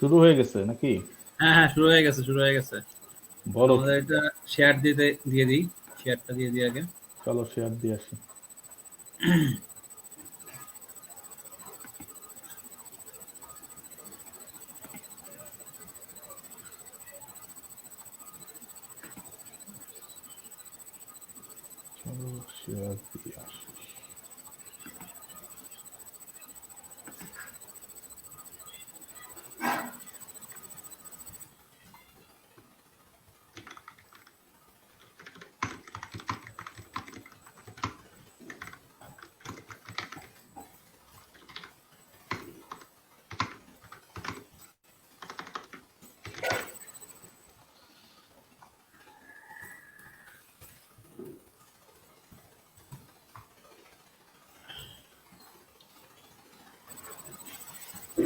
শুরু হয়ে গেছে নাকি? হ্যাঁ হ্যাঁ, শুরু হয়ে গেছে, শুরু হয়ে গেছে। বলো। আমাদের এটা শেয়ার দিয়ে দিই, শেয়ারটা দিয়ে দিই আগে। চলো শেয়ার দিয়ে আসি। চলো শেয়ার দিয়ে আসি।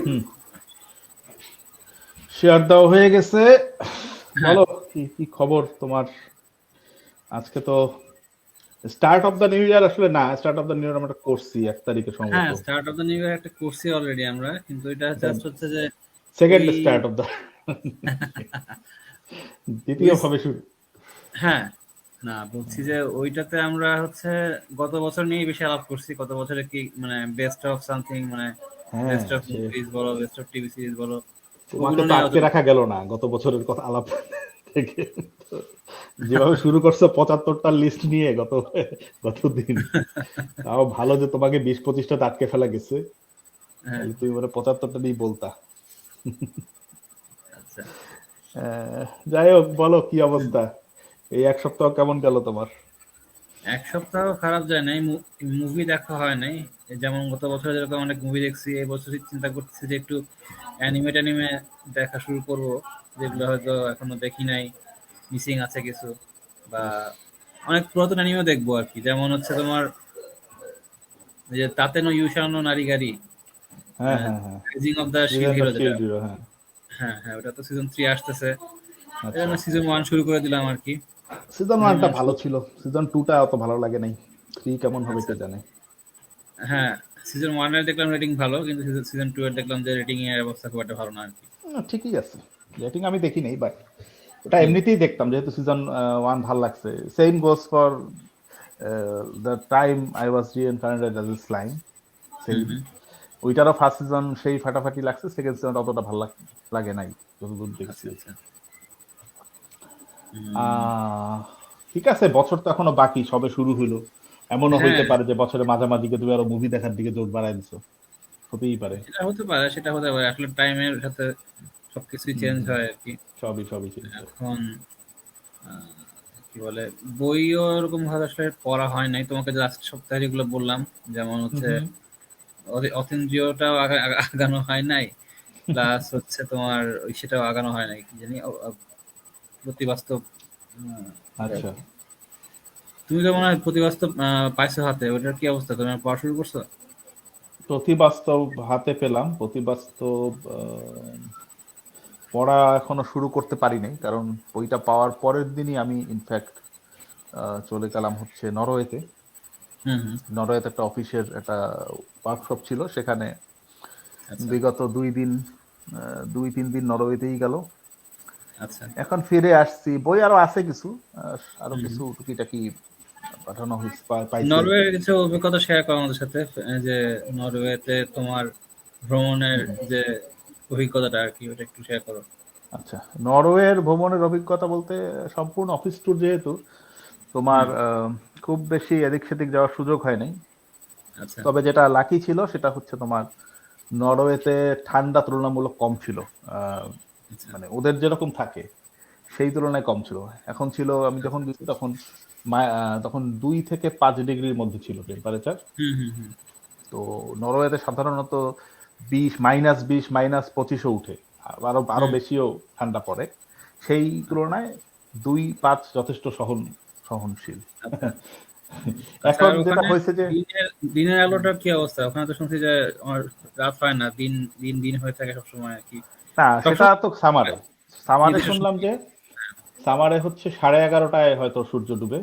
হুম, শেয়ার দেওয়া হয়ে গেছে। হ্যাঁ বলো কি কি খবর তোমার? আজকে তো start of the new year, আসলে না, start of the new year আমরা করছি 1 তারিখে সম্ভবত। হ্যাঁ, start of the new year একটা করছি অলরেডি আমরা, কিন্তু এটা এটা জাস্ট হচ্ছে যে ওই সেকেন্ড স্টার্ট অফ দ্য দ্বিতীয় ওই ভাবে শুরু। হ্যাঁ, না বলছি যে ওইটাতে আমরা হচ্ছে গত বছর নিয়ে বেশি আলাপ করছি। গত বছরে কি মানে বেস্ট অফ সামথিং, মানে হ্যাঁ, বেস্ট অফ সে মুভিজ বলো, বেস্ট অফ টিভি সিরিজ বলো, তোমাকে ওগুলো তো নিয়ে আটকে আলোচনা রাখা করছি। গেল না গত বছরের কথা আলাপ থেকে। তো যেভাবে শুরু করছো 75টা লিস্ট নিয়ে গত গত দিন, তাও ভালো যে তোমাকে 20-25টাতে আটকে ফেলা গেছে। হ্যাঁ, তাহলে তুমি মানে 75টা নিয়ে বলতা। আচ্ছা। যাই হোক, বলো কি অবস্থা? এই 1 সপ্তাহ কেমন গেল তোমার? এক সপ্তাহ খারাপ যায় নাই, মুভি দেখা হয় নাই। এই যেমন গত বছর যেরকম অনেক মুভি দেখছি, এই বছর চিন্তা করতেছি যে একটু অ্যানিমে দেখা শুরু করব, যেগুলো হয়তো এখনো দেখি নাই, মিসিং আছে কিছু। বা অনেক পুরাতন অ্যানিমে দেখবো আর কি, যেমন হচ্ছে তোমার ওই যে তাতেনো ইউসানো নারিগারি, হ্যাঁ হ্যাঁ হ্যাঁ, rising of the shield legend of hero যেটা। শিল্ড হিরো, হ্যাঁ। হ্যাঁ হ্যাঁ, ওটা তো সিজন 3 আসতেছে। এই আচ্ছা, জন্য সিজন 1 শুরু করে দিলাম আর কি। সিজন সিজন ওয়ানটা ওয়ান ভালো ছিল, সিজন টুটা অত ভালো লাগে নাই। থ্রি কেমন হবে আচ্ছা, কে জানে। হ্যাঁ, সিজন 1 এর দেখলাম রেটিং ভালো, কিন্তু সিজন 2 এর দেখলাম যে রেটিং এর অবস্থা খুব একটা ভালো না আর কি। ঠিকই আছে। রেটিং আমি দেখি নাই, বাট ওটা হুম এমনিতেই দেখতাম যেহেতু সিজন ওয়ান ভাল লাগছে। Same goes for the time I was reincarnated as a slime. Hmm same. Hmm, ওইটারও ফার্স্ট সিজন সেই ফাটাফাটি লাগছে, সেকেন্ড সিজন অতটা ভালো লাগে নাই যতদূর দেখছি। আচ্ছা আচ্ছা। হুম, আহ ঠিক আছে, বছর তো এখনো বাকি, সবে শুরু হইলো। এমনও হইতে হ্যাঁ, পারে যে বছরের মাঝামাঝিকে তুমি আরো মুভি দেখার দিকে জোর বাড়াই দিছো। হতেই পারে। সেটা হতে পারে, সেটা হতে পারে, আসলে টাইমের সাথে সবকিছুই হুম চেঞ্জ হুম, হয় আর কি। সবই সবই চেঞ্জ হয়। এখন আহ, কি বলে, বইও এরকম ভাবে আসলে পড়া হয় নাই, তোমাকে যে লাস্ট সপ্তাহে যেগুলো বললাম, যেমন হুম হচ্ছে হুম। অতীন্দ্রিয়টাও আগানো হয় নাই, প্লাস হচ্ছে তোমার ওই সেটাও আগানো হয় নাই, কি জানি প্রতিবাস্তব, ওটা আর আচ্ছা, কি। তুমি তো মনে হয় প্রতিবাস্তব পাইছো হাতে, ওটার কি অবস্থা, তুমি পড়া শুরু করছো? প্রতিবাস্তব হাতে পেলাম। প্রতিবাস্তব পড়া এখনো শুরু করতে পারি নাই, কারণ বইটা পাওয়ার পরের দিনই আমি ইনফ্যাক্ট চলে গেলাম হচ্ছে নরওয়েতে। হুম হুম, নরওয়েতে একটা অফিসের একটা ওয়ার্কশপ ছিল, সেখানে আচ্ছা বিগত 2 দিন, 2-3 দিন নরওয়েতেই গেল। আচ্ছা। এখন ফিরে আসছি, বই আরো আছে কিছু, আরো হুম হুম। কিছু টুকিটাকি পাঠানো হয়েছে, পাইছি আর কি। নরওয়ের কিছু অভিজ্ঞতা শেয়ার করো আমাদের সাথে, যে নরওয়েতে তোমার ভ্রমণের হুম হুম। যে অভিজ্ঞতাটা আর কি, ওটা একটু শেয়ার করো। আচ্ছা, নরওয়ের ভ্রমণের অভিজ্ঞতা বলতে সম্পূর্ণ অফিস ট্যুর যেহেতু, তোমার হুম, খুব বেশি এদিক সেদিক যাওয়ার সুযোগ হয় নাই। আচ্ছা তবে যেটা লাকি ছিল সেটা হচ্ছে তোমার নরওয়েতে ঠান্ডা তুলনামূলক কম ছিল। আহ, আচ্ছা মানে ওদের যেরকম থাকে সেই তুলনায় কম ছিল। এখন ছিল, আমি যখন গেছি তখন তখন 2 থেকে 5 ডিগ্রির মধ্যে ছিল টেম্পারেচার। হুম হুম হুম তো নরওয়েতে সাধারণত 20, -20, -25ও উঠে, আরো আরো হুম, বেশিও ঠান্ডা পড়ে। সেই তুলনায় 2-5 যথেষ্ট সহনশীল। আচ্ছা আচ্ছা। এখন আর যেটা ওখানে হয়েছে যে, দিনের দিনের আলোটার কি অবস্থা? ওখানে তো শুনছি যে আমার রাত হয় না, দিন দিন দিন হয়ে থাকে সবসময় আর কি। না সেটা সবসময় তো সামারে। সামারে নির্দিষ্ট শুনলাম সময়। যে সামারে হচ্ছে 11:30টায় হয়তো সূর্য ডুবে।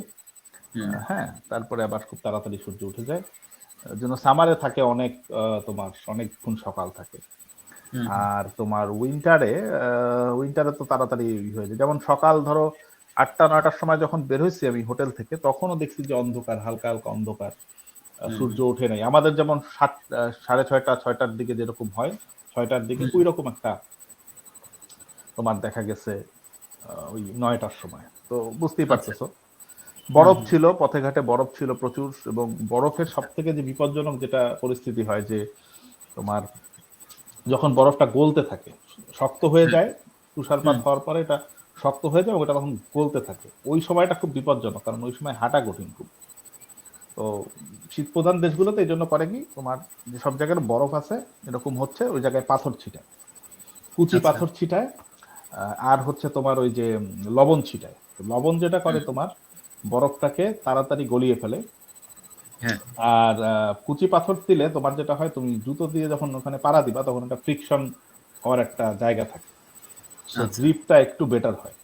হুম, হ্যাঁ, তারপরে আবার খুব তাড়াতাড়ি সূর্য উঠে যায়। এর জন্য সামারে থাকে অনেক, তোমার অনেকক্ষণ সকাল থাকে। হুম হুম আর তোমার উইন্টারে তো তাড়াতাড়ি হয়ে যায়। যেমন সকাল ধরো 8টা 9টার সময় যখন বের হয়েছি আমি হোটেল থেকে, তখনও দেখছি যে অন্ধকার, হালকা হালকা অন্ধকার, হুম সূর্য হুম। ওঠে নাই। আমাদের যেমন 6:30 6টার দিকে যেরকম হয়, 6টার দিকে হুম, ওই রকম একটা তোমার দেখা গেছে ওই 9টার সময়। তো বুঝতেই আচ্ছা। পারতেছো হুম বরফ হুম ছিল, পথে ঘাটে বরফ ছিল প্রচুর। এবং বরফের সব আচ্ছা থেকে যে বিপজ্জনক যেটা পরিস্থিতি হয় যে তোমার যখন বরফটা গলতে থাকে, শক্ত হয়ে হুম যায়, তুষারপাত হুম হওয়ার পরে এটা শক্ত হয়ে যায়, ওটা তখন গলতে থাকে। ওই সময়টা খুব বিপজ্জনক, কারণ ওই সময় হাঁটা কঠিন খুব। তো শীত প্রধান দেশগুলোতে এই জন্য করে কি, তোমার যেসব জায়গায় বরফ আছে এরকম হচ্ছে, ওই জায়গায় পাথর ছিটায়, কুচি আচ্ছা। পাথর ছিটায়। আর হচ্ছে তোমার ওই যে লবণ ছিটায়। তো লবণ যেটা করে হুম, তোমার বরফটাকে তাড়াতাড়ি গলিয়ে ফেলে। হ্যাঁ। আর কুচি পাথর দিলে তোমার যেটা হয়, তুমি জুতো দিয়ে যখন ওখানে পাড়া দিবা তখন একটা ফ্রিকশন হওয়ার একটা জায়গা থাকে, সো আচ্ছা গ্রিপটা একটু বেটার হয়।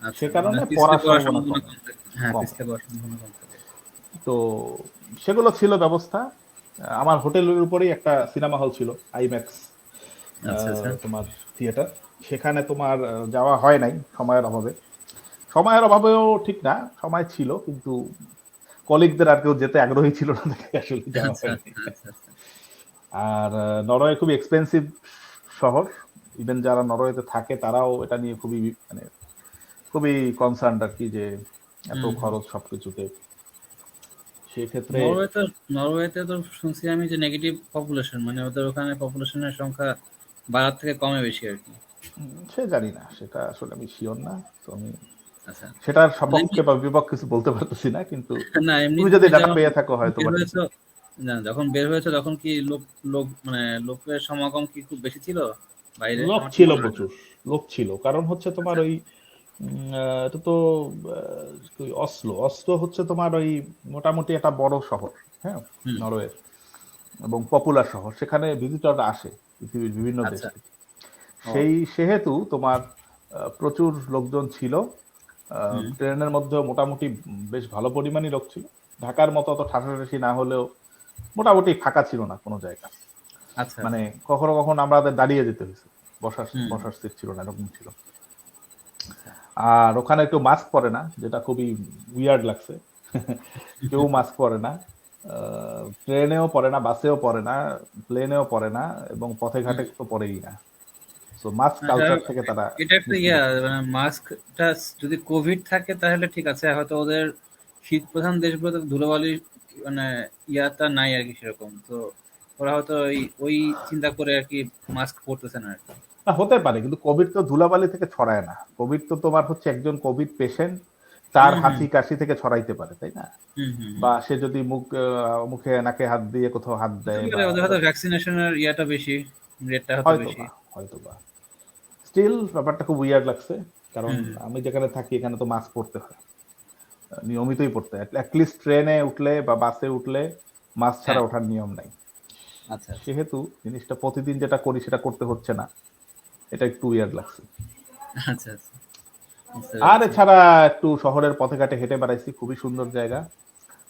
আচ্ছা, সে মানে কারণে পিছলে পড়ার পড়ার সম্ভাবনা সম্ভাবনা কমে। কম থাকে, হ্যাঁ কমে। পিছলে পড়ার সম্ভাবনা কম থাকে। তো সেগুলো ছিল ব্যবস্থা। আমার হোটেলের উপরেই একটা সিনেমা হল ছিল, আইম্যাক্স আচ্ছা আচ্ছা। তোমার থিয়েটার। সেখানে তোমার যাওয়া হয় নাই সময়ের অভাবে। সময়ের অভাবেও ঠিক না, সময় ছিল, কিন্তু কলিগদের আর কেউ যেতে আগ্রহী ছিল না দেখে আসলে যাওয়া আচ্ছা হয়নি। আচ্ছা আচ্ছা আচ্ছা। আর নরওয়ে খুবই এক্সপেন্সিভ শহর। ইভেন যারা নরওয়েতে থাকে তারাও এটা নিয়ে খুবই মানে খুবই কনসার্ন আর কি, যে এত হুম হুম। খরচ সবকিছুতে। সেক্ষেত্রে নরওয়ে তো নরওয়েতে তো শুনছি আমি যে নেগেটিভ পপুলেশন, মানে ওদের ওখানে পপুলেশনের সংখ্যা বাড়ার থেকে কমে বেশি আর কি। সে জানি না, সেটা আসলে আমি শিওর না। তো আমি আচ্ছা, সেটার মানে এমনি সপক্ষে বা বিপক্ষে কিছু বলতে পারতেছি না, কিন্তু না এমনি তুমি যদি তুমি ডাটা যখন পেয়ে থাকো হয়তো বের বা হয়েছো, ঠিকই। না যখন বের হয়েছো তখন কি লোক লোক মানে লোকের সমাগম কি খুব বেশি ছিল বাইরে? লোক আমার তো ছিল মনে হয় না। প্রচুর, লোক ছিল। কারণ হচ্ছে তোমার আচ্ছা। ওই এটা তো ওই অসলো, অসলো হচ্ছে তোমার ওই মোটামুটি একটা বড় শহর, হ্যাঁ, হুম। নরওয়ের, এবং পপুলার শহর। সেখানে ভিজিটররা আসে পৃথিবীর বিভিন্ন দেশ আচ্ছা। থেকে। ও। সেই সেহেতু তোমার প্রচুর লোকজন ছিল। হুম। ট্রেনের মধ্যে মোটামুটি বেশ ভালো পরিমাণই লোক ছিল। ঢাকার মতো অত ঠাসাঠাসি না হলেও মোটামুটি ফাঁকা ছিল না কোনো জায়গা। আচ্ছা মানে আচ্ছা। কখনো কখনো আমাদের দাঁড়িয়ে যেতে হয়েছে, বসার হুম। বসার সিট ছিল না, এরকম ছিল। আচ্ছা। আর ওখানে কেউ মাস্ক পরে না, যেটা খুবই উইয়ার্ড লাগছে। কেউ মাস্ক পরে না, ট্রেনেও পরে না, বাসেও পরে না, প্লেনেও পরে না, এবং পথে ঘাটে হুম। তো পরেই না। সো মাস্ক এটা কালচার থেকে তারা এটা একটা মুক্তি পেতে চায়। মানে মাস্কটা যদি কোভিড থাকে তাহলে ঠিক আছে, হয়তো ওদের শীত প্রধান দেশগুলোতে ধুলোবালির মানে ইয়াটা নাই আর কি সেরকম, তো ওরা হয়তো ওই ওই চিন্তা করে আর কি মাস্ক পরতেছে না আর কি। না, হতে পারে, কিন্তু কোভিড তো ধুলাবালি থেকে ছড়ায় না। কোভিড তো তোমার হচ্ছে একজন কোভিড পেশেন্ট তার হুম হুম হাঁচি কাশি থেকে ছড়াইতে পারে, তাই না? হুম হুম হুম। বা সে যদি মুখে নাকে হাত দিয়ে কোথাও হাত হতে দেয় পারে বা ওদের হয়তো ভ্যাকসিনেশনের ইয়াটা বেশি, রেটটা হয়তো হয়তো বেশি। বা, হয়তো বা। স্টিল ব্যাপারটা খুব উইয়ার্ড লাগছে। কারণ হুম আমি যেখানে থাকি এখানে তো মাস্ক পরতে হয়, নিয়মিতই পড়তে হয়। অ্যাটলিস্ট ট্রেনে উঠলে বা বাসে উঠলে মাস্ক ছাড়া হ্যাঁ। ওঠার নিয়ম নাই। আচ্ছা আচ্ছা। সেহেতু জিনিসটা প্রতিদিন যেটা করি সেটা করতে হচ্ছে না, এটা একটু উইয়ার্ড লাগছে। আচ্ছা আচ্ছা, বুঝতে আর পেরেছি। এছাড়া একটু শহরের পথে ঘাটে হেঁটে বেড়াইছি, খুবই সুন্দর জায়গা।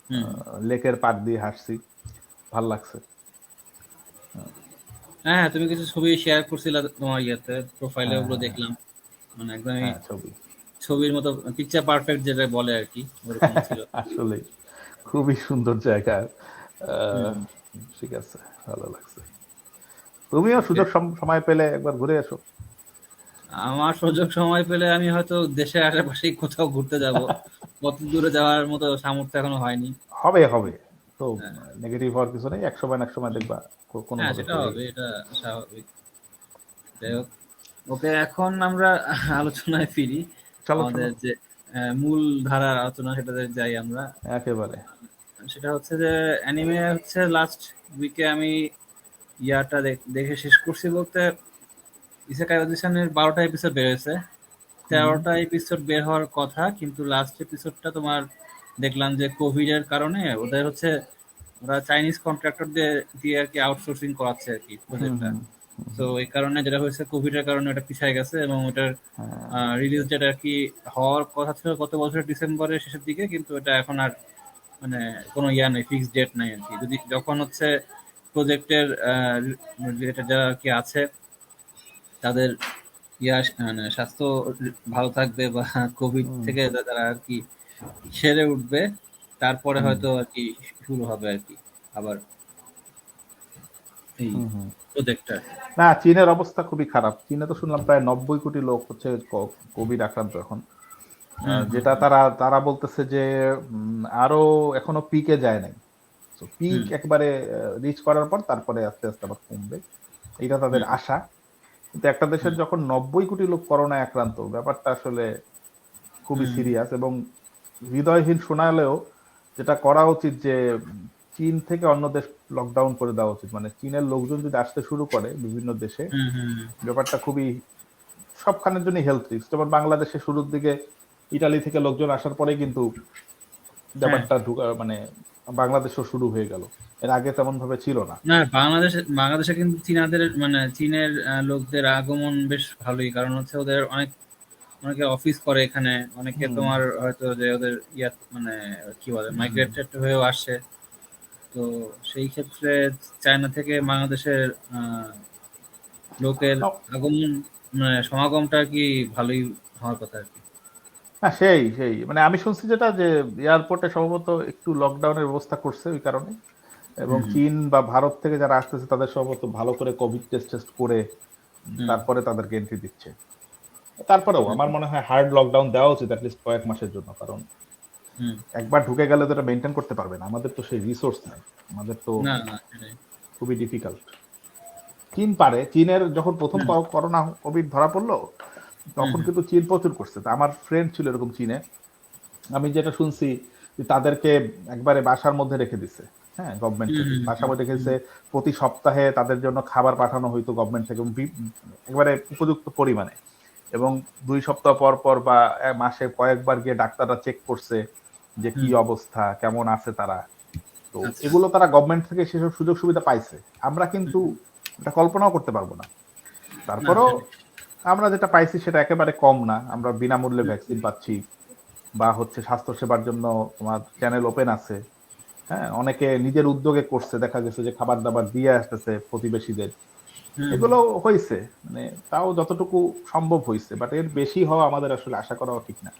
হুম। লেকের পাড় দিয়ে হাঁটছি, ভাল লাগছে। হ্যাঁ হ্যাঁ, তুমি কিছু ছবি শেয়ার করছিলে তোমার ইয়েতে প্রোফাইলে, হ্যাঁ ওগুলো হ্যাঁ দেখলাম। মানে একদমই হ্যাঁ, ছবি ছবির মতো, পিকচার পারফেক্ট যেটা বলে আর কি, ওরকম ছিল। আসলে খুবই সুন্দর জায়গা। আহ, হুম। ঠিক আছে, ভালো লাগছে। তুমিও ওকে। সুযোগ সময় পেলে একবার ঘুরে এসো। আমার সুযোগ সময় পেলে আমি হয়তো দেশের আশেপাশেই কোথাও ঘুরতে যাব, কত দূরে যাওয়ার মতো সামর্থ্য এখনো হয়নি। হবে হবে, তো হ্যাঁ। নেগেটিভ হওয়ার কিছু নেই, এক সময় না এক সময় হুম। দেখবা হ্যাঁ কোনোভাবে সেটা হয়ে হবে, গেছে। এটা স্বাভাবিক। যাই হোক, ওকে এখন আমরা আলোচনায় ফিরি। চলো চলো, আমাদের যে মূল ধারার আলোচনা সেটাতে যাই আমরা। একেবারে। সেটা হচ্ছে যে অ্যানিমে হচ্ছে লাস্ট উইকে আমি ইয়াটা দেখে শেষ করছি বলতে, ইসেকাই অডিশনের 12টা এপিসোড বের হয়েছে। হুম 13টা এপিসোড বের হওয়ার কথা, কিন্তু লাস্ট এপিসোডটা তোমার দেখলাম যে কোভিড এর কারণে ওদের হচ্ছে ওরা চাইনিজ কন্ট্রাক্টর দিয়ে দিয়ে আর কি আউটসোর্সিং করাচ্ছে আর কি হুম প্রজেক্টটা। হুম তো এই কারণে যেটা হয়েছে, কোভিড এর কারণে ওটা পিছিয়ে গেছে, এবং ওটার হ্যাঁ, রিলিজ ডেট আর কি হওয়ার কথা ছিল গত বছরের ডিসেম্বরের শেষের দিকে, কিন্তু এটা এখন আর মানে কোনো ইয়া নেই, ফিক্সড ডেট নাই আর কি। যদি যখন হচ্ছে প্রজেক্টের রিলেটেড যারা আর কি আছে তাদের মানে স্বাস্থ্য ভালো থাকবে বা কোভিড হুম থেকে তারা আর কি সেরে উঠবে, তারপরে হুম হয়তো আর কি শুরু হবে আর কি আবার এই হুম হুম। প্রজেক্টটা। না, চীনের অবস্থা খুবই খারাপ। চীনে তো শুনলাম প্রায় 90 কোটি লোক হচ্ছে কোভিড আক্রান্ত এখন। হুম হুম যেটা হুম তারা তারা বলতেছে যে আরো এখনো পিকে যায় নাই। তো পিক হুম একবারে রিচ করার পর তারপরে আস্তে আস্তে আবার কমবে, এটা তাদের হুম আশা। কিন্তু একটা দেশের হুম যখন 90 কোটি লোক করোনায় আক্রান্ত, ব্যাপারটা আসলে খুবই হুম সিরিয়াস এবং হৃদয়হীন শোনালেও যেটা করা উচিত যে চীন থেকে অন্য দেশ লকডাউন করে দেওয়া উচিত। মানে চীনের লোকজন যদি আসতে শুরু করে বিভিন্ন দেশে, হুম হুম হুম। ব্যাপারটা খুবই সবখানের জন্য হেলথ রিস্ক। যেমন বাংলাদেশে শুরুর দিকে ইটালি থেকে লোকজন আসার পরে কিন্তু হ্যাঁ, ব্যাপারটা ঢুকা মানে বাংলাদেশও শুরু হয়ে গেল, এর আগে তেমন ভাবে ছিল না। না বাংলাদেশে বাংলাদেশে কিন্তু চীনাদের মানে চীনের লোকদের আগমন বেশ ভালোই, কারণ হচ্ছে ওদের অনেকে অফিস করে এখানে, অনেকে হুম তোমার হয়তো যে ওদের ইয়া মানে কি বলে হুম। মাইগ্রেটেড হয়েও আসে। তো সেই ক্ষেত্রে চায়না থেকে বাংলাদেশের লোকের আগমন মানে সমাগমটা কি ভালোই হওয়ার কথা আর কি। হ্যাঁ, সেই মানে আমি শুনছি যেটা যে এয়ারপোর্টে সম্ভবত একটু লকডাউনের ব্যবস্থা করছে ওই কারণে, এবং হুম হুম চীন বা ভারত থেকে যারা আসতেছে তাদের সম্ভবত ভালো করে কোভিড টেস্ট করে হুম তারপরে তাদেরকে এন্ট্রি দিচ্ছে। তারপরেও হুম আমার মনে হয় হার্ড লকডাউন দেওয়া উচিত অ্যাটলিস্ট কয়েক মাসের জন্য, কারণ হুম। একবার ঢুকে গেলে তো এটা মেনটেন করতে পারবে না, আমাদের তো সেই রিসোর্স নাই, আমাদের তো না না সেটাই। খুবই ডিফিকাল্ট। চীন পারে, চীনের যখন প্রথম হুম করোনা কোভিড ধরা পড়লো হুম তখন হুম কিন্তু চীন প্রচুর করছে। তা আমার ফ্রেন্ড ছিল এরকম চীনে, আমি যেটা শুনছি যে তাদেরকে একবারে বাসার মধ্যে রেখে দিছে। হ্যাঁ, গভর্নমেন্ট হুম থেকে হুম বাসার হুম মধ্যে রেখে হুম দিছে। প্রতি সপ্তাহে তাদের জন্য খাবার পাঠানো হইতো গভর্নমেন্ট থেকে, এবং একবারে উপযুক্ত পরিমাণে। এবং 2 সপ্তাহ পর পর বা মাসে কয়েকবার গিয়ে ডাক্তাররা চেক করছে যে কি হুম। অবস্থা, কেমন আছে তারা। তো আচ্ছা। এগুলো তারা গভর্নমেন্ট থেকে সেসব সুযোগ সুবিধা পাইছে, আমরা কিন্তু হুম, এটা কল্পনাও করতে পারবো না। না তারপরও সেটাই। আমরা যেটা পাইছি সেটা একেবারে কম না, আমরা বিনামূল্যে হুম ভ্যাকসিন পাচ্ছি, বা হচ্ছে স্বাস্থ্য সেবার জন্য তোমার চ্যানেল ওপেন আছে। হ্যাঁ, অনেকে নিজের উদ্যোগে করছে, দেখা গেছে যে খাবার দাবার দিয়ে আসতেছে প্রতিবেশীদের। হুম হুম। এগুলো হয়েছে, মানে তাও যতটুকু সম্ভব হয়েছে, বাট এর বেশি হওয়া আমাদের আসলে আশা করাও ঠিক না,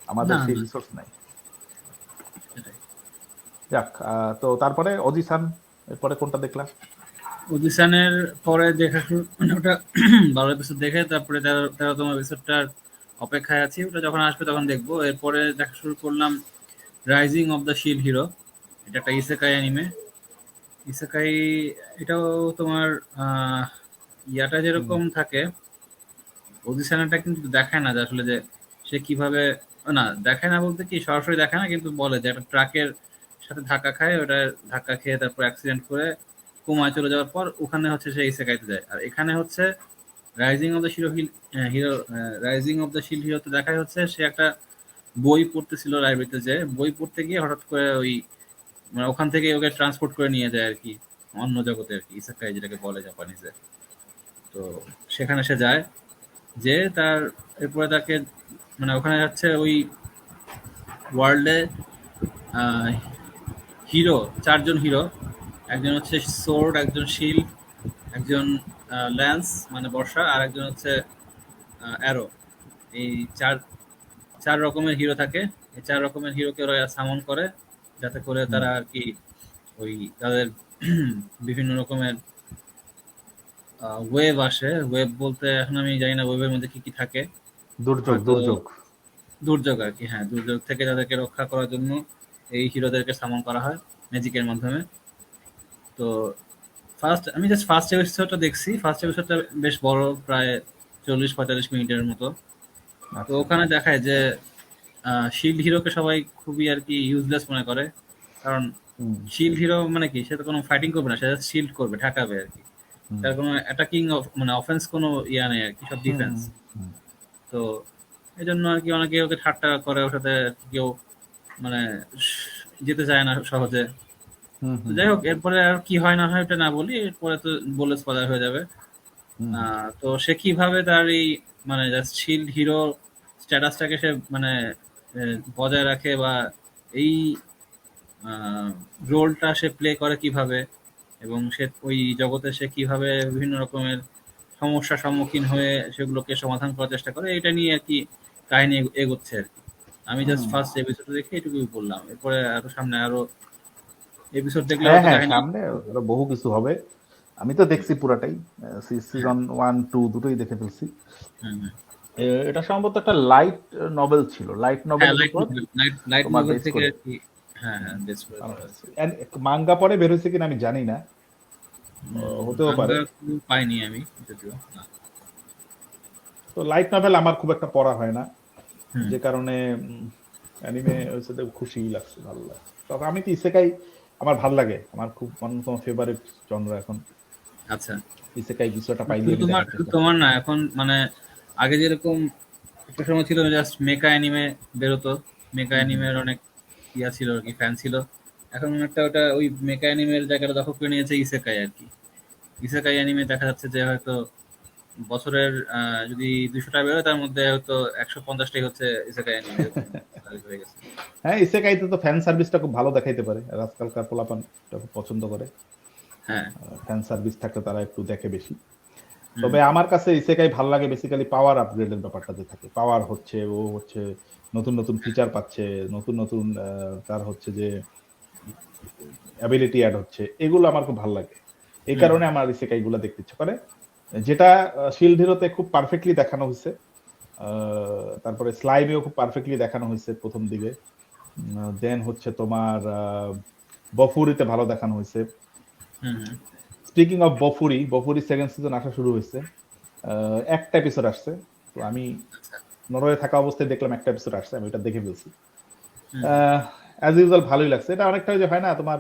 আমাদের না সেই না রিসোর্স নাই। সেটাই। যাক, তো তারপরে অজিসান, এরপরে কোনটা দেখলাম? অডিশনের পরে দেখা শুরু মানে ওটা 12 এপিসোড দেখে তারপরে 13তম এপিসোডটার অপেক্ষায় আছি, ওটা যখন আসবে তখন দেখবো। এরপরে দেখা শুরু করলাম rising of the shield hero. এটা একটা ইসেকাই অ্যানিমে। ইসেকাই এটাও তোমার আহ ইয়াটা হুম যেরকম থাকে, অডিশনটা কিন্তু দেখায় না যে আসলে যে সে কিভাবে, না দেখায় না বলতে কি সরাসরি দেখায় না, কিন্তু বলে যে একটা ট্রাকের সাথে ধাক্কা খায়, ওটা ধাক্কা খেয়ে তারপর অ্যাক্সিডেন্ট করে কোমায় চলে যাওয়ার পর ওখানে হচ্ছে সে ইসেকাইতে যায়। আর এখানে হচ্ছে rising of the hero rising of the shield হিরোতে দেখায় হচ্ছে সে একটা বই পড়তেছিল লাইব্রেরিতে, যে বই পড়তে গিয়ে হঠাৎ করে ওই মানে ওখান থেকে ওকে ট্রান্সপোর্ট করে নিয়ে যায় আর কি অন্য জগতে আর কি, ইসেকাই যেটাকে বলে জাপানিজে। তো সেখানে সে যায়, যে তার এরপরে তাকে মানে ওখানে যাচ্ছে ওই ওয়ার্ল্ডে হিরো, চারজন হিরো। একজন হচ্ছে সোর্ড, একজন শিল্ড, একজন ল্যান্স মানে বর্ষা, আর একজন হচ্ছে অ্যারো। এই চার চার রকমের হিরো থাকে। এই চার রকমের হিরোকে ওরা সামন করে যাতে করে হুম তারা আর কি ওই তাদের বিভিন্ন রকমের ওয়েভ আসে। ওয়েভ বলতে এখন আমি জানি না ওয়েভের মধ্যে কি কি থাকে, দুর্যোগ হয়তো দুর্যোগ। দুর্যোগ আর কি। হ্যাঁ, দুর্যোগ থেকে তাদেরকে রক্ষা করার জন্য এই হিরোদেরকে সামন করা হয় ম্যাজিকের মাধ্যমে। তো আমি জাস্ট ফার্স্ট এপিসোডটা দেখছি। ফার্স্ট এপিসোডটা বেশ বড়, প্রায় 40-45 মিনিটের মতো। তো আচ্ছা। ওখানে দেখায় যে শিল্ড হিরোকে সবাই খুবই আর কি ইউজলেস মনে করে, কারণ হুম শিল্ড হিরো মানে কি, সে তো কোনো ফাইটিং করবে না, সে জাস্ট শিল্ড করবে, ঠেকাবে আর কি। হুম তার কোনো অ্যাটাকিং মানে অফেন্স কোনো ইয়া নেই আর কি, সব হুম ডিফেন্স। হুম তো এই জন্য আর কি অনেকে ওকে ঠাট্টা করে, ওর সাথে কেউ মানে যেতে চায় না সহজে। হুম তো হুম যাই হোক, এরপরে আর কি হয় না হয় ওটা না বলি, এরপরে তো বলে স্পয়লার হয়ে যাবে। হুম হুম তো সে কিভাবে তার এই মানে জাস্ট শিল্ড হিরো স্ট্যাটাসটাকে সে মানে বজায় রাখে, বা এই রোলটা সে প্লে করে কিভাবে, এবং সে ওই জগতে সে কিভাবে বিভিন্ন রকমের সমস্যার সম্মুখীন হয়ে সেগুলোকে সমাধান করার চেষ্টা করে, এটা নিয়ে আর কি কাহিনী এগোচ্ছে আর কি। আমি জাস্ট হুম। ফার্স্ট এপিসোড দেখে এটুকুই বললাম, এরপরে আরো সামনে আরো এপিসোড দেখলে হ্যাঁ হয়তো হ্যাঁ, কাহিনী। সামনে আরো বহু কিছু হবে। আমি তো দেখছি পুরাটাই, হ্যাঁ, সিজন 1 2 দুটোই দেখে ফেলছি। হুম, হুম। এটা সম্ভবত একটা লাইট নভেল ছিল, লাইট হ্যাঁ, নভেলের লাইট উপর নোবেল, লাইট লাইট তোমার নোবেল বেস থেকে করে আর কি। হ্যাঁ, হ্যাঁ, বেস করে করা হয়েছে। মাঙ্গা পরে বের হয়েছে কিনা আমি জানি না, হতেও পারে। মাঙ্গা পাইনি আমি যদিও না। তো লাইট নভেল আমার খুব একটা পড়া হয় না, হুম, যে কারণে অ্যানিমে হয়েছে খুশি লাগছে, ভালো লাগছে। তবে আমি তো ইসেকাই আমার ভাল লাগে, আমার খুব অন্যতম ফেভারিট জনরা এখন। আচ্ছা। ইসেকাই কিছু একটা পাইলে শুধু আমি তোমার দেখার শুধু চেষ্টা করি। তোমার না, এখন মানে আগে যেরকম একটা সময় ছিল জাস্ট মেকা অ্যানিমে বেরোতো, মেকা হুম হুম। অ্যানিমের অনেক ইয়া ছিল আর কি, ফ্যান ছিল। এখন একটা ওটা ওই মেকা অ্যানিমের জায়গাটা দখল করে নিয়েছে ইসেকাই আর কি। ইসেকাই অ্যানিমে দেখা যাচ্ছে যে হয়তো বছরের যদি 200টা বেরোয় তার মধ্যে হয়তো 150টাই হচ্ছে ইসেকাই অ্যানিমে, এরকম হয়ে গেছে। হ্যাঁ, ইসেকাইতে তো ফ্যান সার্ভিসটা খুব ভালো দেখাইতে পারে, আর আজকালকার পোলাপান এটা খুব পছন্দ করে। হ্যাঁ। ফ্যান সার্ভিস থাকলে তারা একটু দেখে বেশি। হুম, তবে আমার কাছে ইসেকাই ভালো লাগে বেসিক্যালি পাওয়ার আপগ্রেডের ব্যাপারটা যে থাকে, পাওয়ার হচ্ছে ও হচ্ছে নতুন নতুন ফিচার পাচ্ছে, নতুন নতুন তার হচ্ছে যে অ্যাবিলিটি অ্যাড হচ্ছে, এগুলো আমার খুব ভালো লাগে। এই হুম, কারণে আমার ইসেকাই গুলো দেখতে ইচ্ছে করে। যেটা শিল্ড হিরোতে খুব পারফেক্টলি দেখানো হয়েছে, তারপরে স্লাইমেও খুব পারফেক্টলি দেখানো হয়েছে প্রথম দিকে। দেন হচ্ছে তোমার বফুরিতে ভালো দেখানো হয়েছে। হুম, হুম। স্পিকিং অফ বফুরি, বফুরি সেকেন্ড সিজন আসা শুরু হয়েছে, একটা এপিসোড আসছে। তো আমি আচ্ছা। নরওয়ে থাকা অবস্থায় দেখলাম একটা এপিসোড আসছে, আমি এটা দেখে ফেলছি। হুম, অ্যাজ ইউজুয়াল ভালোই লাগছে। এটা অনেকটা যে হয় না তোমার,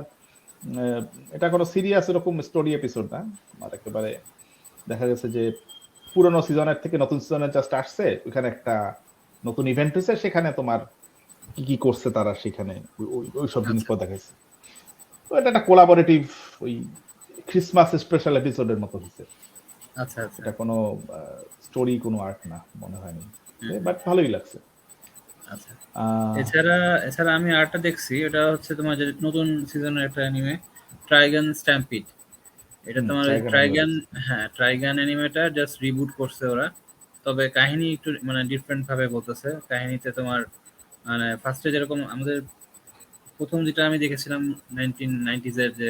এটা কোনো সিরিয়াস এরকম স্টোরি এপিসোড না, আমার একেবারে দেখা গেছে যে পুরোনো সিজনের থেকে নতুন সিজনে জাস্ট আসছে, ওইখানে একটা নতুন ইভেন্ট হয়েছে, সেখানে তোমার কি কি করছে তারা সেখানে ওই সব আচ্ছা, জিনিসপত্র দেখাইছে। তো এটা একটা কোলাবোরেটিভ ওই ক্রিসমাস স্পেশাল এপিসোডের মতো হয়েছে। আচ্ছা, আচ্ছা। এটা কোনো স্টোরি, কোনো আর্ট না মনে হয়নি, হুম, হুম। বাট ভালোই লাগছে। আচ্ছা। আহ, এছাড়া এছাড়া আমি আরেকটা দেখছি, ওটা হচ্ছে তোমার যে নতুন সিজনের একটা অ্যানিমে, ট্রাইগান স্ট্যাম্পিড। এটা তোমার ওই ট্রাইগান আমিও ট্রাইগান। দেখছি। হ্যাঁ, ট্রাইগান অ্যানিমেটা জাস্ট রিবুট করছে ওরা। তবে কাহিনী একটু মানে ডিফারেন্ট ভাবে বলতেছে। কাহিনীতে তোমার মানে ফার্স্টে যেরকম আমাদের প্রথম যেটা আমি দেখেছিলাম 1990s এর যে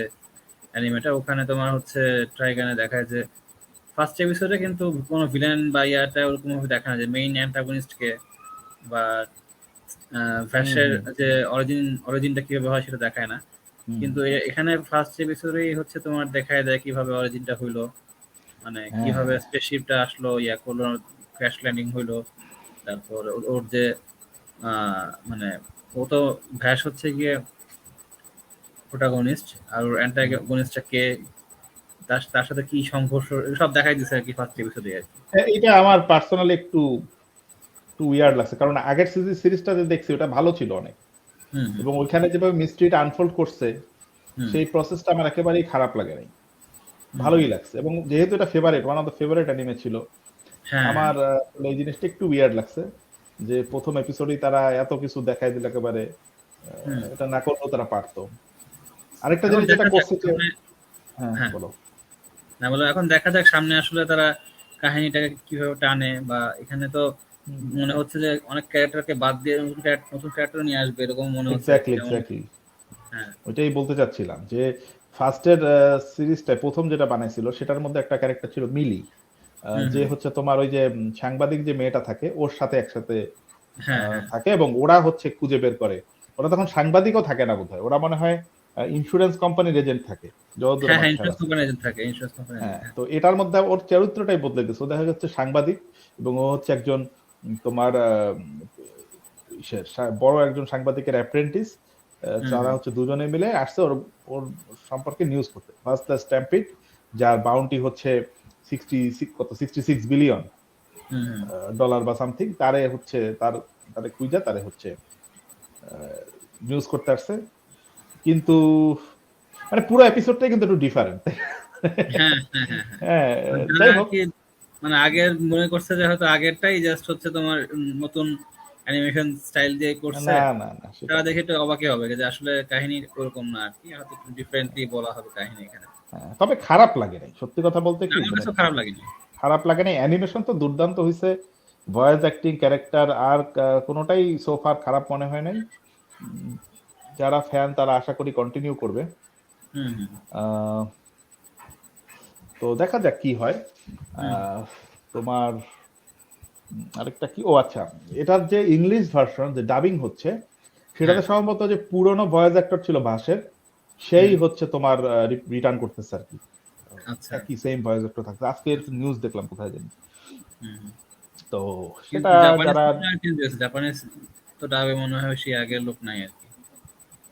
অ্যানিমেটা, ওখানে তোমার হচ্ছে ট্রাইগানে দেখায় যে ফার্স্ট এপিসোডে কিন্তু কোনো ভিলেন বা ইয়াটা ওরকম ভাবে দেখা না, যে মেইন অ্যান্টাগনিস্ট কে বা হুম ভ্যাশের হুম যে অরিজিনটা কিভাবে হয় সেটা দেখায় না। হুম। কিন্তু এখানে ফার্স্ট এপিসোডেই হচ্ছে তোমার দেখায় দেয় কিভাবে অরিজিনটা হইলো, মানে হ্যাঁ কিভাবে হ্যাঁ। স্পেসশিপটা আসলো, ইয়া করলো, ক্র্যাশ ল্যান্ডিং হইলো। তারপর ওর যে মানে ও তো ভ্যাশ হচ্ছে গিয়ে প্রোটাগনিস্ট, আর ওর হুম। অ্যান্টাগনিস্টটা কে, তার তার সাথে কি সংঘর্ষ, সব দেখাই দিছে আর কি ফার্স্ট এপিসোডে আর কি। এটা আমার পার্সোনালি একটু একটু উইয়ার্ড লাগছে, কারণ আগের সিরিজটা যে দেখছি ওটা ভালো ছিল অনেক, হুম, হুম, এবং ওইখানে যেভাবে মিস্ট্রিটা আনফোল্ড করছে হুম, সেই প্রসেসটা আমার একেবারেই খারাপ লাগে নাই, হুম, হুম। ভালোই লাগছে। এবং যেহেতু এটা favourite, one of the favourite anime ছিল, হ্যাঁ, হ্যাঁ। আমার এই জিনিসটা একটু উইয়ার্ড লাগছে যে প্রথম এপিসোডেই তারা এত কিছু দেখাই দিল একেবারে। হুম। এটা না করলেও তারা পারতো। আরেকটা এখন জিনিস যেটা দেখা যাক করছে যে, সামনে। হ্যাঁ হ্যাঁ, বলো। না বলো, এখন দেখা যাক সামনে আসলে তারা কাহিনীটাকে কিভাবে টানে, বা এখানে তো মনে হচ্ছে যে অনেক ক্যারেক্টারকে বাদ দিয়ে নতুন ক্যারেক্টার নিয়ে আসবে, এরকম মনে হচ্ছে আর কি, এক্স্যাক্টলি যেমন। এক্স্যাক্টলি, হ্যাঁ। ওইটাই বলতে চাচ্ছিলাম যে ফার্স্টের সিরিজটায় প্রথম যেটা বানাইছিল সেটার মধ্যে একটা ক্যারেক্টার ছিল মিলি, হুম, যে হুম। হচ্ছে তোমার ওই যে সাংবাদিক যে মেয়েটা থাকে ওর সাথে একসাথে হ্যাঁ, হ্যাঁ, থাকে, এবং ওরা হচ্ছে খুঁজে বের করে। ওরা তখন সাংবাদিকও থাকে না বোধহয়, ওরা মনে হয় ইন্স্যুরেন্স কোম্পানির এজেন্ট থাকে, যতদূর হ্যাঁ, আমার হ্যাঁ, খেয়াল ইন্স্যুরেন্স আছে। কোম্পানি এজেন্ট থাকে, ইন্স্যুরেন্স কোম্পানি এজেন্ট। হ্যাঁ, তো এটার মধ্যে ওর চরিত্রটাই বদলে গেছে, ও দেখা যাচ্ছে সাংবাদিক, এবং ও হচ্ছে একজন তোমার বড় একজন সাংবাদিকের অ্যাপ্রেন্টিস। হুম, তারা হুম, হচ্ছে দুজনে মিলে আসছে ওর ওর সম্পর্কে নিউজ করতে, ফার্স্ট দ্য স্ট্যাম্পিড, যার বাউন্টি হচ্ছে 66 বিলিয়ন হুম, হুম। ডলার বা সামথিং, তারে হচ্ছে তারে খুঁজা তারে হচ্ছে নিউজ করতে আসছে। কিন্তু মানে পুরো এপিসোডটাই কিন্তু একটু ডিফারেন্ট। হ্যাঁ, হ্যাঁ, হ্যাঁ, হ্যাঁ। হ্যাঁ, মানে যাই যারা আর হোক। কি মানে আগের মনে করছে যে হয়তো আগেরটাই জাস্ট হচ্ছে তোমার নতুন অ্যানিমেশন স্টাইল দিয়ে করছে, না না না, সেটা তারা না। দেখে একটু অবাকই হবে যে আসলে কাহিনী ওরকম না আর কি, হয়তো একটু ডিফারেন্টলি বলা হবে কাহিনী এখানে। তবে খারাপ লাগে নাই, সত্যি কথা বলতে না, কি আমার মানে কাছেও খারাপ লাগেনি। খারাপ লাগে না, অ্যানিমেশন তো দুর্দান্ত হয়েছে, ভয়েস অ্যাক্টিং, ক্যারেক্টার আর কোনোটাই সোফার খারাপ মনে হয় নাই। যারা ফ্যান তারা আশা করি কন্টিনিউ করবে। হুম হুম আহ, তো দেখা যাক কি হয়। হুম তোমার আরেকটা কি, ও আচ্ছা, এটার যে ইংলিশ ভার্সন যে ডাবিং হচ্ছে সেটাতে হ্যাঁ সম্ভবত যে পুরনো ভয়েস অ্যাক্টর ছিল ভাসের, সেই হুম হচ্ছে তোমার রিটার্ন করতেছে আর কি, আচ্ছা একই সেম ভয়েস অ্যাক্টর থাকছে। আজকে নিউজ দেখলাম কোথায় জানি। হুম তো কিন্তু সেটা জাপানিজ যারা, মনে হয় চেঞ্জ হয়েছে, জাপানিজ তো ডাবে মনে হয় সেই আগের লোক নাই আর কি।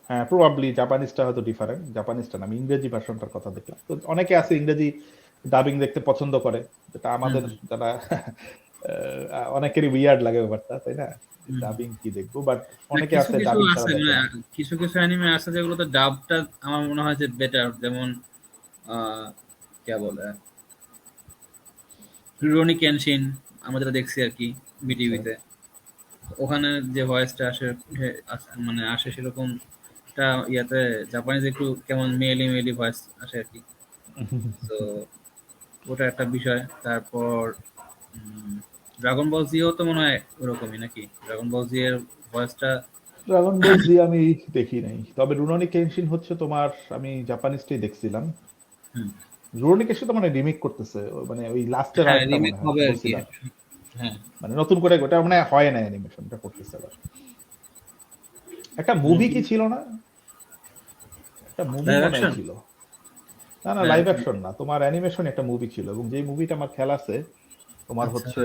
হ্যাঁ প্রবাবলি জাপানিজটা হয়তো ডিফারেন্ট, জাপানিজটা না, আমি ইংরেজি ভার্সনটার কথা দেখলাম। তো অনেকে আছে ইংরেজি ডাবিং দেখতে পছন্দ করে, যেটা হুম আমাদের যারা অনেকেরই উইয়ার্ড লাগে ব্যাপারটা, তাই না? হুম হুম। ডাবিং কি দেখবো, বাট না অনেকে কিছু আছে কিছু ডাবিং ছাড়া আছে দেখে মানে না। কিছু কিছু অ্যানিমে আছে যেগুলোতে ডাবটা আমার মনে হয় যে বেটার, যেমন কে বলে রুরোনি কেনশিন, আমরা যেটা দেখছি আর কি আচ্ছা। বিটিভিতে, ওখানে যে ভয়েসটা আসে মানে আসে সেরকম টা ইয়াতে জাপানিজ একটু কেমন মেয়েলি মেয়েলি ভয়েস আসে আর কি। তো ওটা একটা বিষয়। তারপর ড্রাগন বল জিও তো মনে হয় ওরকমই নাকি, ড্রাগন বল জি এর ভয়েসটা। ড্রাগন বল জি আমি দেখি নাই, তবে রুরোনি কেনশিন হচ্ছে তোমার, আমি জাপানিজটাই দেখছিলাম। হুম রুরোনি কেনশিন তো মানে রিমেক করতেছে, মানে ওই লাস্টের হ্যাঁ আর্কটা রিমেক মনে হয় হবে আর কি। বলছিলাম, হ্যাঁ মানে নতুন করে ওটা মানে হয় না, অ্যানিমেশনটা করতেছে আবার। একটা মুভি নতুন কি ছিল না, একটা মুভি লাইভ মনে হয় অ্যাকশন। ছিল, না না লাইভ অ্যাকশন না, তোমার অ্যানিমেশন একটা মুভি ছিল, এবং যে মুভিটা আমার খেয়াল আছে তোমার আচ্ছা হচ্ছে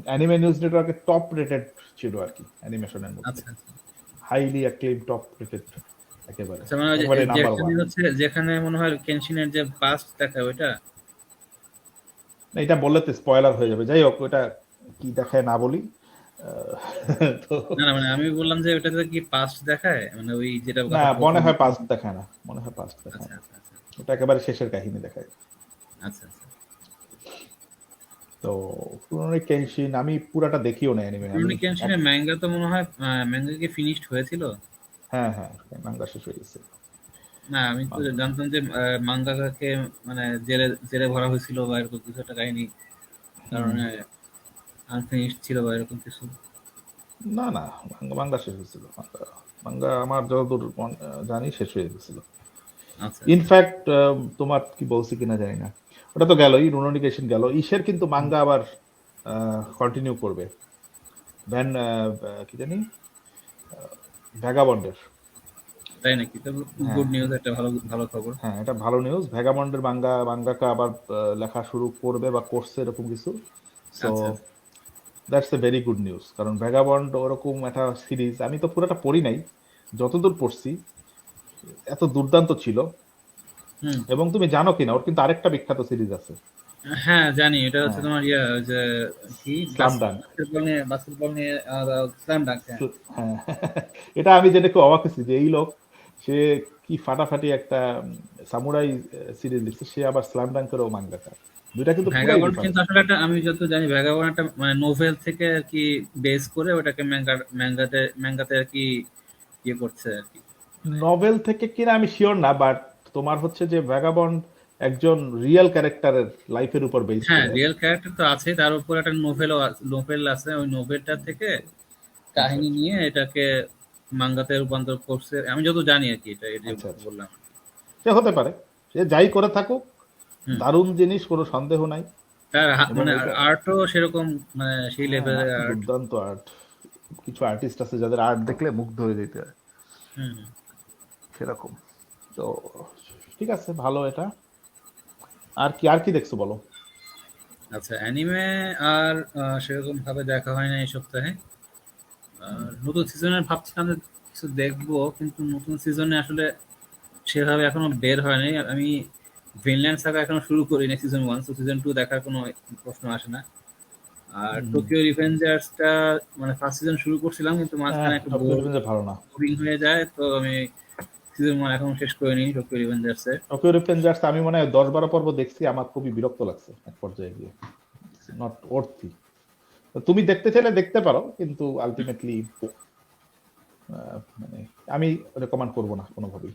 অ্যানিমে নিউজ নেটওয়ার্কের টপ রেটেড ছিল আর কি অ্যানিমেশনের মধ্যে, আচ্ছা আচ্ছা হাইলি অ্যাক্লেম টপ রেটেড, একেবারে আচ্ছা মানে ওই একেবারে নাম্বার যেখানে ওয়ান। হচ্ছে যেখানে মনে হয় কেনশিনের যে পাস্ট দেখায় ওইটা। এটা বললে তো স্পয়লার হয়ে যাবে, যাই হোক ওটা কি দেখায় না বলি। তো না না মানে আমি বললাম যে ওটাতে কি পাস্ট দেখায়, মানে ওই যেটা না, কথা মনে প্রথম। হয় পাস্ট দেখায় না, মনে হয় পাস্ট দেখায় আচ্ছা না, আচ্ছা আচ্ছা ওটা একেবারে শেষের কাহিনী দেখায়। আচ্ছা আচ্ছা। তো পুরনো কেনশিন আমি পুরাটা দেখিও না অ্যানিমে, আমি রুনি কেনশিনের ম্যাঙ্গা তো মনে হয় ম্যাঙ্গা কি ফিনিশড হয়েছিল? হ্যাঁ হ্যাঁ, মাঙ্গা শেষ হয়ে গেছে। না আমি তো জানতাম যে মাঙ্গাকে মানে জেলে জেলে ভরা হয়েছিল বা এরকম কিছু একটা কাহিনী হুম। কারণে আনফিনিশড ছিল বা এরকম কিছু। না না, মাঙ্গা মাঙ্গা শেষ হয়েছিল, মাঙ্গা মাঙ্গা আমার যতদূর জানি শেষ হয়ে গেছিল। আচ্ছা আচ্ছা। ইনফ্যাক্ট তোমার কি বলছি কিনা জানি না, ওটা তো গেলই, রুনোনিকেশন গেল, ইসের কিন্তু মাঙ্গা আবার কন্টিনিউ করবে, ভ্যান কি জানি ভ্যাগাবন্ডের। তাই নাকি? তো হ্যাঁ গুড নিউজ, একটা ভালো ভালো খবর। হ্যাঁ, এটা ভালো নিউজ, ভ্যাগাবন্ডের মাঙ্গাকা আবার লেখা শুরু করবে বা করছে এরকম কিছু। সো আচ্ছা that's a very good news, কারণ ভ্যাগাবন্ড ওরকম একটা সিরিজ, আমি তো পুরোটা পড়ি নাই, যতদূর পড়ছি এত দুর্দান্ত ছিল। হুম। এবং তুমি জানো কিনা ওর কিন্তু আরেকটা বিখ্যাত সিরিজ আছে। হ্যাঁ জানি, এটা হচ্ছে হ্যাঁ, তোমার ইয়া ওই যে কি স্লাম ডাঙ্ক। বাস্কেটবল নিয়ে স্ল্যাম ডাঙ্ক। হ্যাঁ হ্যাঁ, এটা আমি জেনে খুব অবাক হয়েছি যে এই লোক, সে কি ফাটাফাটি একটা সামুরাই সিরিজ লিখছে, সে আবার স্লাম ডাঙ্কেরও মাঙ্গাকা, দুইটা কিন্তু পুরাই ভ্যাগাবন্ড কিন্তু ডিফারেন্ট। আসলে একটা, আমি যত জানি ভ্যাগাবন্ড একটা মানে নোভেল থেকে আর কি বেস করে ওটাকে ম্যাঙ্গাতে আর কি ইয়ে করছে আর কি মানে। নভেল থেকে কিনা আমি শিওর না, বাট তোমার হচ্ছে যে ভ্যাগাবন্ড একজন রিয়েল ক্যারেক্টারের লাইফের উপর বেস হ্যাঁ করে। রিয়েল ক্যারেক্টার তো আছে, তার উপর একটা নোভেল আছে, ওই নোভেলটা থেকে আচ্ছা কাহিনী আচ্ছা নিয়ে এটাকে মাঙ্গাতে রূপান্তর করছে আমি যত জানি আর কি, এটা আচ্ছা আচ্ছা, বললাম। সে হতে পারে, সে যাই করে থাকুক, হুম। দারুণ জিনিস, কোনো সন্দেহ নাই। তার এবং মানে এটা, আর্টও সেরকম, মানে সেই হ্যাঁ লেভেলের আর্ট। দুর্দান্ত আর্ট, কিছু আর্টিস্ট আছে যাদের আর্ট দেখলে মুগ্ধ হয়ে যেতে হয়, হুম হুম। সেরকম। তো ঠিক আছে, ভালো এটা। আর কি আর কি দেখছো বলো। আচ্ছা অ্যানিমে আর সেরকম ভাবে দেখা হয় না এই সপ্তাহে। আর নতুন সিজনের ভাবছিলাম যে কিছু দেখবো, কিন্তু নতুন সিজনে আসলে সেভাবে এখনো বের হয়নি। আমি ভিনল্যান্ড সাগা এখনো শুরু করিনি সিজন 1, তো সিজন 2 দেখার কোনো প্রশ্ন আসে না। আর টোকিও রিভেঞ্জার্সটা মানে ফার্স্ট সিজন শুরু করছিলাম কিন্তু হ্যাঁ, মাঝখানে একটু টোকিও রিভেঞ্জার ভালো না। বোরিং হয়ে যায়, তো আমি সিজন 1 এখনো শেষ করিনি টোকিও রিভেঞ্জার্স এর। টোকিও রিভেঞ্জার্স আমি মনে হয় 10-12 পর্ব দেখছি, আমার খুবই বিরক্ত লাগছে এক পর্যায়ে গিয়ে, নট ওর্থি। তুমি দেখতে চাইলে দেখতে পারো, কিন্তু আলটিমেটলি মানে আমি রেকমেন্ড করবো না কোনোভাবেই।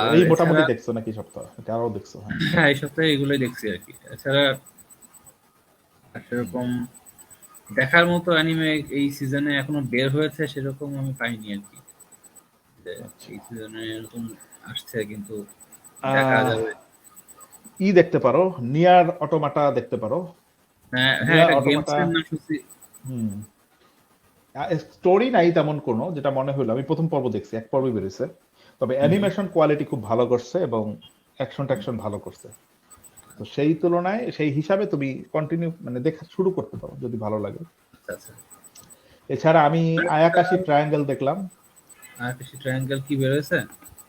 তো আর এই মোটামুটি এছাড়া দেখছো নাকি সপ্তাহ, নাকি আরো দেখছো? হ্যাঁ। হ্যাঁ এই সপ্তাহে এগুলোই দেখছি আর কি। এছাড়া আর সেরকম দেখার মতো অ্যানিমে এই সিজনে এখনো বের হয়েছে সেরকম আমি পাইনি আর কি, যে আচ্ছা। এই সিজনে এরকম আসছে কিন্তু দেখা আহ যাবে। দেখতে পারো, নিয়ার অটোমাটা দেখতে পারো। হ্যাঁ হ্যাঁ, নিয়ার এটা গেমস অটোমাটা, এর নাম শুনছি। হুম, স্টোরি নাই তেমন কোনো, যেটা মনে হলো, আমি প্রথম পর্ব দেখছি, এক পর্বই বেরোছে, তবে হুম, অ্যানিমেশন কোয়ালিটি খুব ভালো করছে এবং অ্যাকশন ট্যাকশন ভালো করছে। তো সেই তুলনায়, সেই হিসাবে তুমি কন্টিনিউ মানে দেখা শুরু করতে পারো যদি ভালো লাগে। আচ্ছা আচ্ছা। এছাড়া আমি আয়াকাশি ট্রায়াঙ্গেল দেখলাম। আর কিছু ট্রায়াঙ্গেল কি বের হয়েছে?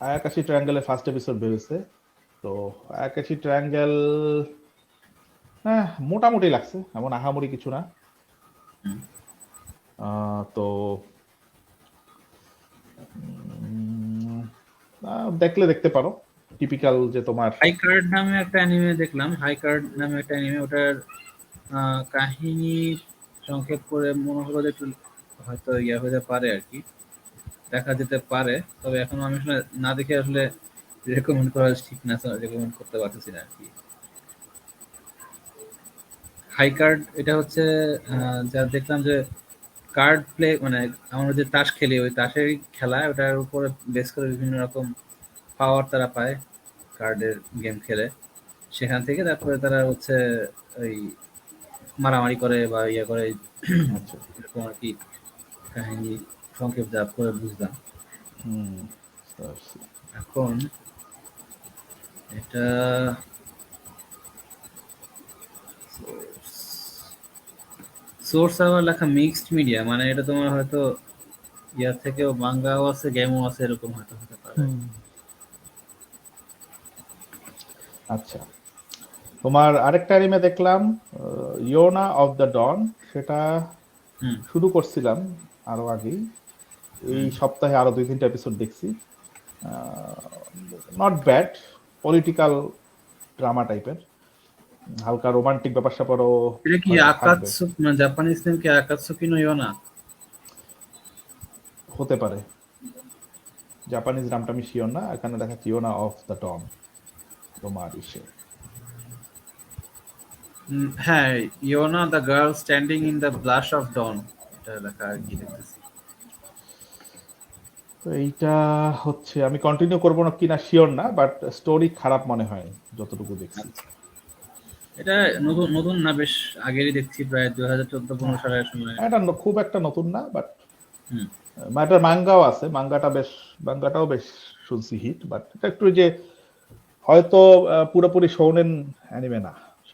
আয়াকাশি ট্রায়াঙ্গেলের ফার্স্ট এপিসোড বেরোছে। তো আয়াকাশি ট্রায়াঙ্গেল, হ্যাঁ মোটামুটি লাগছে, এমন আহামরি কিছু না। হুম। তো দেখলে দেখতে পারো, টিপিক্যাল যে তোমার। হাই কার্ড নামে একটা অ্যানিমে দেখলাম, হাই কার্ড নামে একটা অ্যানিমে, ওটার কাহিনী সংক্ষেপ করে মনে হলো যে একটু হয়তো ইয়া হতে পারে আর কি, দেখা যেতে পারে। তবে এখন আমি আসলে না দেখে আসলে রেকমেন্ড করা ঠিক না, রেকমেন্ড করতে পারতেছি না আর কি। হাই কার্ড এটা হচ্ছে যা দেখলাম যে কার্ড প্লে মানে আমরা যে তাস খেলি ওই তাসের খেলা, ওটার উপরে বেস করে বিভিন্ন রকম পাওয়ার তারা পায় কার্ডের গেম খেলে। সেখান থেকে তারপরে তারা হচ্ছে ওই মারামারি করে বা ইয়ে করে আচ্ছা। এরকম আর কি কাহিনী সংক্ষেপ যা করে বুঝলাম। হুম, বুঝতে পারছি। এখন এটা সোর্স আবার লেখা মিক্সড মিডিয়া, মানে এটা তোমার হয়তো ইয়ার থেকেও মাঙ্গাও আছে গেমও আছে এরকম হয়তো হতে পারে। হুম, আচ্ছা। তোমার আরেকটা অ্যানিমে দেখলাম, ইয়োনা অফ দ্য ডন, সেটা হুম শুরু করছিলাম আরো আগেই, এই হুম সপ্তাহে আরো 2-3টা এপিসোড দেখছি। নট ব্যাড, পলিটিক্যাল ড্রামা টাইপের, হালকা রোমান্টিক ব্যাপার স্যাপারও এটা কি হয়তো থাকবে। আকাতসু মানে জাপানিজ নেম কি আকাতসুকি নো ইয়োনা? হতে পারে, জাপানিজ নামটা আমি শিওর না, এখানে দেখাচ্ছি ইয়োনা অফ দ্য ডন তোমার ইসে। হ্যাঁ, Yona the girl standing in the blush of dawn, এটা লেখা আর কি দেখতেছি। তো এইটা হচ্ছে, আমি কন্টিনিউ করবো না কিনা শিওর না, বাট স্টোরি খারাপ মনে হয় যতটুকু দেখছি। আচ্ছা, এটা নতুন নতুন না, বেশ আগেরই দেখছি, প্রায় 2014-15 সালের সময়। এটা খুব একটা নতুন না, বাট হুম এটার মাঙ্গাও আছে, মাঙ্গাটাও বেশ শুনছি হিট, বাট এটা একটু যে হয়তো পুরোপুরি শৌনেন অ্যানিমে না,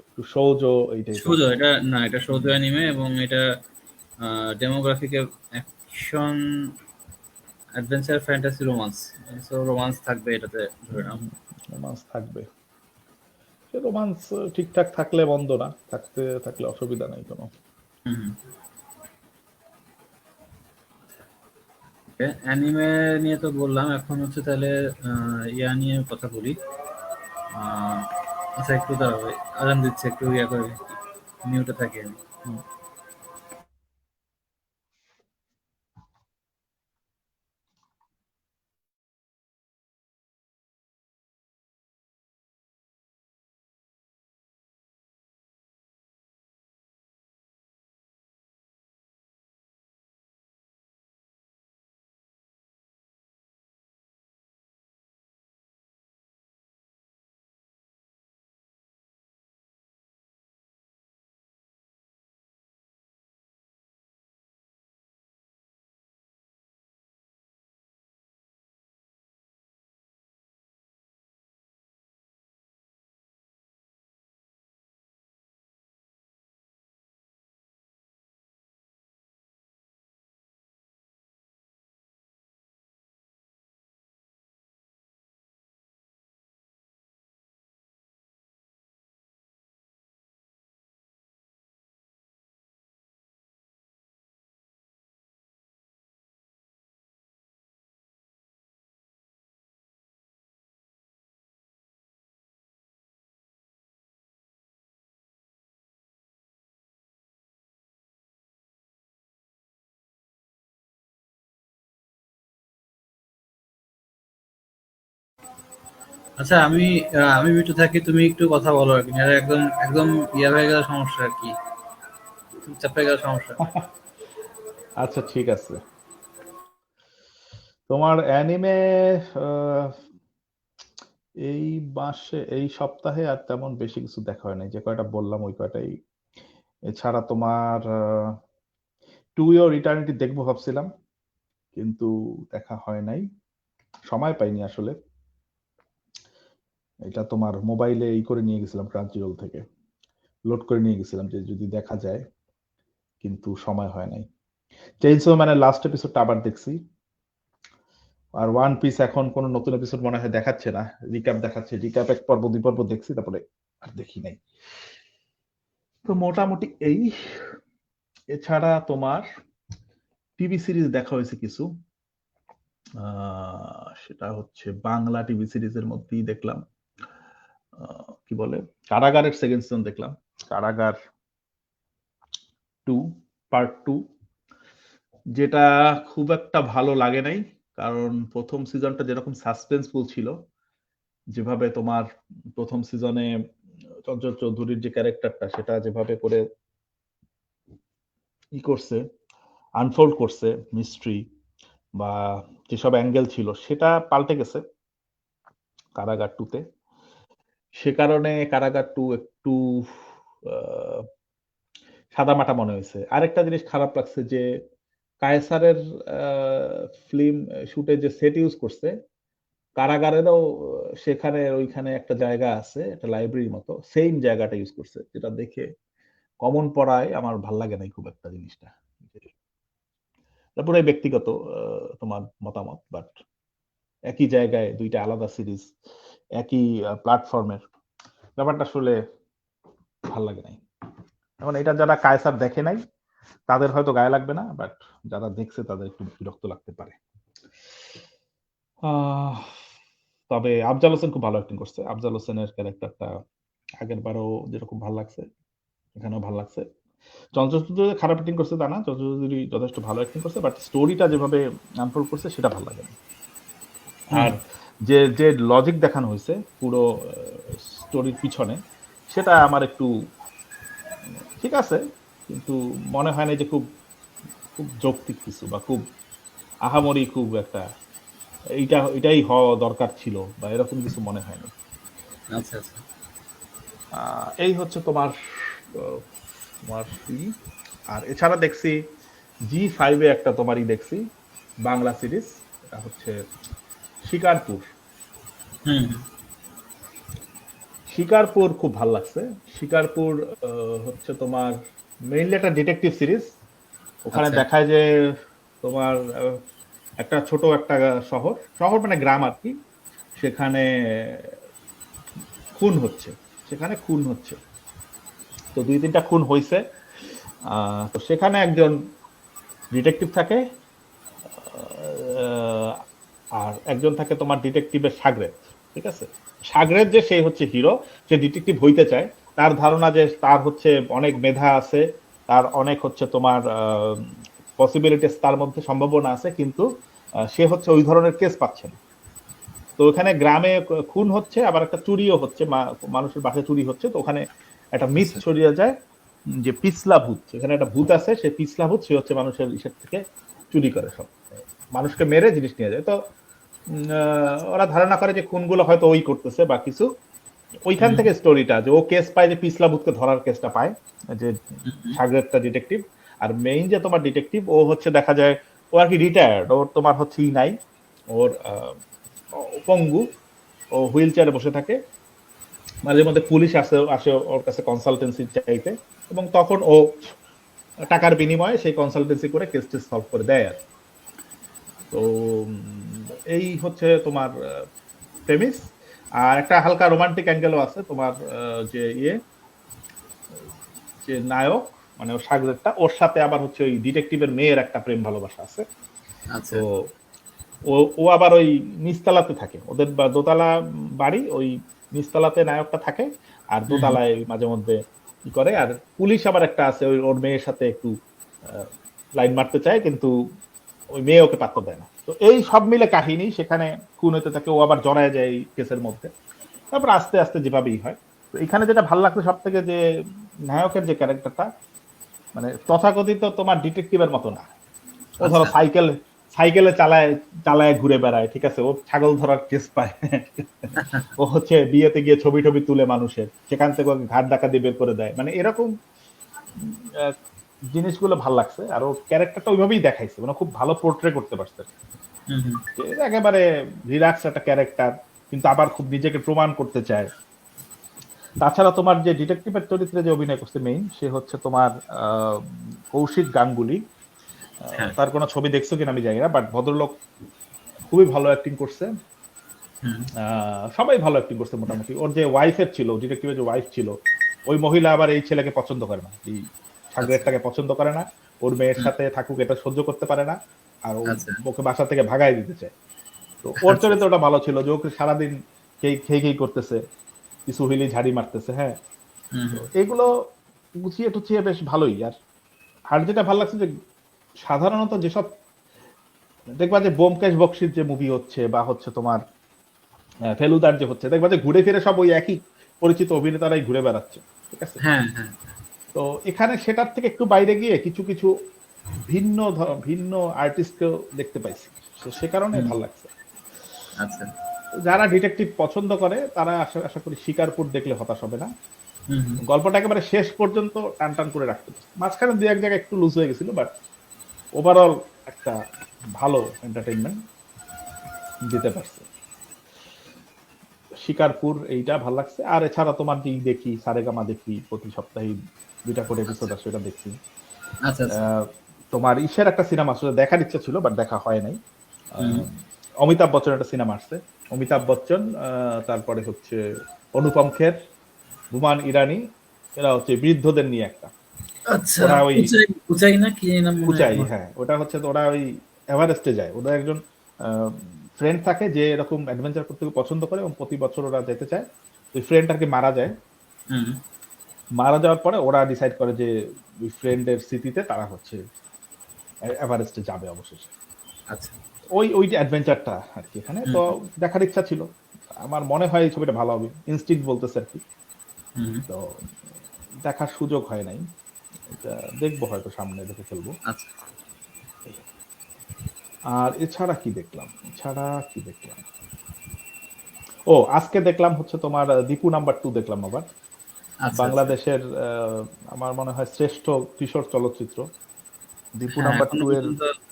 একটু শৌজো এই টাইপের। সৌজ এটা না, এটা সৌজ অ্যানিমে এবং এটা ডেমোগ্রাফিকে action adventure fantasy romance, so romance থাকবে এটাতে ধরে নাও। রোমান্স থাকবে, সে রোমান্স ঠিকঠাক থাকলে মন্দ না, থাকলে অসুবিধা নাই কোনো। হুম অ্যানিমে নিয়ে তো বললাম, এখন হচ্ছে তাহলে ইয়া নিয়ে কথা বলি। আহ, আচ্ছা একটু দাঁড়াও, আজান দিচ্ছে, একটু ইয়া করে মিউটে থাকি আমি। আচ্ছা, আমি বিটু থাকি, তুমি একটু কথা বলো আর কি, নাহলে একদম একদম ইয়া হয়ে গেলে সমস্যা আর কি, চুপচাপ হয়ে গেলে সমস্যা। আচ্ছা ঠিক আছে। তোমার অ্যানিমে এই মাসে এই সপ্তাহে আর তেমন বেশি কিছু দেখা হয় নাই, যে কয়টা বললাম ওই কয়টাই। এছাড়া তোমার টু ইয়র ইটার্নিটি দেখবো ভাবছিলাম, কিন্তু দেখা হয় নাই, সময় পাইনি আসলে। এটা তোমার মোবাইলে ই করে নিয়ে গেছিলাম, ক্রাঞ্চিরোল থেকে লোড করে নিয়ে গেছিলাম যে যদি দেখা যায়, কিন্তু সময় হয় নাই। চেইনসো মানে লাস্ট এপিসোডটা আবার দেখছি। আর ওয়ান পিস এখন কোন নতুন এপিসোড মনে হয় দেখাচ্ছে না, রিক্যাপ দেখাচ্ছে, রিক্যাপ এক পর্ব দুই পর্ব দেখছি, তারপরে আর দেখি নাই। তো মোটামুটি এই। এছাড়া তোমার টিভি সিরিজ দেখা হয়েছে কিছু। সেটা হচ্ছে বাংলা টিভি সিরিজের মধ্যেই দেখলাম কি বলে, কারাগারের সেকেন্ড সিজন দেখলাম, কারাগার 2 পার্ট 2, যেটা খুব একটা ভালো লাগে নাই। কারণ প্রথম সিজনটা যেরকম সাসপেন্সফুল ছিল, যেভাবে তোমার প্রথম সিজনে চঞ্চল চৌধুরীর যে ক্যারেক্টারটা সেটা যেভাবে করে ই করছে, আনফোল্ড করছে মিস্ট্রি বা যেসব অ্যাঙ্গেল ছিল, সেটা পাল্টে গেছে কারাগার 2-তে। সে কারণে কারাগার 2 একটু আহ, সাদামাটা মনে হয়েছে। আরেকটা জিনিস খারাপ লাগছে যে কায়সারের ফিল্ম শুটে যে সেট ইউজ করছে, কারাগারেরও সেখানে ওইখানে একটা জায়গা আছে, একটা লাইব্রেরির মতো, সেম জায়গাটা ইউজ করছে, যেটা দেখে কমন পড়ায় আমার ভাল লাগে নাই খুব একটা জিনিসটা। তারপরে ব্যক্তিগত তোমার মতামত, বাট একই জায়গায় দুইটা আলাদা সিরিজ, একই প্ল্যাটফর্মের, ব্যাপারটা আসলে ভাল লাগে নাই। এখন এটা যারা কায়সার দেখে নাই তাদের হয়তো গায়ে লাগবে না, বাট যারা দেখছে তাদের একটু বিরক্ত লাগতে পারে। আহ, তবে আফজাল হোসেন খুব ভালো অ্যাক্টিং করছে। আফজাল হোসেনের ক্যারেক্টারটা আগের বারও যেরকম ভালো লাগছে, এখানেও ভালো লাগছে। চলচ্চিত্রে খারাপ অ্যাক্টিং করছে তা না, চলচ্চিত্রে যথেষ্ট ভালো অ্যাক্টিং করছে, বাট স্টোরিটা যেভাবে আনফোল্ড করছে সেটা ভালো লাগে না। হুম। আর যে যে লজিক দেখানো হয়েছে পুরো স্টোরির পিছনে, সেটা আমার একটু ঠিক আছে, কিন্তু মনে হয় না যে খুব খুব যৌক্তিক কিছু বা খুব আহামরি খুব একটা এটাই হওয়া দরকার ছিল বা এরকম কিছু মনে হয়নি। আচ্ছা আচ্ছা। এই হচ্ছে তোমার তোমার আর এছাড়া দেখছি জি5-এ একটা তোমারই দেখছি বাংলা সিরিজ, এটা হচ্ছে শিকারপুর। হুম। শিকারপুর খুব ভাল লাগছে। শিকারপুর হচ্ছে তোমার মেইনলি একটা ডিটেকটিভ সিরিজ। ওখানে আচ্ছা। দেখায় যে তোমার একটা ছোট একটা শহর, শহর মানে গ্রাম আর কি, সেখানে খুন হচ্ছে, সেখানে খুন হচ্ছে। তো দুই তিনটা খুন হয়েছে। তো সেখানে একজন ডিটেকটিভ থাকে, আর একজন থাকে তোমার ডিটেকটিভের সাগরেদ। ঠিক আছে, সাগরেদ যে সে হচ্ছে হিরো, সে ডিটেকটিভ হইতে চায়। তার ধারণা যে তার হচ্ছে অনেক মেধা আছে, তার অনেক হচ্ছে তোমার পসিবিলিটিস, তার মধ্যে সম্ভাবনা আছে, কিন্তু সে হচ্ছে ওই ধরনের কেস পাচ্ছে না। তো ওখানে গ্রামে খুন হচ্ছে, আবার একটা চুরিও হচ্ছে, মানুষের বাসায় চুরি হচ্ছে। তো ওখানে একটা মিথ আচ্ছা। ছড়িয়ে যায় যে পিছলা ভূত, সেখানে একটা ভূত আছে, সে পিছলা ভূত, সে হচ্ছে মানুষের ইসের থেকে চুরি করে, সব মানুষকে মেরে জিনিস নিয়ে যায়। তো ওরা ধারণা করে যে খুনগুলো হয়তো ওই করতেছে বা কিছু। ওইখান হুম। থেকে স্টোরিটা, যে ও কেস পায়, যে পিছলা ভূতকে ধরার কেসটা পায়, যে সাগরেরটা ডিটেকটিভ। আর মেইন যে তোমার ডিটেকটিভ, ও হচ্ছে দেখা যায় ও আর কি রিটায়ার্ড, ওর তোমার হচ্ছে নাই, ওর পঙ্গু, ও হুইল চেয়ারে বসে থাকে। মাঝে মধ্যে পুলিশ আসে আসে ওর কাছে কনসালটেন্সি চাইতে, এবং তখন ও টাকার বিনিময়ে সেই কনসালটেন্সি করে কেস টেস সলভ করে দেয় আর। তো এই হচ্ছে তোমার প্রেমিস। আর একটা হালকা রোমান্টিক অ্যাঙ্গেলও আছে তোমার, যে যে নায়ক মানে ওর সাগরেরটা, ওর সাথে আবার হচ্ছে ওই ডিটেকটিভের মেয়ের একটা প্রেম ভালোবাসা আছে। আচ্ছা। তো ও ও আবার ওই নিচতলাতে থাকে, ওদের দোতলা বাড়ি, ওই নিচতলাতে নায়কটা থাকে, আর হুম। দোতলায় মাঝে মধ্যে কি করে। আর পুলিশ আবার একটা আছে, ওই ওর মেয়ের সাথে একটু লাইন মারতে চায়, কিন্তু ওই মেয়ে ওকে পাত্তা দেয় না। তো এই সব মিলে কাহিনী, সেখানে খুন হতে থাকে, ও আবার জড়ায় যায় এই কেসের মধ্যে, তারপর আস্তে আস্তে যেভাবেই হয়। তো এখানে যেটা ভালো লাগছে সব থেকে, যে নায়কের যে ক্যারেক্টারটা, মানে তথাকথিত তোমার ডিটেকটিভের মতো না। ও ধরো আচ্ছা সাইকেলে চালায় চালায় ঘুরে বেড়ায়, ঠিক আছে, ও ছাগল ধরার কেস পায়। ও হচ্ছে বিয়েতে গিয়ে ছবি টবি তুলে মানুষের, সেখান থেকে ওকে ঘাট ডাকাতি বের করে দেয়, মানে এরকম আহ, জিনিসগুলো ভাল লাগছে। আর ওর ক্যারেক্টারটা ওইভাবেই দেখাইছে, মানে খুব ভালো পোর্ট্রে করতে পারছে, হুম হুম যে একেবারে রিল্যাক্স একটা ক্যারেক্টার, কিন্তু আবার খুব নিজেকে প্রমাণ করতে চায়। তাছাড়া তোমার যে ডিটেকটিভের চরিত্রে যে অভিনয় করছে মেইন, সে হচ্ছে তোমার কৌশিক গাঙ্গুলি। হ্যাঁ তার কোনো ছবি দেখছো কিনা আমি জানি না, বাট ভদ্রলোক খুবই ভালো অ্যাক্টিং করছে। হুম সবাই ভালো অ্যাক্টিং করছে মোটামুটি। ওর যে ওয়াইফের ছিল, ডিটেকটিভের যে ওয়াইফ ছিল, ওই মহিলা আবার এই ছেলেকে পছন্দ করে না, এই আচ্ছা সাগরেরটাকে পছন্দ করে না, ওর মেয়ের হুম, সাথে থাকুক এটা সহ্য করতে পারে না, আর আচ্ছা ওকে বাসা থেকে ভাগাই দিতে চায়। তো ওর আচ্ছা আচ্ছা চরিত্রটা ভালো ছিল, যে ওকে সারাদিন খেই খেই করতেছে, কিছু হিলি ঝাড়ি মারতেছে, হ্যাঁ। হুম তো হুম এগুলো গুছিয়ে টুছিয়ে বেশ ভালোই। আর যেটা ভালো লাগছে যে সাধারণত যেসব দেখবা যে ব্যোমকেশ বক্সির যে মুভি হচ্ছে, বা হচ্ছে তোমার ফেলুদার যে হচ্ছে, দেখবা যে ঘুরে ফিরে সব ওই একই পরিচিত অভিনেতারাই ঘুরে বেড়াচ্ছে, ঠিক আছে। হ্যাঁ হ্যাঁ তো এখানে সেটার থেকে একটু বাইরে গিয়ে কিছু কিছু ভিন্ন আর্টিস্টকেও দেখতে পাইছি, সে কারণে হুম ভালো লাগছে। আচ্ছা যারা ডিটেকটিভ পছন্দ করে তারা আশা আশা করি শিকারপুর দেখলে হতাশ হবে না। হুম হুম গল্পটা একেবারে শেষ পর্যন্ত টান টান করে রাখতে পারছে। মাঝখানে দুই এক জায়গায় একটু লুজ হয়ে গেছিল, বাট ওভারঅল একটা ভালো এন্টারটেইনমেন্ট দিতে পারছে। শিকারপুর এইটা ভালো লাগছে। আর এছাড়া তোমার যে দেখি সারেগামা দেখি, প্রতি সপ্তাহে 2টা করে এপিসোড আচ্ছা আছে, ওটা দেখি। আচ্ছা আচ্ছা আহ, তোমার ইসের একটা সিনেমা আসলে দেখার ইচ্ছা ছিল, বাট দেখা হয় নাই। হুম আহ, অমিতাভ বচ্চন একটা সিনেমা আসছে, অমিতাভ বচ্চন, তারপরে হচ্ছে অনুপম খের, বুমান ইরানি, এরা হচ্ছে বৃদ্ধদের নিয়ে একটা। আচ্ছা ওরা ওই উচাই উচাই না কি নাম মনে হয় উঁচাই, আমার হ্যাঁ, ওটা হচ্ছে তো ওরা ওই এভারেস্টে যায়। ওরা একজন ফ্রেন্ড থাকে যে এরকম অ্যাডভেঞ্চার করতে খুব পছন্দ করে, এবং প্রতি বছর ওরা যেতে চায়। ওই ফ্রেন্ড আর কি মারা যায়। হুম মারা যাওয়ার পরে ওরা ডিসাইড করে যে ওই ফ্রেন্ডের স্মৃতিতে তারা হচ্ছে এভারেস্টে যাবে অবশেষে। আচ্ছা ওই অ্যাডভেঞ্চারটা আর কি এখানে হুম তো দেখার ইচ্ছা ছিল। আমার মনে হয় এই ছবিটা ভালো হবে, ইনস্টিংক্ট বলতেছে আর কি। হুম তো দেখার সুযোগ হয় নাই, এটা দেখবো, হয়তো সামনে দেখে ফেলবো। আচ্ছা আর এছাড়া কি দেখলাম, ও আজকে দেখলাম হচ্ছে তোমার দীপু নাম্বার 2 দেখলাম আবার। আচ্ছা আচ্ছা বাংলাদেশের আমার মনে হয় শ্রেষ্ঠ কিশোর চলচ্চিত্র দীপু হ্যাঁ নাম্বার 2 এর।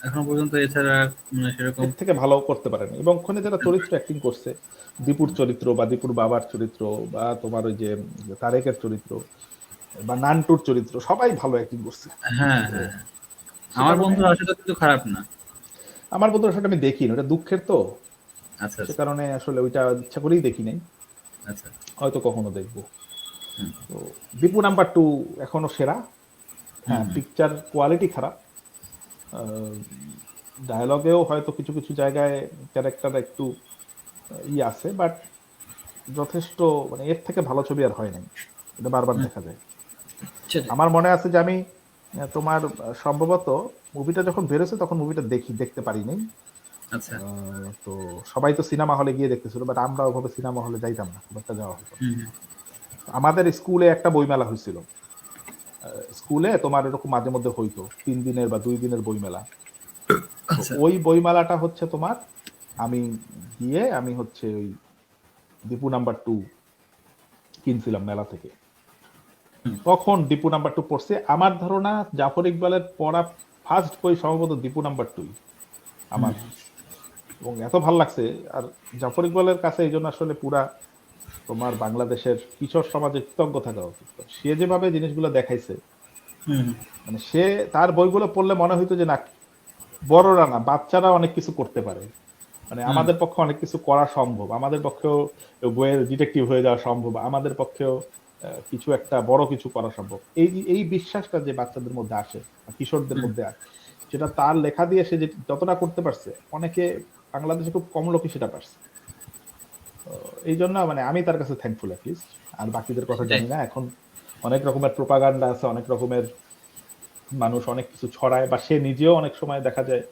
এখনো পর্যন্ত এছাড়া মানে সেরকম এর থেকে ভালো করতে পারেনি, এবং ওখানে যারা চরিত্র অ্যাক্টিং করছে, দীপুর চরিত্র বা দীপুর বাবার চরিত্র, বা তোমার ওই যে তারেকের চরিত্র, বা নান্টুর চরিত্র, সবাই ভালো অ্যাক্টিং করছে। হ্যাঁ তো হ্যাঁ সে আমার কারণে বন্ধু আসলে কিন্তু খারাপ না আমার বোধ হয় সেটা আমি দেখিনি, ওটা দুঃখের তো, আচ্ছা সে আচ্ছা কারণে আসলে ওইটা ইচ্ছা করেই দেখি নাই, আচ্ছা হয়তো কখনো দেখবো। হুম তো দীপু নাম্বার 2 এখনো সেরা। হুম হ্যাঁ, হুম পিকচার কোয়ালিটি খারাপ, ডায়লগেও হয়তো কিছু কিছু জায়গায় ক্যারেক্টার একটু আছে, বাট যথেষ্ট, মানে এর থেকে ভালো ছবি আর হয় নাই, এটা বারবার হুম, দেখা যায়। সেটাই আমার মনে আছে যে আমি তোমার সম্ভবত মুভিটা যখন বেরোছে তখন মুভিটা দেখতে পারি নাই। আচ্ছা তো সবাই তো সিনেমা হলে গিয়ে দেখতেছিল, বাট আমরা ওভাবে সিনেমা হলে যাইতাম না, খুব একটা যাওয়া হতো না। হুম হুম, আমাদের স্কুলে একটা বইমেলা হয়েছিল, স্কুলে তোমার এরকম মাঝে মধ্যে হইতো 3 দিনের বা 2 দিনের বইমেলা। তো আচ্ছা ওই বইমেলাটা হচ্ছে তোমার, আমি আমি হচ্ছে ওই দীপু নাম্বার 2 কিনছিলাম মেলা থেকে। হুম তখন দীপু নাম্বার 2 পড়ছে, আমার ধারণা জাফর ইকবালের পড়া ফার্স্ট বই সম্ভবত দীপু নাম্বার 2 হুম আমার, এবং এত ভাল লাগছে। আর জাফর ইকবালের কাছে এই জন্য আসলে পুরা তোমার বাংলাদেশের কিশোর সমাজে কৃতজ্ঞ থাকা উচিত। সে যেভাবে জিনিসগুলো দেখাইছে, হুম মানে সে তার বইগুলো পড়লে মনে হইতো যে না, বড়রা না, বাচ্চারা অনেক কিছু করতে পারে, মানে হুম আমাদের পক্ষে অনেক কিছু করা সম্ভব, আমাদের পক্ষেও বইয়ের ডিটেকটিভ হয়ে যাওয়া সম্ভব, আমাদের পক্ষেও কিছু একটা বড় কিছু করা সম্ভব। এই বিশ্বাসটা যে বাচ্চাদের মধ্যে আসে, কিশোরদের হুম, মধ্যে আসে, সেটা তার লেখা দিয়ে সে যতটা করতে পারছে, অনেকে বাংলাদেশে খুব কম লোকই সেটা পারছে। তো এই জন্য মানে আমি তার কাছে থ্যাঙ্কফুল অ্যাটলিস্ট। আর বাকিদের কথা সেটাই জানি না, এখন অনেক রকমের প্রোপাগান্ডা আছে, অনেক রকমের মানুষ অনেক কিছু ছড়ায়, বা সে নিজেও অনেক সময় দেখা যায়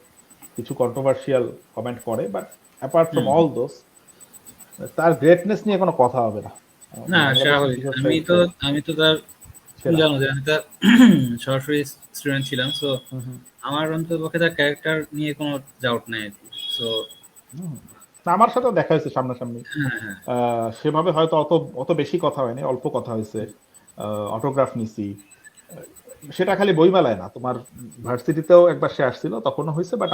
কিছু কন্ট্রোভার্সিয়াল কমেন্ট করে, but apart from hmm all দোস তার গ্রেটনেস নিয়ে কোনো কথা হবে না। না বাংলাদেশের স্বাভাবিক। কিশোর আমি তো সাহিত্যের আমি তো তার, তুমি সেরা। জানো যে আমি তার সরাসরি স্টুডেন্ট ছিলাম, সো হুম হুম আমার অন্ততপক্ষে তার ক্যারেক্টার নিয়ে কোনো ডাউট নাই আর কি। সো হুম। না, আমার সাথেও দেখা হয়েছে সামনাসামনি। হ্যাঁ হ্যাঁ সেভাবে হয়তো অত অত বেশি কথা হয়নি, অল্প কথা হয়েছে। অটোগ্রাফ নিছি। সেটা খালি বইমেলায় না, তোমার ভার্সিটিতেও একবার সে আসছিল, তখনও হয়েছে। বাট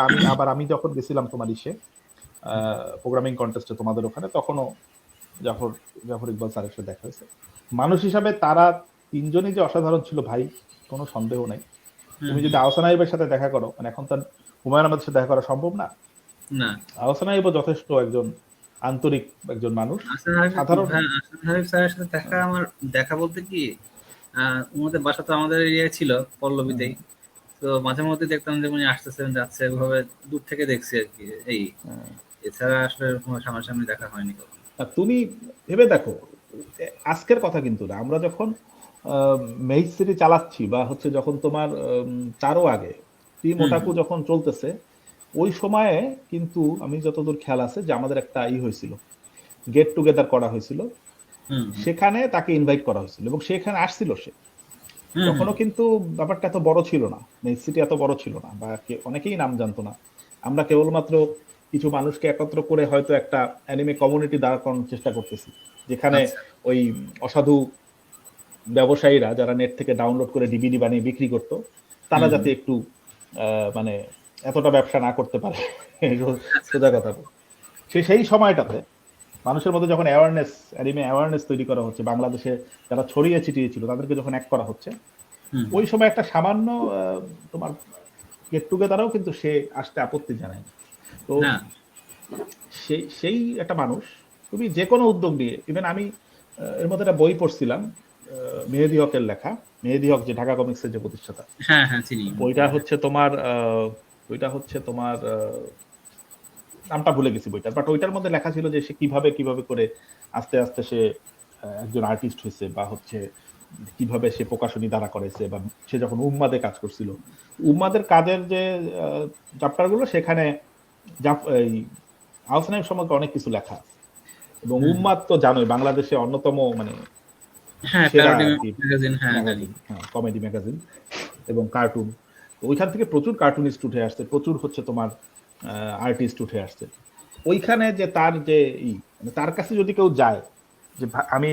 আমি যখন গেছিলাম তোমার ইসে প্রোগ্রামিং কন্টেস্টে তোমাদের ওখানে, তখনও জাফর জাফর ইকবাল স্যারের সাথে দেখা হয়েছে। মানুষ হিসাবে তারা তিনজনই যে অসাধারণ ছিল ভাই, কোনো সন্দেহ নাই। হুম তুমি যদি হুম। আহসান আইবের সাথে দেখা করো, মানে এখন তার হুমায়ুন আহমেদের সাথে দেখা করা সম্ভব না। না আহসান আইবও যথেষ্ট একজন আন্তরিক একজন মানুষ, আসাদ হাবিব, সাধারণ। হ্যাঁ আসাদ হাবিব স্যারের সাথে দেখা আমার, দেখা বলতে কি ওনাদের বাসা তো আমাদের এরিয়ায় ছিল, হুম, পল্লবীতেই। তো মাঝে মধ্যে দেখতাম যে উনি আসতেছেন যাচ্ছে, ওইভাবে দূর থেকে দেখছি আর কি। এই হুম। এছাড়া আসলে এরকম সামনাসামনি দেখা হয়নি কখনো। আর তুমি ভেবে দেখো, আজকের কথা কিন্তু না, আমরা যখন মেইজ সিটি চালাচ্ছি, বা হচ্ছে যখন তোমার তারও আগে টিম হুম ওটাকু যখন চলতেছে, ওই সময়ে কিন্তু আমি যতদূর খেয়াল আছে যে আমাদের একটা হয়েছিল, গেট টুগেদার করা হয়েছিল। হুম হুম সেখানে তাকে ইনভাইট করা হয়েছিল এবং সেখানে আসছিল সে। হুম হুম তখনও কিন্তু ব্যাপারটা এত বড় ছিল না, মেইজ সিটি এত বড় ছিল না, বা অনেকেই নাম জানতো না। আমরা কেবলমাত্র কিছু মানুষকে একত্র করে হয়তো একটা অ্যানিমে কমিউনিটি দাঁড় করানোর চেষ্টা করতেছি, যেখানে আচ্ছা ওই অসাধু ব্যবসায়ীরা যারা নেট থেকে ডাউনলোড করে ডিভিডি বানিয়ে বিক্রি করতো, তারা হুম হুম যাতে একটু মানে এতটা ব্যবসা না করতে পারে। আচ্ছা সোজা আচ্ছা কথা। সেই সময়টাতে মানুষের মধ্যে যখন অ্যাওয়ারনেস, অ্যানিমে অ্যাওয়ারনেস তৈরি করা হচ্ছে, বাংলাদেশে যারা ছড়িয়ে ছিটিয়ে ছিল তাদেরকে যখন এক করা হচ্ছে, হুম ওই হুম সময় একটা সামান্য তোমার গেট টুগেদারও কিন্তু সে আসতে আপত্তি জানায়। তো না সেই একটা মানুষ, তুমি যে কোনো উদ্যোগ নিয়ে, ইভেন আমি এর মধ্যে একটা বই পড়ছিলাম, মেহেদী হকের লেখা। মেহেদী হক যে ঢাকা কমিক্সের যে প্রতিষ্ঠাতা, হ্যাঁ হ্যাঁ চিনি বইটা হচ্ছে তোমার বইটা হচ্ছে তোমার নামটা ভুলে গেছি বইটার, বাট ওইটার মধ্যে লেখা ছিল যে সে কিভাবে কিভাবে করে আস্তে আস্তে সে একজন আর্টিস্ট হয়েছে, বা হচ্ছে কিভাবে সে প্রকাশনী দ্বারা করেছে, বা সে যখন উম্মাদে কাজ করছিল, উম্মাদের কাজের যে চ্যাপ্টার গুলো সেখানে এই আহসানের সম্পর্কে অনেক কিছু লেখা আছে। এবং হুম হুম। উম্মাদ তো জানোই বাংলাদেশে অন্যতম মানে হ্যাঁ সেরা প্যারোডি আর কি ম্যাগাজিন, হ্যাঁ জানি। ম্যাগাজিন, হ্যাঁ কমেডি ম্যাগাজিন এবং কার্টুন। তো ওইখান থেকে প্রচুর কার্টুনিস্ট উঠে আসছে, প্রচুর হচ্ছে তোমার আর্টিস্ট উঠে আসছে। ওইখানে যে তার যে মানে তার কাছে যদি কেউ যায় যে আমি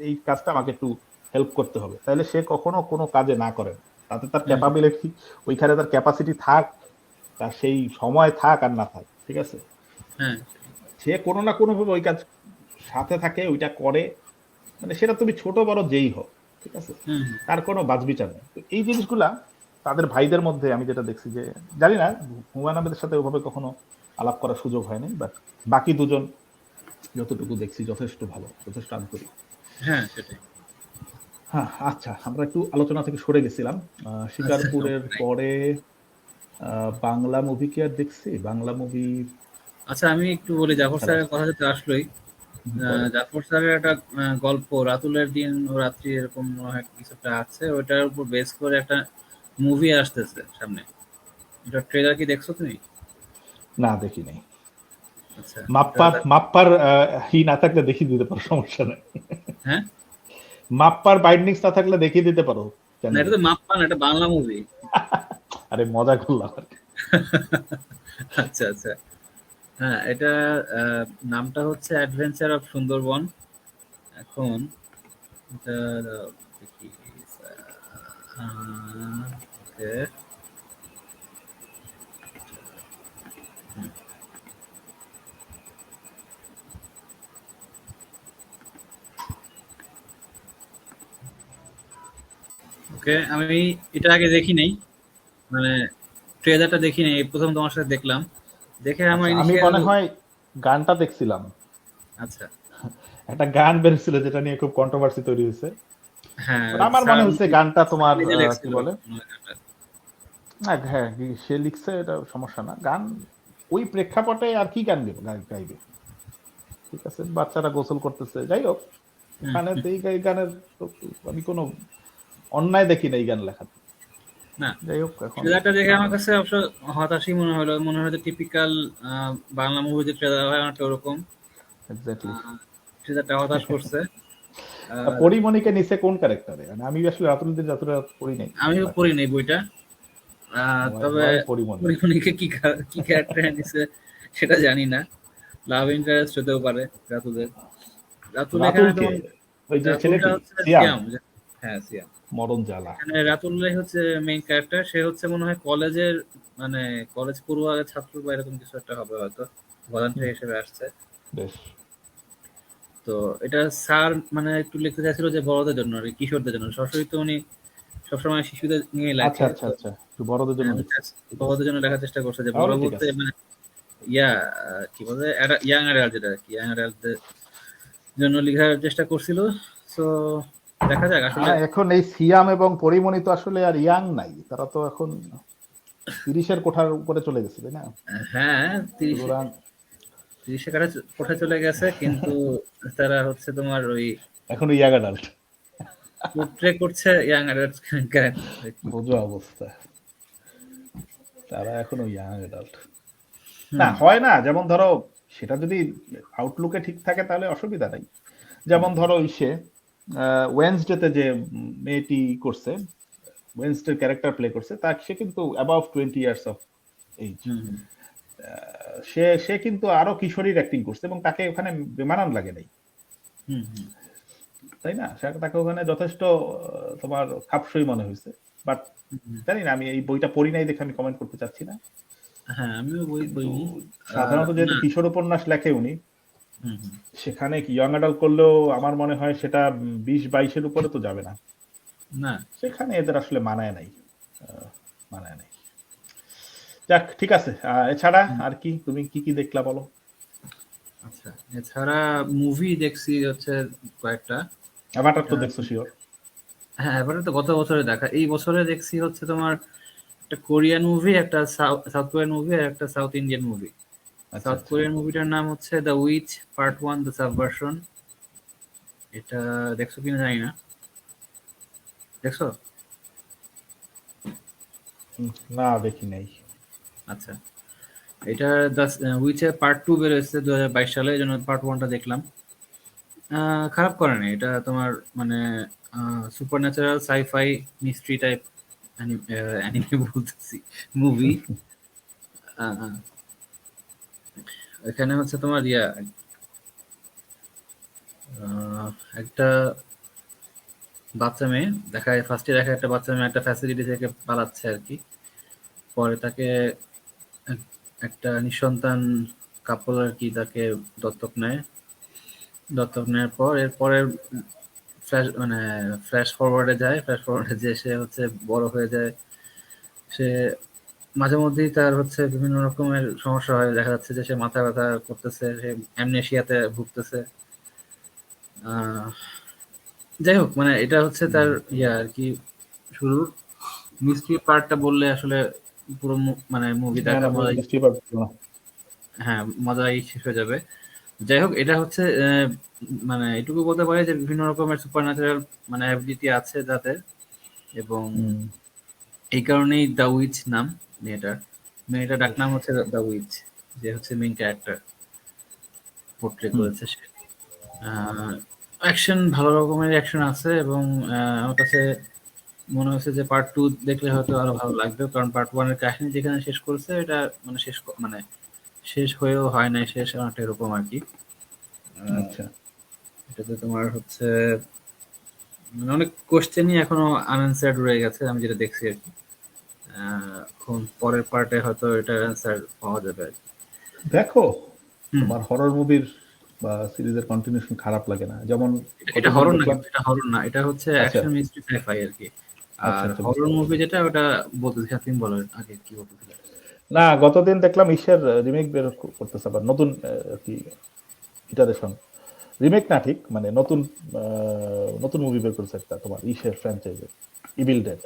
এই কাজটা আমাকে একটু হেল্প করতে হবে, তাহলে সে কখনো কোনো কাজে না করে না। তাতে তার হুম ক্যাপাবিলিটি, ওইখানে তার ক্যাপাসিটি থাক, তার সেই সময় থাক আর না থাক, ঠিক আছে, হ্যাঁ সে কোনো না কোনো ভাবে ওই কাজ সাথে থাকে, ওইটা করে। মানে সেটা তুমি ছোট বড় যেই হোক, ঠিক আছে, হুম হুম তার কোনো বাছবিচার নেই। তো এই জিনিসগুলা তাদের ভাইদের মধ্যে আমি যেটা দেখছি, যে জানি না হুমায়ুন আহমেদের সাথে ওভাবে কখনো আলাপ করার সুযোগ হয়নি, বাট বাকি দুজন যতটুকু দেখছি যথেষ্ট ভালো, যথেষ্ট আন্তরিক। হ্যাঁ সেটাই। হ্যাঁ, আচ্ছা, আমরা একটু আলোচনা থেকে সরে গেছিলাম। আচ্ছা শিকারপুরের সমস্যা নাই। পরে বাংলা মুভি কি আর দেখছি? বাংলা মুভি আচ্ছা আমি একটু বলি, জাফর খেলা স্যারের আসছে। কথা যেটা আসলোই, বলো। জাফর স্যারের একটা গল্প রাতুলের দিন ও রাত্রি, এরকম মনে হয় কিছু একটা আছে, ওইটার উপর বেস করে একটা মুভি আসতেছে সামনে। এটা ট্রেলার কি দেখছো তুমি? না, দেখি নাই। আচ্ছা ওটা মাপ্পার না থাকলে দেখিয়ে দিতে পারো, সমস্যা নাই। হ্যাঁ মাপ্পার বাইন্ডিংস না থাকলে দেখিয়ে দিতে পারো না, এটা চ্যানেলে। তো মাপ্পা না, এটা বাংলা মুভি। আরে মজা করলাম আর কি। আচ্ছা আচ্ছা। হ্যাঁ এটা আহ, নামটা হচ্ছে অ্যাডভেঞ্চার অফ সুন্দরবন। এখন এটা দেখি, ওকে, ওকে আমি এটা আগে দেখি নাই, মানে ট্রেলারটা দেখি নাই, এই প্রথম তোমার সাথে দেখলাম। দেখে আমার আচ্ছা, আমি ইনিশিয়াল, মনে হয় গানটা দেখছিলাম। আচ্ছা একটা গান বেরোছিল যেটা নিয়ে খুব কন্ট্রোভার্সি তৈরি হয়েছে। হ্যাঁ বাট আমার মনে স্যার হচ্ছে গানটা স্যার তোমার নিজে কি লিখছিল বলে, মনে হয় গানটা। না হ্যাঁ সে লিখছে, এটা সমস্যা না। গান ওই প্রেক্ষাপটে আর কি গান গাইবে, ঠিক আছে, বাচ্চারা গোসল করতেছে, যাই হোক, হুম ওখানে হুম তো এই গানের তো আমি কোনো অন্যায় দেখি না এই গান লেখাতে। না, যাই হোক এখন ট্রেলারটা দেখে আমার কাছে অবশ্য হতাশই মনে হলো যে টিপিক্যাল বাংলা মুভি যে ট্রেলার হয় অনেকটা ওরকম। এক্স্যাক্টলি। ট্রেলারটা হতাশ করছে। আর পরিমণিকে নিচে কোন ক্যারেক্টারে, মানে আমি আসলে রাতুলদের যতটা পড়ি নাই আমিও তাকে। পড়ি নাই বইটা, হয় তবে হয় পরিমণি। পরিমণিকে কি ক্যারেক্টার নিছে সেটা জানি না। লাভ ইন্টারেস্ট হতেও পারে রাতুলের। রাতুল এখানে রাতুলকে যেমন, ওই যে রাতুলটা ছেলেটি হচ্ছে সিয়াম, সিয়াম। হ্যাঁ, সিয়াম। মরণ জ্বালা। এখানে রাতুল্লাই হচ্ছে মেইন ক্যারেক্টার। সে হচ্ছে মনে হয় কলেজের, মানে কলেজ পড়ুয়া ছাত্র বা এরকম কিছু একটা হবে হয়তো, ভলান্টিয়ার হিসেবে আসছে। বেশ। তো এটা স্যার মানে একটু লিখতে চাইছিল যে বড়দের জন্য আর কি, কিশোরদের জন্য। সরাসরি তো উনি সবসময় শিশুদের নিয়ে আচ্ছা লেখে আচ্ছা তো। আচ্ছা, একটু বড়দের জন্য হ্যাঁ, লিখছে, ঠিক আছে, বড়দের জন্য লেখার চেষ্টা করছে, যে বড় তাহলে ঠিক বলতে আছে। মানে ইয়া কি বলে, ইয়াং অ্যাডাল্ট, যেটা কি ইয়াং অ্যাডাল্টদের জন্য লেখার চেষ্টা করছিল। তো দেখা যাক আসলে। হ্যাঁ, এখন এই সিয়াম এবং পরিমণি তো আসলে আর ইয়াং নাই, তারা তো এখন 30-এর কোঠার উপরে চলে গেছে, তাই না? হ্যাঁ, তিরিশে সুতরাং তিরিশে কোঠা চলে গেছে, কিন্তু তারা হচ্ছে তোমার ওই এখন ইয়াং অ্যাডাল্ট, পোর্ট্রে করছে ইয়াং অ্যাডাল্ট ক্যারেক্টার। বোঝো অবস্থা, তারা এখনো ইয়াং অ্যাডাল্ট। না হুম হয় না, যেমন ধরো সেটা যদি আউটলুকে ঠিক থাকে তাহলে অসুবিধা নাই। যেমন ধরো ইসে ওয়েন্সডেতে যে মেয়েটি করছে, ওয়েন্সডের ক্যারেক্টার প্লে করছে, তার সে কিন্তু অ্যাবাভ 20 ইয়ার্স অফ এইজ। হুম হুম সে সে কিন্তু আরো কিশোরীর অ্যাক্টিং করছে এবং তাকে ওখানে বেমানান লাগে নাই, হুম হুম তাই না? তাকে ওখানে যথেষ্ট তোমার খাপসই মনে হয়েছে। বাট হুম। জানি না, আমি এই বইটা পড়ি নাই দেখে আমি কমেন্ট করতে চাচ্ছি না। হ্যাঁ, আমিও বই কিন্তু পড়িনি। সাধারণত যেহেতু না। কিশোর উপন্যাস লেখে উনি, হুম হুম সেখানে ইয়াং অ্যাডাল্ট করলেও আমার মনে হয় সেটা 20-22-এর উপরে তো যাবে না, না। সেখানে এদের আসলে মানায় নাই, মানায় নাই। যাক, ঠিক আছে। এছাড়া হুম, আর কি, তুমি কি কি দেখলা বলো? আচ্ছা, এছাড়া মুভি দেখছি হচ্ছে কয়েকটা। অ্যাভাটার তো আহ, দেখছো শিওর? হ্যাঁ, এবারে তো গত বছরে দেখা। এই বছরে দেখছি হচ্ছে তোমার একটা কোরিয়ান মুভি, একটা সাউথ কোরিয়ান মুভি, আর একটা সাউথ ইন্ডিয়ান মুভি। আচ্ছা সাউথ আচ্ছা। কোরিয়ান মুভিটার নাম হচ্ছে the which part 1 the subversion. এটা দেখছো কিনা জানি না। দেখছো? না, দেখি নাই। আচ্ছা, এটা দ্য উইচের পার্ট 2 বের হয়েছে 2022 সালে, এই জন্য পার্ট 1টা দেখলাম। খারাপ করে না এটা তোমার, মানে supernatural sci-fi mystery type anime বলতেছি, মুভি। এখানে হচ্ছে তোমার আহ, একটা বাচ্চা মেয়ে দেখায়, ফার্স্টে দেখা একটা বাচ্চা মেয়ে একটা ফ্যাসিলিটি থেকে পালাচ্ছে আর কি। পরে তাকে একটা নিঃসন্তান কাপল আর কি তাকে দত্তক নেয়। দত্তক নেওয়ার পর এরপরে ফ্ল্যাশ ফরওয়ার্ডে যায়। ফ্ল্যাশ ফরওয়ার্ডে যে সে হচ্ছে বড় হয়ে যায়। সে মাঝে মধ্যেই তার হচ্ছে বিভিন্ন রকমের সমস্যা হয়, দেখা যাচ্ছে যে সে মাথা ব্যথা করতেছে, সে অ্যামনেশিয়াতে ভুগতেছে। আহ, যাই হোক, মানে এটা হচ্ছে তার আর কি শুরুর। মিস্ট্রি পার্টটা বললে আসলে পুরো মানে মুভি না দেখা না, মজাই, বুঝতেই পারছি না। হ্যাঁ মজাই শেষ হয়ে যাবে। যাই হোক, এটা হচ্ছে মানে এটুকু বলতে পারি যে বিভিন্ন রকমের সুপার ন্যাচারাল মানে অ্যাবিলিটি আছে যাদের, এবং হুম। এই কারণেই দ্য উইচ নাম মেয়েটার। মেয়েটার ডাক বেশ। নাম হচ্ছে দ্য উইচ, যে হচ্ছে মেইন ক্যারেক্টার পোর্ট্রে হুম। করেছে সে। অ্যাকশন, ভালো রকমের অ্যাকশন আছে, এবং আমার কাছে মনে হচ্ছে যে পার্ট 2 দেখলে হয়তো আরো ভালো লাগবে, কারণ পার্ট 1 এর কাহিনী যেখানে শেষ করেছে এটা মানে মানে শেষ হয়েও হয় নাই, শেষ অনেকটা এরকম আর কি। আহ, আচ্ছা। এটাতে তোমার হচ্ছে মানে অনেক কোশ্চেনই এখনো আনঅ্যান্সার্ড রয়ে গেছে, আমি যেটা দেখছি আর কি। এখন পরের পার্টে হয়তো এটার অ্যান্সার পাওয়া যাবে আর কি। দেখো, হুম। তোমার হরর মুভির বা সিরিজের কন্টিনিউশন খারাপ লাগে না, যেমন এটা কতদিন হরর না, দেখলাম। কিন্তু এটা হরর না, এটা হচ্ছে আচ্ছা অ্যাকশন মিস্ট্রি সাইফাই আর কি। আচ্ছা আর আচ্ছা, বুঝতে হরর পারছি। মুভি যেটা, ওটা বলতেছি, তুমি বলো আগে কি বলতেছিলে। না, গতদিন দেখলাম ইসের রিমেক বের করতেছে আবার নতুন, কি ইটারেশন, রিমেক না ঠিক, মানে নতুন নতুন মুভি বের করেছে একটা, তোমার ইসের ফ্র্যাঞ্চাইজে, ইভিল ডেড।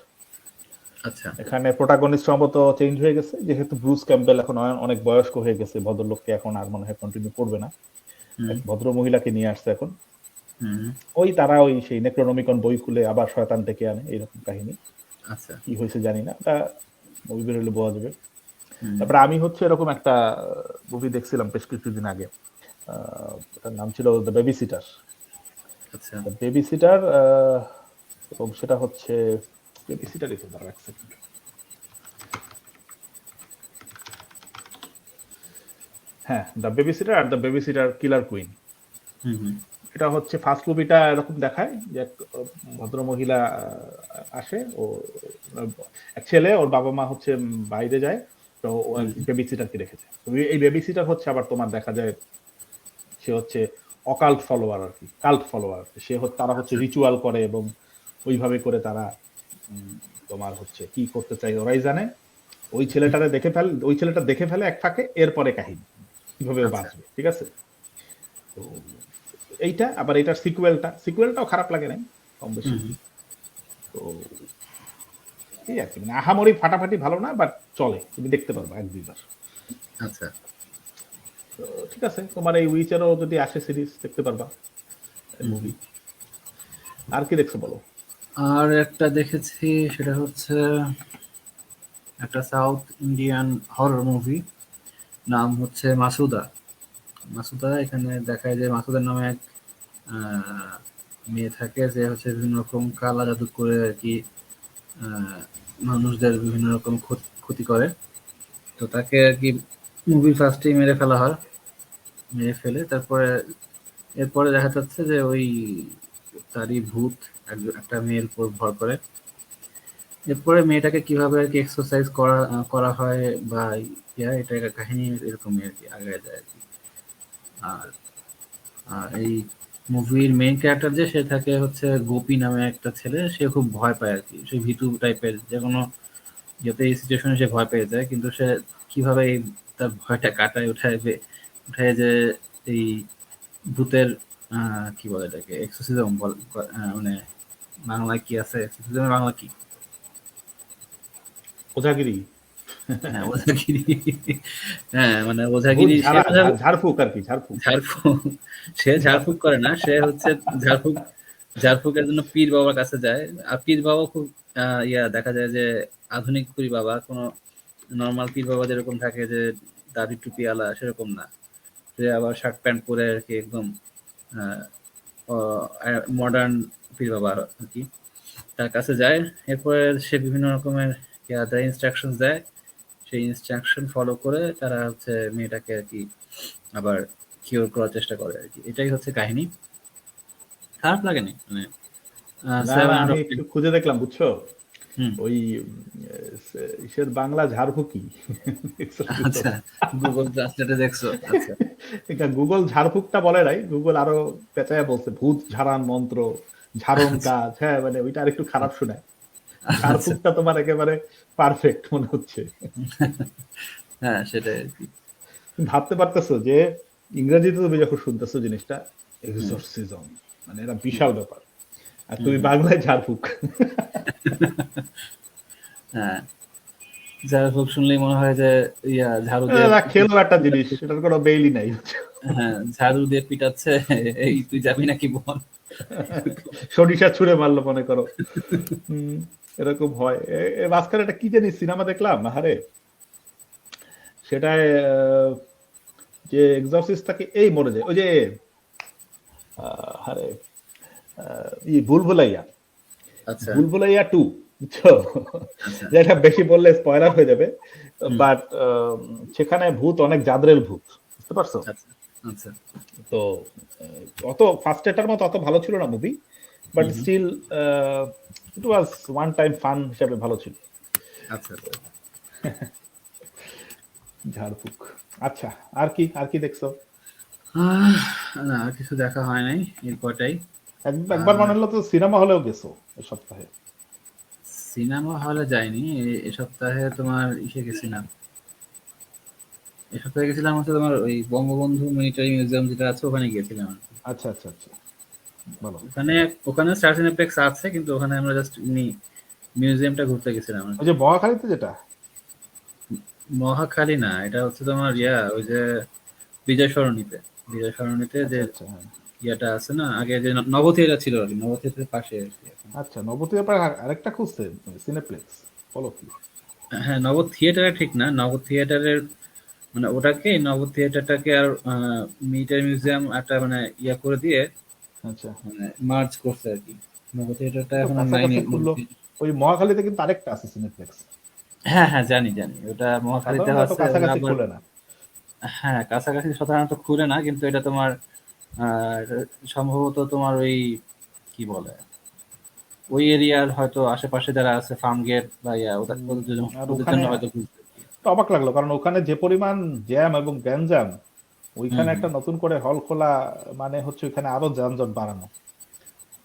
আচ্ছা। এখানে প্রোটাগনিস্ট সম্ভবত চেঞ্জ হয়ে গেছে, যেহেতু ব্রুস ক্যাম্পবেল এখন অনেক বয়স্ক হয়ে গেছে, ভদ্রলোককে এখন আর মনে হয় কন্টিনিউ করবে না, হুম এক ভদ্র মহিলাকে নিয়ে আসছে এখন। হুম ওই তারা ওই সেই নেক্রোনমিকন বই খুলে আবার শয়তান ডেকে আনে, এইরকম কাহিনী। আচ্ছা। কি হয়েছে জানি না, ওটা মুভি বের হলে বোঝা যাবে। হুম, তারপরে আমি হচ্ছে এরকম একটা মুভি দেখছিলাম বেশ কিছুদিন আগে, ওটার নাম ছিল দ্য বেবি সিটার। আচ্ছা। দ্য বেবি সিটার, এবং সেটা হচ্ছে বেবি সিটারই তো, দাঁড়াও এক সেকেন্ড। হ্যাঁ, দ্য বেবি সিটার আর the baby sitter killer queen. Hmm, hmm. এটা হচ্ছে ফার্স্ট মুভিটা এরকম দেখায় যে এক ভদ্র মহিলা আসে, ও এক ছেলে, ওর বাবা মা হচ্ছে বাইরে যায়, তো ও এক হুম, বেবি সিটারকে রেখেছে। তো এই বেবি সিটার হচ্ছে আবার তোমার দেখা যায় সে হচ্ছে অকাল্ট ফলোয়ার আর কি, কাল্ট ফলোয়ার। তারা হচ্ছে আচ্ছা, রিচুয়াল করে এবং ওইভাবে করে তারা তোমার হচ্ছে কি করতে চাই ওরাই জানে। ওই ছেলেটা দেখে ফেলে এক ফাঁকে, এরপরে কাহিনী কিভাবে ও আচ্ছা। বাঁচবে, ঠিক আছে। তো এইটা আবার এটার সিকুয়েলটাও খারাপ লাগে নাই কম বেশি। হুম, হুম। তো এই আর কি, মানে আহামরি ফাটাফাটি ভালো না, বাট চলে, তুমি দেখতে পারবা এক দুইবার। আচ্ছা। তো ঠিক আছে, তোমার এই উইচেরও যদি আসে সিরিজ দেখতে পারবা, হুম, মুভি। হুম। আর কি দেখছো বলো? আর একটা দেখেছি, সেটা হচ্ছে একটা সাউথ ইন্ডিয়ান হরর মুভি, নাম হচ্ছে মাসুদা। মাসুদা, এখানে দেখায় যে মাসুদার নামে এক আহ, মেয়ে থাকে, যে হচ্ছে বিভিন্ন রকম কালা জাদু করে আর কি আহ, মানুষদের বিভিন্ন রকম ক্ষতি করে। তো তাকে আর কি মুভির ফার্স্টেই মেরে ফেলা হয়। মেরে ফেলে তারপরে এরপরে দেখা যাচ্ছে যে ওই তারই ভূত একটা মেয়ের উপর ভর করে। এরপরে মেয়েটাকে কিভাবে আর কি এক্সারসাইজ করা করা হয় বা এটা একটা কাহিনী এরকমই আর কি আগে যায় আর কি। আর এই মুভির মেইন ক্যারেক্টার যে সে থাকে হচ্ছে গোপী নামে একটা ছেলে, সে খুব ভয় পায় আর কি, সে ভীতু টাইপের, যে কোনো যাতে এই সিচুয়েশনে সে ভয় পেয়ে যায়, কিন্তু সে কিভাবে এই তার ভয়টা কাটায়, উঠায় যে এই ভূতের কি বলে এটাকে, এক্সোসিজম মানে বাংলায় কি আছে, এক্সোসিজমের বাংলা কি? ওঝাগিরি, হ্যাঁ, ওঝাগিরি। হ্যাঁ, মানে ভূত ওঝাগিরি, সে ঝাড়া, ঝাড়ফুঁক আর কি, ঝাড়ফুঁক। ঝাড়ফুঁক। সে ঝাড়ফুঁক করে না, সে হচ্ছে ঝাড়ফুঁক ঝাড়ফুঁকের জন্য পীর বাবার কাছে যায়। আর পীর বাবা খুব দেখা যায় যে আধুনিক পীর বাবা, কোনো নর্মাল পীর বাবা যেরকম থাকে যে দাড়ি টুপি আলা, সেরকম না। সে আবার শার্ট প্যান্ট পরে আর কি একদম মডার্ন পীর বাবা আর কি। তার কাছে যায়। এরপরে সে বিভিন্ন রকমের ইনস্ট্রাকশন দেয়। সেই ইনস্ট্রাকশন ফলো করে তারা হচ্ছে মেয়েটাকে আর কি আবার কিওর করার চেষ্টা করে আর কি। এটাই হচ্ছে কাহিনী। খারাপ লাগেনি, মানে না না, 7 আউট আমি অফ 10। একটু খুঁজে দেখলাম, বুঝছো, হুম। ওই ইসের বাংলা ঝাড়ফুঁকি। আচ্ছা, গুগল ট্রান্সলেটে দেখছো? আচ্ছা। এটা গুগল ঝাড়ফুঁকটা বলে নাই, গুগল আরো পেঁচায় বলছে ভূত ঝাড়ান মন্ত্র, ঝাড়ন আচ্ছা। কাজ। হ্যাঁ, মানে ওইটা আর একটু খারাপ শোনায়। আচ্ছা। ঝাড়ফুঁকটা তোমার একেবারে পারফেক্ট মনে হচ্ছে। হ্যাঁ, সেটাই আর কি। তুমি ভাবতে পারতেছো যে ইংরেজিতে তুমি যখন শুনতেছো জিনিসটা হুম, এক্সorcism, মানে এটা হুম, বিশাল ব্যাপার, আর হুম, তুমি হুম। বাংলায় ঝাড়ফুঁক। হ্যাঁ, যার হোক শুনলেই মনে হয় যে ঝাড়ু দিয়ে খেলো একটা জিনিস, পিটাচ্ছে। এটার কোনো বেইলি নাই। হ্যাঁ, ঝাড়ু দিয়ে পিটাচ্ছে, এই তুই যাবি নাকি বল। সরিষা ছুঁড়ে মারলো মনে করো। হম, এরকম হয়। মাঝখানে একটা কি জানি সিনেমা দেখলাম, আরে সেটায় যে এক্সরসিস্ট থাকে এই মরে যায়, ওই যে আরে ভুলভুলাইয়া, আচ্ছা, ভুলভুলাইয়া 2, বুঝছো। আচ্ছা। যেটা বেশি বললে স্পয়লার হয়ে যাবে, হুম, বাট সেখানে ভূত অনেক জাদরেল ভূত, বুঝতে পারছো। আচ্ছা, আচ্ছা। তো অত ফার্স্ট এটার মতো অত ভালো ছিল না movie, but hmm, hmm. Still it was one time fun হিসাবে ভালো ছিল। আচ্ছা, আচ্ছা। ঝাড়ফুঁক। আচ্ছা, আর কি দেখছো? আহ, না, আর কিছু দেখা হয় নাই, এই কটাই। একবার আর মনে হলো তো সিনেমা হলেও গেছো এই সপ্তাহে। সিনেমা হলে যাইনি। এ সপ্তাহে তোমার ইসে গেছিলাম। এ সপ্তাহে গেছিলাম হচ্ছে তোমার ওই বঙ্গবন্ধু মিলিটারি মিউজিয়াম যেটা আছে, ওখানে গিয়েছিলাম আর কি। আচ্ছা আচ্ছা আচ্ছা, বলো। ওখানে ওখানে স্টার সিনেপ্লেক্স আছে, কিন্তু ওখানে আমরা জাস্ট মিউজিয়ামটা ঘুরতে গেছিলাম আর ওই কি। যে মহাখালীতে যেটা। মহাখালী না, এটা হচ্ছে তোমার ওই যে বিজয় সরণিতে। বিজয় সরণিতে আচ্ছা যে আচ্ছা, হ্যাঁ। ইয়াটা আছে না, আগে যে নবথিয়েটার ছিল আর কি, নবথিয়েটারের পাশে আর কি এখন। আচ্ছা, নবদ্বীপে আবার আরেকটা খুঁজছে, সিনেপ্লেক্স, বলো কি? হ্যাঁ, নব থিয়েটারে ঠিক না, নব থিয়েটারের মানে ওটাকে, নব থিয়েটারটাকে আর মিলিটারি মিউজিয়াম একটা মানে ইয়া করে দিয়ে আচ্ছা, মানে মার্জ করছে আর কি। নব থিয়েটারটা তো এখন আর নাই কাছাকাছি খুললো। ওই মহাখালীতে কিন্তু আরেকটা আছে সিনেপ্লেক্স, হ্যাঁ হ্যাঁ, জানি জানি, ওটা মহাখালীতে সাধারণত এত আছে, ওটা কাছাকাছি আবার খুলে না। হ্যাঁ কাছাকাছি সাধারণত খুলে না, কিন্তু এটা তোমার এটা সম্ভবত তোমার ওই কি বলে ওই এরিয়ার হয়তো আশেপাশে যারা আছে ফার্ম গেট বা ইয়া আর ওদের ওখানে জন্য হয়তো খুলছে আর কি। তো অবাক লাগলো, কারণ ওখানে যে পরিমাণ জ্যাম এবং গ্যাঞ্জাম, হুম ওইখানে একটা নতুন করে হল খোলা মানে হচ্ছে ওইখানে আরো যানজট বাড়ানো।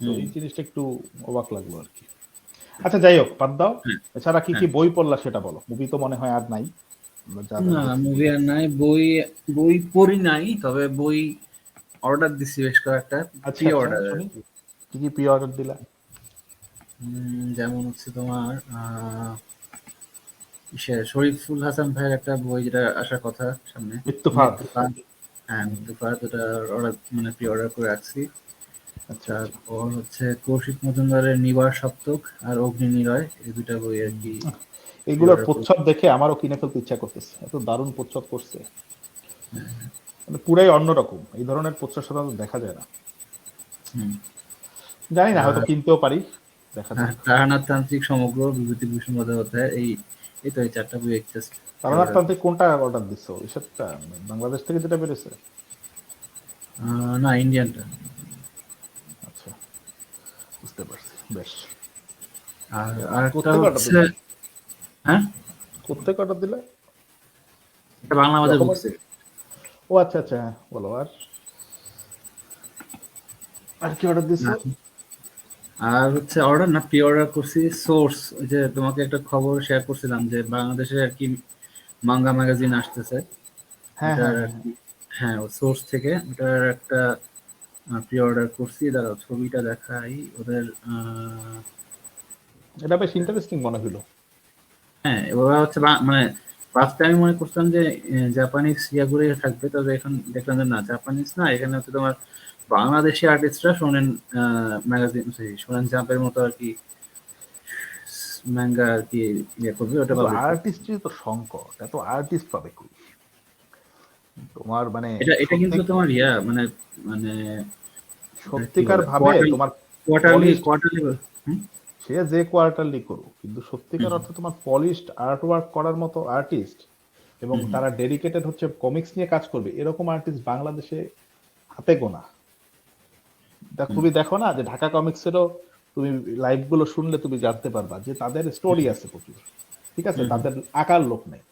তো হুম এই জিনিসটা একটু অবাক লাগলো আর কি। আচ্ছা, যাই হোক, বাদ দাও। হ্যাঁ এছাড়া কি কি হ্যাঁ। বই পড়লা সেটা বলো। মুভি তো মনে হয় আর নাই, আমরা যা যা না, দেখছি। মুভি আর নাই, বই বই পড়ি নাই, তবে বই অর্ডার দিছি বেশ কয়েকটা, আচ্ছা প্রি আচ্ছা, অর্ডার আর শুনি কি। কি কি প্রি অর্ডার দিলা। যেমন হচ্ছে তোমার শরীফুল হাসান ভাইয়ের একটা বই যেটা আসার কথা সামনে, মৃত্যু ফাঁদ। মৃত্যু ফাঁদ। হ্যাঁ, মৃত্যু ফাঁদ, ওটা অর্ডার মানে প্রি অর্ডার করে রাখছি। আচ্ছা আচ্ছা, তারপর হচ্ছে কৌশিক মজুমদারের নিবার সপ্তক আর অগ্নি নিলয়, এই দুটা বই আর কি প্রি এইগুলোর অর্ডার করে। প্রচ্ছদ দেখে আমারও কিনে ফেলতে ইচ্ছা করতেছে, এত দারুণ প্রচ্ছদ করছে, মানে পুরাই অন্যরকম। এই ধরনের প্রচ্ছদ সাধারণত দেখা যায় না। হুম। জানি না, হয়তো আর কিনতেও পারি, দেখা যাক। তারানাথ তান্ত্রিক সমগ্র বিভূতিভূষণ বন্দ্যোপাধ্যায়, এই তো এই চারটা বই জাস্ট প্রি তারানাথ অর্ডার। তান্ত্রিক কোনটা অর্ডার দিছো? সেটা বাংলাদেশ থেকে যেটা বেরোছে? না, ইন্ডিয়ানটা। আচ্ছা, বুঝতে পারছি, বেশ। আর আরেকটা কোথেকে অর্ডার হচ্ছে, দিলা? হ্যাঁ, কোথেকে অর্ডার দিলা? এটা বাংলা বাজার রকমের? বুকসে। ও আচ্ছা আচ্ছা, হ্যাঁ বলো। আর আর কি অর্ডার দিছো? আর হচ্ছে অর্ডার না, প্রি অর্ডার করছি সোর্স, ওই যে তোমাকে একটা খবর শেয়ার করছিলাম যে বাংলাদেশে আর কি মাঙ্গা ম্যাগাজিন আসতেছে, হ্যাঁ ওটার হ্যাঁ আর হ্যাঁ হ্যাঁ। কি। হ্যাঁ, ও সোর্স থেকে ওটার একটা প্রি অর্ডার করছি, দাঁড়াও ছবিটা দেখাই ওদের। এটা বেশ ইন্টারেস্টিং মনে হলো। হ্যাঁ, ওরা হচ্ছে মানে ফার্স্ট টাইম মনে করতাম যে জাপানিজ ইয়াগুলো থাকবে, তবে এখন দেখলাম যে না, জাপানিজ না, এখানে হচ্ছে তোমার বাংলাদেশি আর্টিস্টরা শোনেন ম্যাগাজিন, শোনেন জাম্পের মতো আর কি ম্যাঙ্গা আর কি ইয়ে করবে, ওটা কিন্তু পাবলিশ করবে। আর্টিস্টই তো সংকট, এত আর্টিস্ট পাবে কই তোমার, মানে এটা সত্যি, কিন্তু তোমার ইয়া মানে মানে কি সত্যিকার বলে ভাবে কোয়ার্টারলি, তোমার কোয়ার্টারলি পলিশড, কোয়ার্টারলি হুম সে যে কোয়ার্টারলি করুক, কিন্তু হুম সত্যিকার অর্থে তোমার পলিশড আর্ট ওয়ার্ক করার মতো আর্টিস্ট, এবং হুম হুম তারা ডেডিকেটেড হচ্ছে কমিক্স নিয়ে কাজ করবে, এরকম আর্টিস্ট বাংলাদেশে হাতে গোনা। হুম তুমি দেখো না যে ঢাকা কমিক্সেরও, তুমি লাইভ গুলো শুনলে তুমি জানতে পারবা যে তাদের স্টোরি আছে প্রচুর, ঠিক আছে, হুম তাদের আকার লোক নেই,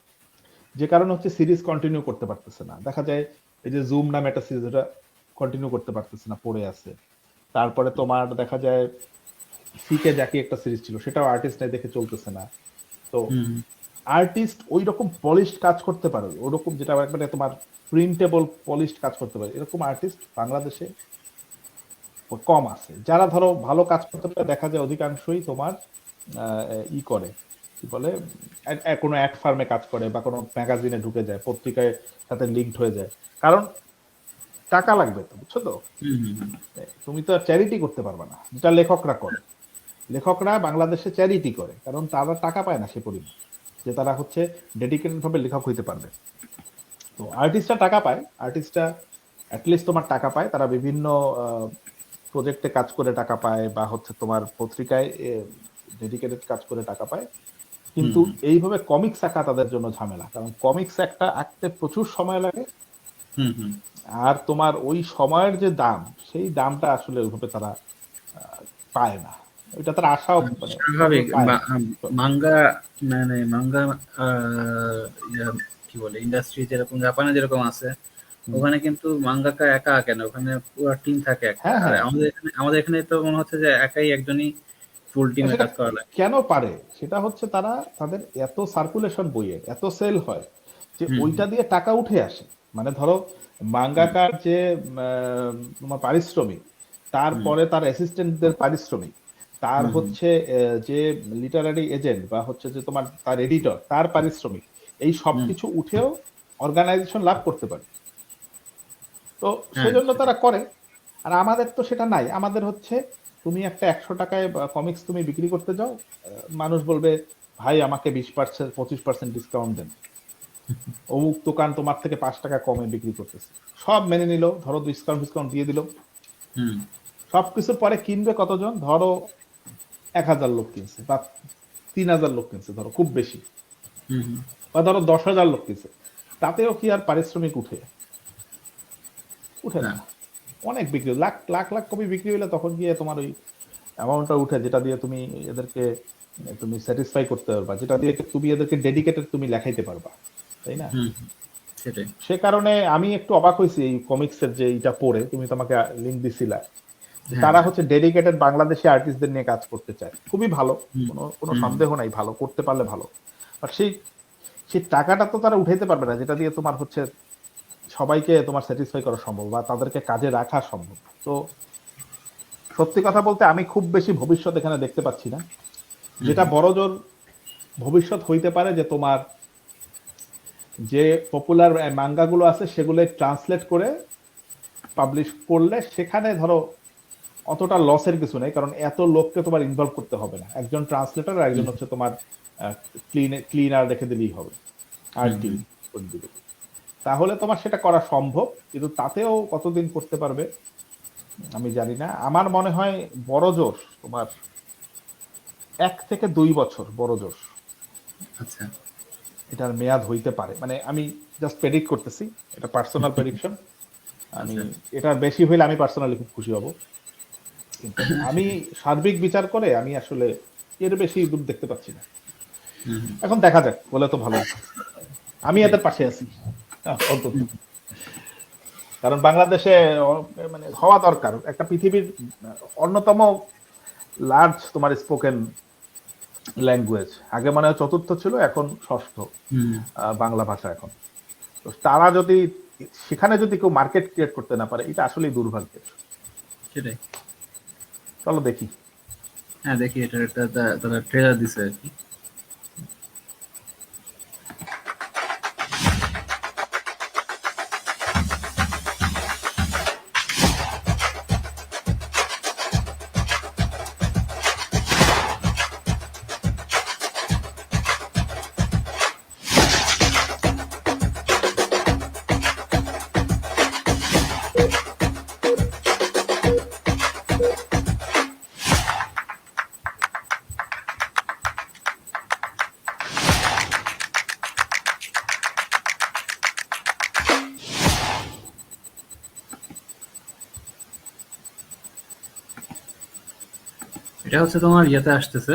যে কারণে হচ্ছে সিরিজ কন্টিনিউ করতে পারতেছে না। দেখা যায় এই যে জুম নামে একটা সিরিজ, ওটা কন্টিনিউ করতে পারতেছে না, পড়ে আছে। তারপরে তোমার দেখা যায় সিকে জ্যাকি একটা সিরিজ ছিল, সেটাও আর্টিস্ট নাই দেখে চলতেছে না। তো হুম আর্টিস্ট ওই রকম পলিশড কাজ করতে পারে, ওরকম যেটা একবারে তোমার প্রিন্টেবল পলিশড কাজ করতে পারে, এরকম আর্টিস্ট বাংলাদেশে কম আছে। যারা ধরো ভালো কাজ করতে পারে, দেখা যায় অধিকাংশই তোমার ই করে, কি বলে, কোনো অ্যাড ফার্মে কাজ করে বা কোনো ম্যাগাজিনে ঢুকে যায়, পত্রিকায় সাথে লিঙ্কড হয়ে যায়। কারণ টাকা লাগবে তো, বুঝছো তো। হুম হুম হুম তুমি তো চ্যারিটি করতে পারবে না, যেটা লেখকরা করে। লেখকরা বাংলাদেশে চ্যারিটি করে, কারণ তারা টাকা পায় না সে পরিমাণ, যে তারা হচ্ছে ডেডিকেটেড ভাবে লেখক হইতে পারবে। তো আর্টিস্টরা টাকা পায়, আর্টিস্টরা অ্যাটলিস্ট তোমার টাকা পায়, তারা বিভিন্ন প্রজেক্টে কাজ করে টাকা পায়, বা হচ্ছে তোমার পত্রিকায় ডেডিকেটেড কাজ করে টাকা পায়। কিন্তু হুম এইভাবে কমিক্স আঁকা তাদের জন্য ঝামেলা, কারণ কমিক্স একটা আঁকতে প্রচুর সময় লাগে, হুম হুম। আর তোমার ওই সময়ের যে দাম, সেই দামটা আসলে ওইভাবে তারা পায় না, ওইটা তারা আশাও মানে ওইভাবে স্বাভাবিক পায় না। মাঙ্গা মানে মাঙ্গা ইয়া, কি বলে ইন্ডাস্ট্রি যেরকম জাপানে যেরকম আছে, হুম। ওখানে কিন্তু মাঙ্গাকা একা আঁকে না, ওখানে পুরো টিম থাকে একটা। হ্যাঁ আর হ্যাঁ, আমাদের এখানে তো মনে হচ্ছে যে একাই একজনই ফুল টিমে সেটা কাজ করা লাগে। কেন পারে, সেটা হচ্ছে তারা, তাদের এত সার্কুলেশন বইয়ের, এত সেল হয়, যে হুম ওইটা দিয়ে টাকা উঠে আসে। মানে ধরো হুম মাঙ্গাকার যে তোমার পারিশ্রমিক, হুম তারপরে তার অ্যাসিস্ট্যান্টদের পারিশ্রমিক, তার হুম হুম হচ্ছে যে লিটারারি এজেন্ট বা হচ্ছে যে তোমার তার এডিটর, তার পারিশ্রমিক, এই হুম, সবকিছু উঠেও অর্গানাইজেশন লাভ করতে পারে। তো হ্যাঁ সেজন্য সেটাই। তারা করে। আর আমাদের তো সেটা নাই। আমাদের হচ্ছে তুমি একটা 100 টাকায় কমিক্স তুমি বিক্রি করতে যাও, মানুষ বলবে ভাই আমাকে 20% 25% ডিসকাউন্ট দেন, অমুক দোকান তোমার থেকে 5 টাকা কমে বিক্রি করতেছে। সব মেনে নিল, ধরো ডিসকাউন্ট ডিসকাউন্ট দিয়ে দিল। হুম সবকিছুর পরে কিনবে কতজন? ধরো 1,000 লোক কিনছে বা 3,000 লোক কিনছে, ধরো খুব বেশি, হুম হুম, বা ধরো 10,000 লোক কিনছে, তাতেও কি আর পারিশ্রমিক উঠে? উঠে না না। অনেক বিক্রি, লাখ লাখ লাখ কপি বিক্রি হলে তখন গিয়ে তোমার ওই অ্যামাউন্টটা উঠে, যেটা দিয়ে তুমি এদেরকে তুমি স্যাটিসফাই করতে পারবা, যেটা দিয়ে তুমি এদেরকে ডেডিকেটেড তুমি লেখাইতে পারবা, তাই না? হুম হুম, সেটাই। সে কারণে আমি একটু অবাক হয়েছি এই কমিক্সের যে এটা পড়ে, তুমি তোমাকে লিঙ্ক দিছিলা, যে হ্যাঁ তারা হ্যাঁ, হচ্ছে ডেডিকেটেড বাংলাদেশি আর্টিস্টদের নিয়ে কাজ করতে চায়। খুবই ভালো, হুম কোনো কোনো হুম সন্দেহ নাই, ভালো করতে পারলে ভালো। আর সেই সেই টাকাটা তো তারা উঠাইতে পারবে না যেটা দিয়ে তোমার হচ্ছে সবাইকে তোমার স্যাটিসফাই করা সম্ভব বা তাদেরকে কাজে রাখা সম্ভব। তো সত্যি কথা বলতে আমি খুব বেশি ভবিষ্যৎ এখানে দেখতে পাচ্ছি না। হুম যেটা বড় জোর ভবিষ্যৎ হইতে পারে যে তোমার যে পপুলার মাঙ্গাগুলো আছে সেগুলো ট্রান্সলেট করে পাবলিশ করলে সেখানে ধরো অতটা লসের কিছু নেই, কারণ এত লোককে তোমার ইনভলভ করতে হবে না। একজন ট্রান্সলেটর আর একজন হুম হচ্ছে তোমার ক্লিনার রেখে দিলেই হবে, আর্ট হুম টিম হুম, করে দিবে। তাহলে তোমার সেটা করা সম্ভব, কিন্তু তাতেও কতদিন করতে পারবে আমি জানি না। আমার মনে হয় বড় জোর তোমার 1 থেকে 2 বছর বড় জোর আচ্ছা এটার মেয়াদ হইতে পারে। মানে আমি জাস্ট প্রেডিক্ট করতেছি, এটা পার্সোনাল প্রেডিকশন। আমি আচ্ছা, এটার বেশি হইলে আমি পার্সোনালি খুব খুশি হব, কিন্তু আমি সেটাই। সার্বিক বিচার করে আমি আসলে এর বেশি দূর দেখতে পাচ্ছি না। হুম হুম, এখন দেখা যাক, বলে তো ভালোই। আমি সেটাই। এদের পাশে আছি অন্তত, হুম, কারণ বাংলাদেশে মানে হওয়া দরকার একটা পৃথিবীর অন্যতম লার্জ তোমার স্পোকেন ল্যাঙ্গুয়েজ। আগে মনে হয় চতুর্থ ছিল, এখন ষষ্ঠ হুম, বাংলা ভাষা এখন। তো তারা যদি সেখানে যদি কেউ মার্কেট ক্রিয়েট করতে না পারে, এটা আসলেই দুর্ভাগ্যের। সেটাই। চলো দেখি। হ্যাঁ, দেখি এটার একটা তারা ট্রেলার দিছে আর কি। এটা হচ্ছে তোমার ইয়েতে আসতেছে,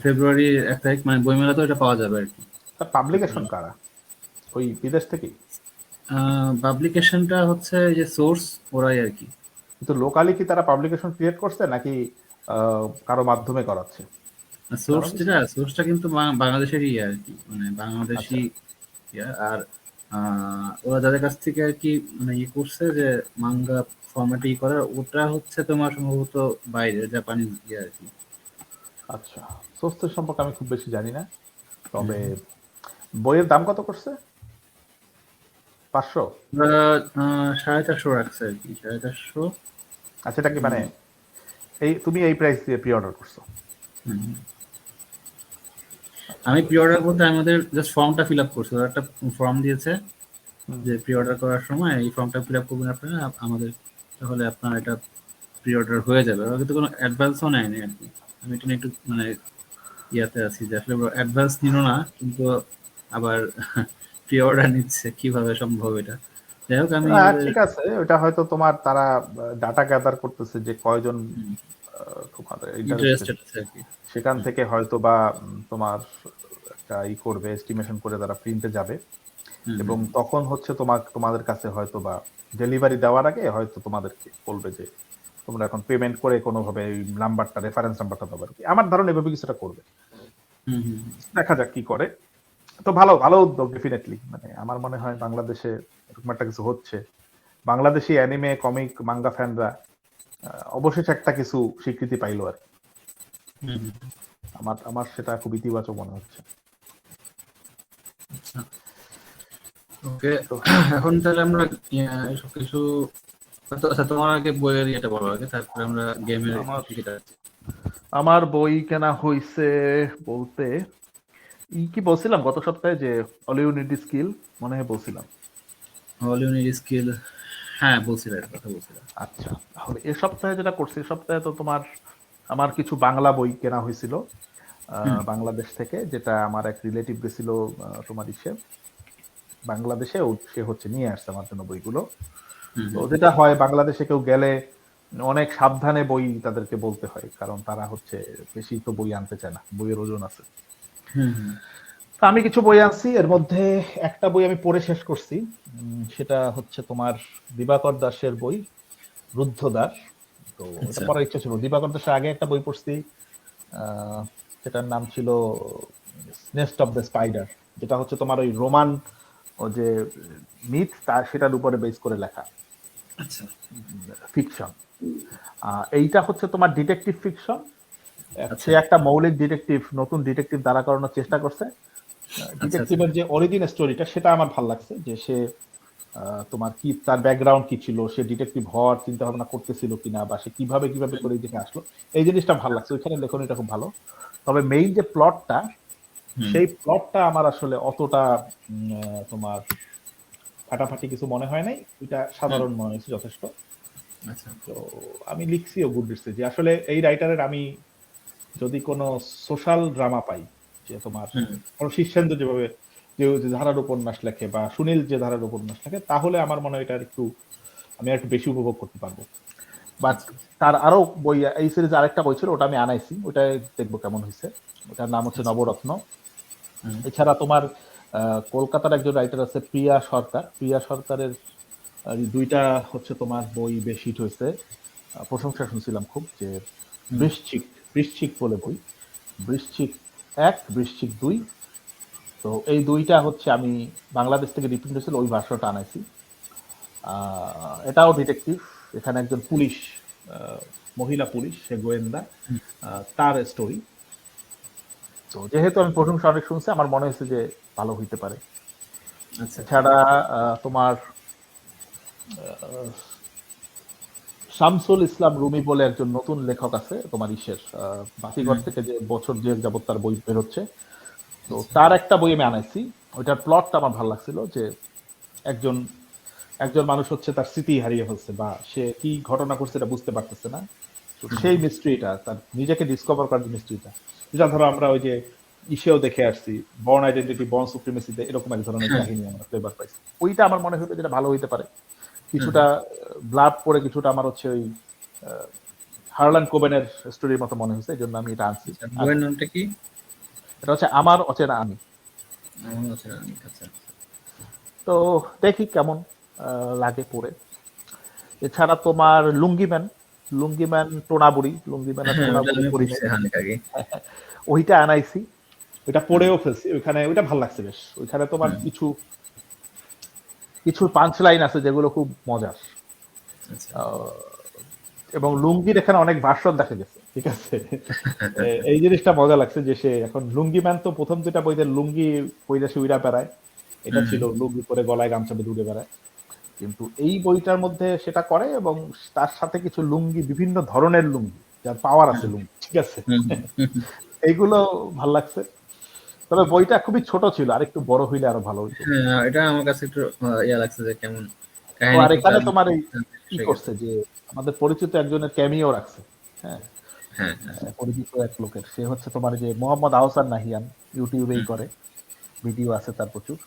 ফেব্রুয়ারি 1 তারিখ, মানে বইমেলাতেও এটা পাওয়া যাবে আর কি। তার পাবলিকেশন কারা? ওই বিদেশ থেকেই? পাবলিকেশনটা হচ্ছে এই যে সোর্স, ওরাই আর কি। কিন্তু লোকালি কি তারা পাবলিকেশন ক্রিয়েট করছে নাকি কারো মাধ্যমে করাচ্ছে, জানো সোর্স কিছু? যেটা, সোর্সটা কিন্তু বাংলাদেশেরই আর কি, মানে আচ্ছা বাংলাদেশি ইয়া। আর ওরা যাদের কাছ থেকে আর কি মানে ই করছে যে মাঙ্গা ফরম্যাটে ই করার, ওটা হচ্ছে তোমার সম্ভবত বাইরে জাপানিজ ইয়ে আর কি। আচ্ছা, সোর্সের সম্পর্কে আমি খুব বেশি জানি না, তবে হুম। বইয়ের দাম কত করছে? 500? ওরা 450 রাখছে আর কি, 450। আচ্ছা, এটা কি মানে এই তুমি এই প্রাইস দিয়ে প্রি অর্ডার করছো? আচ্ছা আমি প্রি বুঝছি। অর্ডার বলতে আমাদের জাস্ট ফর্মটা ফিল আপ করছি, ওরা একটা ফর্ম দিয়েছে হুম, যে প্রি অর্ডার করার সময় এই ফর্মটা ফিল আপ করবেন আপনারা আমাদের, তাহলে আপনার এটা প্রি অর্ডার হয়ে যাবে। ওরা কিন্তু কোনো অ্যাডভান্সও নেয়নি আর কি। আমি এটা নিয়ে একটু মানে ইয়াতে আছি যে আসলে অ্যাডভান্স নিল না, কিন্তু আবার প্রি অর্ডার নিচ্ছে, কিভাবে সম্ভব এটা। যাই হোক, আমি ওদের ঠিক আছে, ওটা হয়তো তোমার তারা ডাটা গ্যাদার করতেছে যে কয়জন তোমার ইন্টারেস্টেড, ইন্টারেস্টেড আছে আর কি। সেখান হুম থেকে হয়তো বা তোমার একটা ই করবে, এস্টিমেশন করে তারা প্রিন্টে যাবে, হুম এবং হুম তখন হচ্ছে তোমাদের কাছে হয়তো বা ডেলিভারি দেওয়ার আগে হয়তো তোমাদেরকে বলবে যে তোমরা এখন পেমেন্ট করে কোনোভাবে এই নাম্বারটা, রেফারেন্স নাম্বারটা দেবো আর কি। আমার ধারণা এভাবে কিছুটা করবে। হুম হুম হুম। দেখা যাক কি করে। তো ভালো ভালো উদ্যোগ ডেফিনেটলি। মানে আমার মনে হয় বাংলাদেশে এরকম একটা কিছু হচ্ছে, বাংলাদেশি অ্যানিমে কমিক মাঙ্গা ফ্যানরা অবশেষে একটা কিছু স্বীকৃতি পাইলো আর কি। হুম হুম। আমার আমার সেটা খুব ইতিবাচক মনে হচ্ছে। আচ্ছা, ওকে। তো এখন তাহলে আমরা সবকিছু আচ্ছা, তোমার আগে বইয়ের ইয়েটা বলো আগে, তারপরে আমরা গেমের আমার দিকে আমার বই কেনা হইছে বলতে কি বলছিলাম গত সপ্তাহে যে অল ইউ নিড স্কিল, মনে হয় বলছিলাম। অল ইউ নিড স্কিল, হ্যাঁ বলছিলাম, এর কথা বলছিলাম। আচ্ছা, তাহলে এ সপ্তাহে যেটা করছি, এ সপ্তাহে তো তোমার আমার কিছু বাংলা বই কেনা হয়েছিল হুম বাংলাদেশ থেকে, যেটা আমার এক রিলেটিভ গেছিল তোমার বাংলাদেশে, সে হচ্ছে নিয়ে আসছে আমার জন্য বইগুলো। হুম তো যেটা হয় বাংলাদেশে কেউ গেলে অনেক সাবধানে বই তাদেরকে বলতে হয়, কারণ তারা হচ্ছে বেশি তো বই আনতে চায় না, বইয়ের ওজন আছে। হুম হুম। তো আমি কিছু বই আনছি, এর মধ্যে একটা বই আমি পড়ে শেষ করছি। সেটা হচ্ছে তোমার দিবাকর দাশের বই, রুদ্ধদ্বার। তো এটা আচ্ছা পড়ার ইচ্ছা ছিল। দিবাকর দাশের আগে একটা বই পড়ছি, সেটার নাম ছিল নেস্ট অফ দ্য স্পাইডার, যেটা হচ্ছে তোমার ওই রোমান ও যে মিথ তার সেটার উপরে বেস করে লেখা আচ্ছা ফিকশন। এইটা হচ্ছে তোমার ডিটেকটিভ ফিকশন। আচ্ছা সে একটা মৌলিক ডিটেকটিভ, নতুন ডিটেকটিভ দাঁড়া করানোর চেষ্টা করছে। আচ্ছা আচ্ছা। ডিটেকটিভের যে অরিজিন স্টোরিটা সেটা আমার ভালো লাগছে, যে সে তোমার কি তার ব্যাকগ্রাউন্ড কি ছিল, সে ডিটেকটিভ হওয়ার চিন্তা ভাবনা করতেছিল কিনা, বা সে কিভাবে কিভাবে করে এই দিকে আসলো, এই জিনিসটা ভালো লাগছে। ওইখানে লেখনীটা খুব ভালো। তবে মেইন যে প্লটটা, হুম সেই প্লটটা আমার আসলে অতটা তোমার ফাটাফাটি কিছু মনে হয় নাই, এটা হুম। সাধারণ মনে হয়েছে যথেষ্ট। আচ্ছা তো আমি লিখছিও গুডরিডসে যে আসলে এই রাইটারের আমি যদি কোনো সোশ্যাল ড্রামা পাই, যে তোমার হুম কোনো শীর্ষেন্দু যেভাবে যে ধারার উপন্যাস লেখে, বা সুনীল যে ধারার উপন্যাস লেখে, তাহলে আমার মনে হয় এটা একটু আমি একটু বেশি উপভোগ করতে পারবো। বাট আচ্ছা তার আরো বই, এই সিরিজে আরেকটা বই ছিল, ওটা আমি আনাইছি, ওটাই দেখবো কেমন হয়েছে। ওটার নাম হচ্ছে আচ্ছা। নবরত্ন। হুম এছাড়া তোমার কলকাতার একজন রাইটার আছে প্রিয়া সরকার, প্রিয়া সরকারের দুইটা হচ্ছে তোমার বই বেশ হিট হয়েছে, প্রশংসা শুনছিলাম খুব, যে হুম। বৃশ্চিক, বৃশ্চিক বলে বই, বৃশ্চিক এক, বৃশ্চিক দুই। তো এই দুইটা হচ্ছে আমি বাংলাদেশ থেকে রিপ্রিন্ট হয়েছিল, ওই ভাষাটা আনাইছি। এটাও ডিটেকটিভ। এখানে একজন পুলিশ, আহ, মহিলা পুলিশ, সে গোয়েন্দা, তার স্টোরি। তো যেহেতু আমি প্রশংসা অনেক শুনছি, আমার মনে হয়েছে যে ভালো হইতে পারে। আচ্ছা এছাড়া তোমার আহ, শামসুল ইসলাম রুমি বলে একজন নতুন লেখক আছে তোমার বাতিঘর হুম থেকে, যে বছর যে যাবত তার বই বেরোচ্ছে। তো আচ্ছা তার একটা বই আমি আনাইছি। ওইটার প্লটটা আমার ভালো লাগছিল, যে একজন একজন মানুষ হচ্ছে তার স্মৃতি হারিয়ে ফেলছে, বা সে কি ঘটনা করছে এটা বুঝতে পারতেছে না। তো হুম সেই মিস্ট্রিটা, তার নিজেকে ডিসকভার করার যে মিস্ট্রিটা, যেটা ধরো আমরা ওই যে ইসেও দেখে আসছি, বর্ন আইডেন্টিটি, বর্ন সুপ্রিমেসিতে এরকম এক ধরনের হ্যাঁ কাহিনী আমরা ফ্লেভার পাইছি। ওইটা আমার মনে হলো যেটা ভালো হইতে পারে। হুম কিছুটা ব্লাড পড়ে, কিছুটা আমার হচ্ছে ওই হার্লান কোবেনের স্টোরির মতো মনে হয়েছে, এই জন্য আমি এটা আনছি। আচ্ছা। আর বইয়ের নামটা কি? এটা হচ্ছে আমার অচেনা আমি। আমার আছে রানী। আচ্ছা তো দেখি কেমন লাগে পড়ে। এছাড়া তোমার লুঙ্গিম্যান, লুঙ্গিম্যান টোনাবুড়ি, লুঙ্গিম্যান আর হ্যাঁ, ওটা টোনাবুড়ি আমি পড়ছি পরিণয়, অনেক আগে। ওইটা আনাইছি। ওইটা হুম পড়েও ফেলছি, ওইখানে ওইটা ভালো লাগছে বেশ। ওইখানে তোমার হুম। কিছু কিছু পাঞ্চ লাইন আছে যেগুলো খুব মজার। আচ্ছা আহ, এবং লুঙ্গির এখানে অনেক ভার্সন দেখা গেছে, ঠিক আছে। এই জিনিসটা মজা লাগছে, যে সে এখন লুঙ্গি ম্যান, তো প্রথম যেটা বইতে লুঙ্গি পইরা সে উইরা বেড়ায়, এটা হুম ছিল লুঙ্গি পরে গলায় গামছা বেঁধে উড়ে বেড়ায়। কিন্তু এই বইটার মধ্যে সেটা করে, এবং তার সাথে কিছু লুঙ্গি, বিভিন্ন ধরনের লুঙ্গি, যার পাওয়ার আছে হুম লুঙ্গি, ঠিক আছে। হুম হুম হুম। এইগুলো ভাল লাগছে। তবে বইটা খুবই ছোট ছিল, আর একটু বড় হইলে আরো ভালো হইতো। হ্যাঁ, এটা আমার কাছে একটু ইয়া লাগছে যে কেমন ও কাহিনী আর খুব এখানে তোমার তাড়াতাড়ি এই কি হয়ে গেছে। করছে, যে আমাদের পরিচিত একজনের ক্যামিও রাখছে। হ্যাঁ, হ্যাঁ হ্যাঁ। পরিচিত এক লোকের, সে হচ্ছে তোমার যে মোহাম্মদ আহসান নাহিয়ান, ইউটিউবেই হুম করে, ভিডিও আছে তার প্রচুর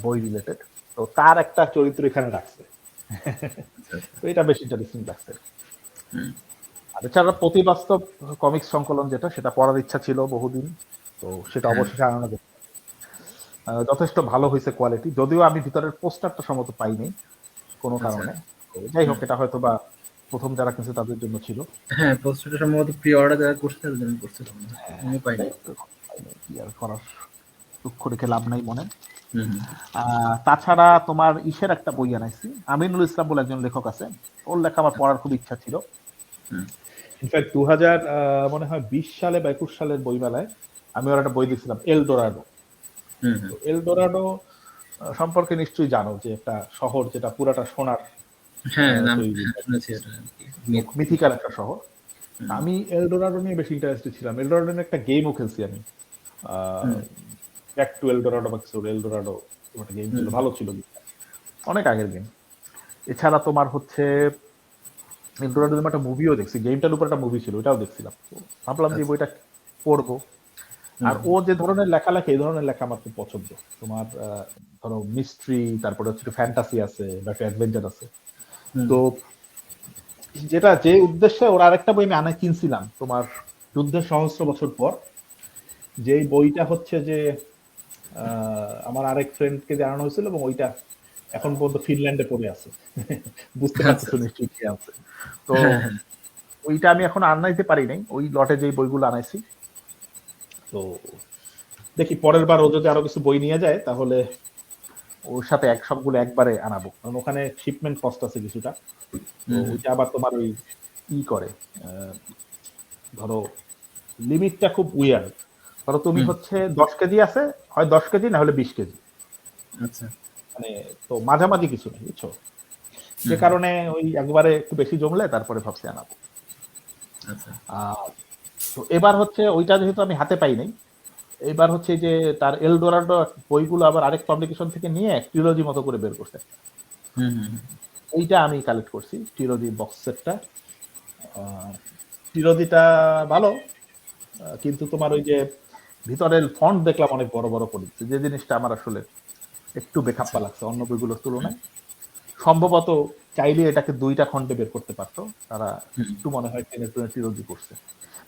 বই রিলেটেড। তো তার একটা চরিত্র এখানে রাখছে। আচ্ছা আচ্ছা। তো এটা বেশ ইন্টারেস্টিং লাগছে। হুম আর এছাড়া প্রতিবাস্তব কমিক্স সংকলন, যেটা সেটা পড়ার ইচ্ছা ছিল বহুদিন, তো সেটা হ্যাঁ অবশেষে আনানো গেছে। যথেষ্ট ভালো হয়েছে কোয়ালিটি, যদিও আমি ভিতরের পোস্টারটা সম্ভবত পাইনি কোনো আচ্ছা। কারণে। তো যাই হোক, হুম। এটা হয়তো বা প্রথম যারা কিনছে তাদের জন্য ছিল। হ্যাঁ, পোস্টারটা সম্ভবত প্রি অর্ডার যারা করছে তাদের জন্য করছিলাম না, আমি পাইনি। যাই হোক, পাইনি, কি আর করার, দুঃখ রেখে লাভ নাই মনে। হুম হুম তাছাড়া তোমার ইসের একটা বই আনাইছি, আমিনুল ইসলাম বলে একজন লেখক আছে, ওর লেখা আমার পড়ার খুব ইচ্ছা ছিল। হুম ইনফ্যাক্ট 2000 মনে হয় 20 সালে বা 21 সালের বইমেলায় আমি ওর একটা বই দিয়েছিলাম, এলডোরাডো। হুম হুম। তো এলডোরাডো সম্পর্কে নিশ্চয়ই জানো, যে একটা শহর যেটা পুরাটা সোনার হ্যাঁ, নাম তৈরি, শুনেছি এটা আর কি। মিথিকার একটা শহর। আমি এলডোরাডো নিয়ে বেশি ইন্টারেস্টেড ছিলাম। এলডোরাডো নিয়ে একটা গেমও খেলছি আমি, হুম, ব্যাক টু এলডোরাডো বা কিছু এলডোরাডো একটা গেম ছিল, হুম, ভালো ছিল, অনেক আগের গেম। এছাড়া তোমার হচ্ছে এলডোরাডো নামে একটা মুভিও দেখছি, গেমটার উপর একটা মুভি ছিল, ওটাও দেখছিলাম। তো ভাবলাম যে এই আচ্ছা, বইটা পড়বো। আর হুম, ও যে ধরনের লেখা লেখে, এই ধরনের লেখা আমার খুব পছন্দ। তোমার ধরো মিস্ট্রি, তারপরে হচ্ছে একটু ফ্যান্টাসি আছে বা একটু অ্যাডভেঞ্চার আছে। হুম, তো যেটা যে উদ্দেশ্যে ওর আরেকটা বই আমি আনা কিনছিলাম তোমার যুদ্ধের সহস্র বছর পর, যেই বইটা হচ্ছে যে আমার আরেক ফ্রেন্ডকে জানানো হয়েছিল, এবং ওইটা এখন পর্যন্ত ফিনল্যান্ডে পড়ে আছে। বুঝতে আচ্ছা, পারতেছো আচ্ছা, নিশ্চয়ই কি আছে। তো হ্যাঁ, হ্যাঁ, ওইটা আমি এখন আনাইতে পারি নাই, ওই লটে যেই বইগুলো আনাইছি। তো দেখি পরের বার ও যদি আরো কিছু বই নিয়ে যায়, তাহলে ওর সাথে সবগুলো একবারে আনাবো, কারণ ওখানে শিপমেন্ট কস্ট আছে কিছুটা। তো হুম, হুম, ওইটা আবার তোমার ওই করে, আহ, ধরো লিমিটটা খুব উইয়ার্ড। ধরো তুমি হুম, হচ্ছে 10 কেজি আছে, হয় 10 কেজি না হলে 20 কেজি, আচ্ছা, মানে তো মাঝামাঝি কিছু নেই, বুঝছো। যে হুম, কারণে ওই একবারে একটু বেশি জমলে তারপরে ভাবছি আনাবো। আচ্ছা, আহ তো এবার হচ্ছে ওইটা যেহেতু আমি হাতে পাই নাই, এবার হচ্ছে যে তার এলডোরাডো বইগুলো আবার আরেক পাবলিকেশন থেকে নিয়ে ট্রিলজি মতো করে বের করছে। হুম, হুম, ওইটা আমি কালেক্ট করছি, ট্রিলজি বক্স সেটটা। ট্রিলজিটা ভালো, কিন্তু তোমার ওই যে ভিতরের ফন্ট দেখলাম অনেক বড় বড় করে দিচ্ছে, যে জিনিসটা আমার আসলে একটু আচ্ছা, বেখাপ্পা লাগছে অন্য বইগুলোর তুলনায়। সম্ভবত চাইলে এটাকে 2টা খণ্ডে বের করতে পারতো তারা, হুম, একটু মনে হয় টেনে টুনে ট্রিলজি করছে।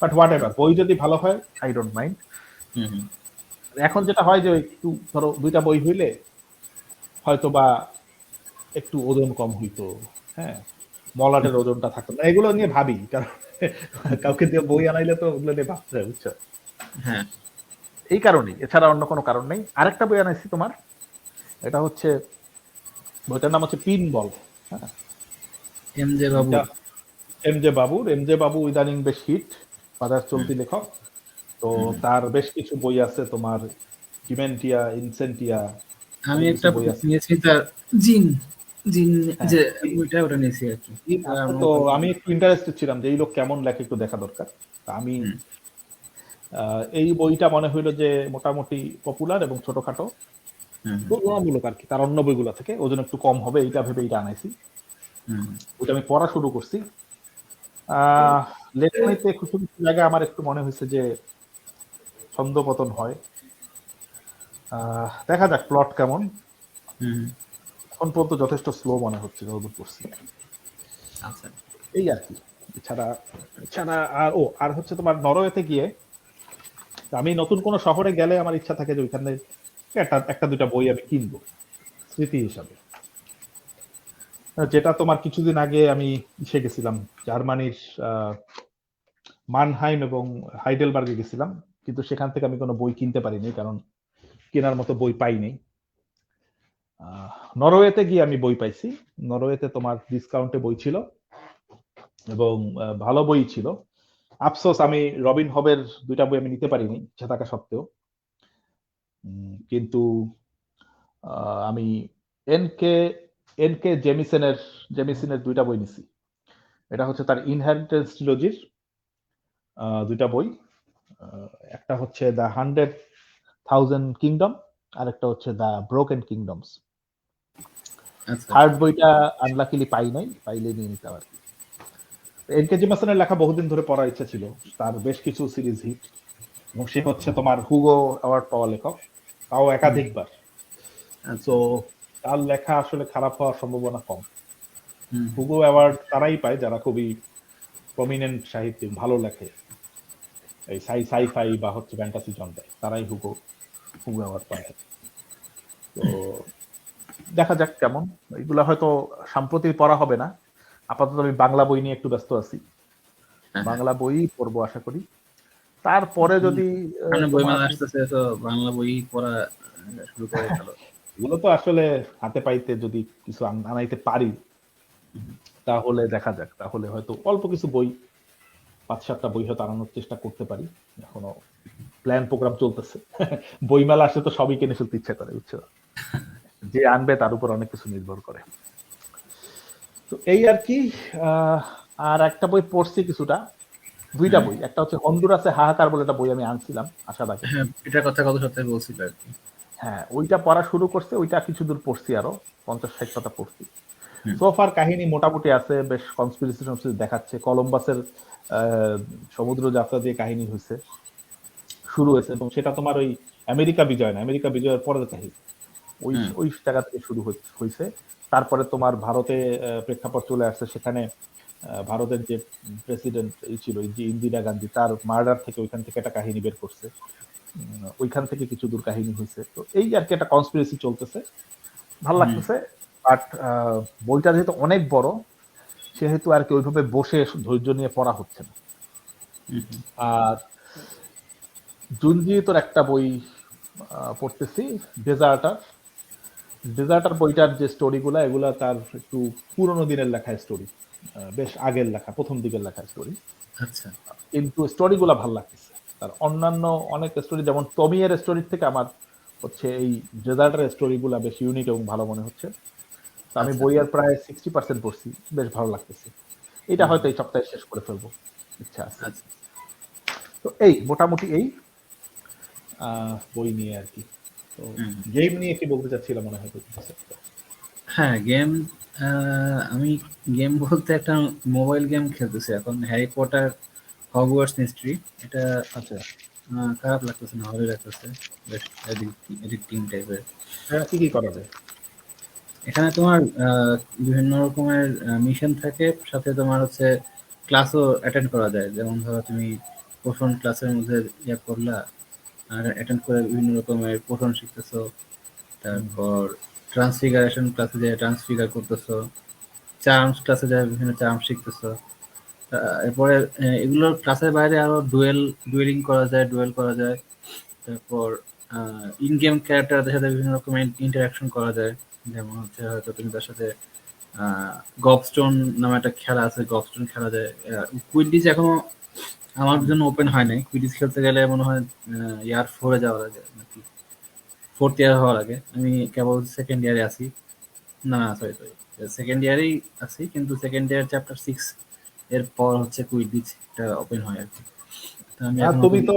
বাট হোয়াট এভার, বই যদি ভালো হয় আই ডোন্ট মাইন্ড। হুম, হুম, এখন যেটা হয় যে একটু ধরো 2টা বই হইলে হয়তো বা একটু ওজন কম হইতো, হ্যাঁ, মলাটের ওজনটা থাকতো না, এগুলো নিয়ে ভাবি, কারণ কাউকে দিয়ে বই আনাইলে তো ওগুলো নিয়ে ভাবতে হয়, বুঝছো। হ্যাঁ, এই কারণেই, এছাড়া অন্য কোনো কারণ নেই। আরেকটা বই আনাইছি তোমার, এটা হচ্ছে বইটার নাম হচ্ছে পিন বল। হ্যাঁ, এম জে বাবু, এটা এম জে বাবু ইদানিং বেশ হিট, বাজার চলতি লেখক। তো হুম, তার বেশ কিছু বই আছে তোমার, ডিমেন্টিয়া, ইনসেন্টিয়া, আমি আরো কিছু একটা বই আছে। নিয়েছি তার জিন, জিন হ্যাঁ, যে বইটা ওটা নিয়েছি আর কি। ঠিক তো আছে। আমার তো ভালো আমি লাগে। একটু ইন্টারেস্টেড ছিলাম যে এই লোক কেমন লেখে, একটু দেখা দরকার। তা আমি হুম, এই বইটা মনে হইলো যে মোটামুটি পপুলার এবং ছোটখাটো, হুম, তুলনামূলক আর কি তার অন্য বইগুলো থেকে, ওজন একটু কম হবে এইটা ভেবে এইটা আনাইছি। হুম, ওইটা আমি পড়া শুরু করছি। আহ লেখনীতে কিছু কিছু জায়গায় আমার একটু মনে হয়েছে যে ছন্দপতন হয়। দেখা যাক প্লট কেমন। হুম, এখন পর্যন্ত যথেষ্ট স্লো মনে হচ্ছে যতদূর করছি, আচ্ছা, এই আর কি। এছাড়া এছাড়া আর হচ্ছে তোমার নরওয়েতে গিয়ে, আমি নতুন কোনো শহরে গেলে আমার ইচ্ছা থাকে যে ওইখানে একটা একটা দুইটা বই আমি কিনবো স্মৃতি হিসাবে। যেটা তোমার কিছুদিন আগে আমি ইসে গেছিলাম, জার্মানির আহ, মানহাইম এবং হাইডেলবার্গে গেছিলাম, কিন্তু সেখান থেকে আমি কোনো বই কিনতে পারিনি, কারণ কেনার মতো বই পাইনি। আহ, নরওয়েতে গিয়ে আমি বই পাইছি। নরওয়েতে তোমার ডিসকাউন্টে বই ছিল, এবং ভালো বই ছিল। আফসোস আমি রবিন হবের 2টা বই আমি নিতে পারিনি ইচ্ছা থাকা সত্ত্বেও। কিন্তু আমি এনকে এনকে জেমিসনের 2টা বই নিছি। এটা হচ্ছে তার ইনহেরিটেন্স ট্রিলজির 2টা বই। একটা হচ্ছে দ্য 100,000 কিংডম, আর একটা হচ্ছে দ্য ব্রোকেন কিংডমস। আচ্ছা, থার্ড বইটা আনলাকিলি পাই নাই, পাইলে নিয়ে নিতে আর কি। এনকে জেমিসনের লেখা বহুদিন ধরে পড়ার ইচ্ছা ছিল, তার বেশ কিছু সিরিজ হিট, এবং সে হচ্ছে তোমার হুগো অ্যাওয়ার্ড পাওয়া লেখক, তাও হুম, একাধিকবার। আচ্ছা, তো তার লেখা আসলে খারাপ হওয়ার সম্ভাবনা কম। হুম, হুগো অ্যাওয়ার্ড তারাই পায় যারা খুবই প্রমিনেন্ট সাহিত্যিক, ভালো লেখে, এই সাইফাই বা হচ্ছে ফ্যান্টাসি জনরায়, তারাই হুগো হুগো অ্যাওয়ার্ড পায়। তো দেখা যাক কেমন। এগুলা হয়তো সাম্প্রতি পড়া হবে না, আপাতত আমি বাংলা বই নিয়ে একটু ব্যস্ত আছি, হ্যাঁ, হ্যাঁ, বাংলা বই পড়বো আশা করি। তারপরে হুম। যদি সামনে তোমার বইমেলা আসতেছে, তো বাংলা বই পড়া শুরু করে ফেলো। এগুলো তো আসলে হাতে পাইতে যদি কিছু আনাইতে পারি, তাহলে দেখা যাক, তাহলে হয়তো অল্প কিছু বই, 5-7টা বই হয়তো আনানোর চেষ্টা করতে পারি। এখনো প্ল্যান প্রোগ্রাম চলতেছে। বইমেলা আসলে তো সবই কিনে ফেলতে ইচ্ছা করে, বুঝছো, যে আনবে তার উপর অনেক কিছু নির্ভর করে। তো এই আর কি। আর একটা বই পড়ছি কিছুটা, দুইটা হ্যাঁ বই, একটা হচ্ছে হন্ডুরাসে হাহাকার বলে একটা বই আমি আনছিলাম আসার আগে। হ্যাঁ, এটার কথা গত সপ্তাহে বলছিল আর কি। হ্যাঁ, ওইটা পড়া শুরু করছে, ওইটা কিছু দূর পড়ছি, আরো 50-60 পাতা পড়ছি। হুম সোফার কাহিনী মোটামুটি আছে, বেশ কনস্পিরেসি দেখাচ্ছে। কলম্বাসের সমুদ্র যাত্রা দিয়ে কাহিনী হয়েছে, শুরু হয়েছে, এবং সেটা তোমার ওই আমেরিকা বিজয় না, আমেরিকা বিজয়ের পরের কাহিনী। ওই হুম ওই জায়গা থেকে শুরু হয়েছে। তারপরে তোমার ভারতে প্রেক্ষাপট চলে আসছে, সেখানে ভারতের যে প্রেসিডেন্ট ছিল যে ইন্দিরা গান্ধী, তার মার্ডার থেকে ওইখান থেকে একটা কাহিনী বের করছে। ওইখান থেকে কিছু দূর কাহিনী হয়েছে। তো এই আর কি একটা কনস্পিরেসি চলতেছে, ভাল হুম লাগতেছে। বাট বইটা যেহেতু অনেক বড়, সেহেতু আর কি ওইভাবে বসে ধৈর্য নিয়ে পড়া হচ্ছে না। হুম হুম। আর জুনজিতোর একটা বই পড়তেছি, ডেজার্টার। ডেজার্টার বইটার যে স্টোরিগুলা, এগুলা তার একটু পুরোনো দিনের লেখা স্টোরি, বেশ আগের লেখা, প্রথম দিকের লেখা স্টোরি, আচ্ছা কিন্তু স্টোরিগুলা ভাল লাগতেছে। তার অন্যান্য অনেক স্টোরি, যেমন টমিয়ের স্টোরির থেকে আমার হচ্ছে এই ডেজার্টার স্টোরিগুলা বেশ ইউনিক এবং ভালো মনে হচ্ছে। তো আমি আচ্ছা বইয়ের প্রায় 60% পড়ছি, বেশ ভালো লাগতেছে। এটা হুম হয়তো এই সপ্তাহে শেষ করে ফেলবো, ইচ্ছা আছে। আচ্ছা। তো এই মোটামুটি এই বই নিয়ে আর কি। তো হুম গেম নিয়ে কি বলতে চাচ্ছিলাম মনে হয় কিছু একটা। হ্যাঁ গেম, আমি গেম বলতে একটা মোবাইল গেম খেলতেছি এখন, হ্যারি পটার হগওয়ার্টস মিস্ট্রি। এটা আচ্ছা, খারাপ লাগতেছে না, ভালোই লাগতেছে, বেশ এডিক্টিং টাইপের। হ্যাঁ, কি কি করা যায়? এখানে তোমার বিভিন্ন রকমের মিশন থাকে, সাথে তোমার হচ্ছে ক্লাসও অ্যাটেন্ড করা যায়। যেমন ধরো তুমি পোষণ ক্লাসের মধ্যে ইয়ে করলা, আর অ্যাটেন্ড করে বিভিন্ন রকমের পোষণ শিখতেছো। হুম, তারপর ট্রান্সফিগারেশন ক্লাসে যায় ট্রান্সফিগার করতেছো, চার্মস ক্লাসে যায় বিভিন্ন চার্ম শিখতেছো। এরপরে এগুলোর ক্লাসের বাইরে আরো ডুয়েলিং করা যায়, ডুয়েল করা যায়। তারপর ইন গেম ক্যারেক্টারদের সাথে বিভিন্ন রকমের ইন্টারাকশন করা যায়। যেমন হচ্ছে হয়তো তুমি তার সাথে গবস্টোন নামে একটা খেলা আছে, গবস্টোন খেলা যায়। কুইডিচ এখনো আমার হুম। জন্য ওপেন হয় নাই। কুইডিচ খেলতে গেলে মনে হয় ইয়ার ফোরে যাওয়া লাগে নাকি ফোর্থ ইয়ার হওয়ার আগে। আমি কেবল সেকেন্ড ইয়ারে আছি। না না, সরি সরি, সেকেন্ড ইয়ারেই আছি, কিন্তু সেকেন্ড ইয়ার চ্যাপ্টার 6 এর পর হচ্ছে কুইডিচ এটা ওপেন হয় আর কি। তো আমি আর এখনো তুমি তো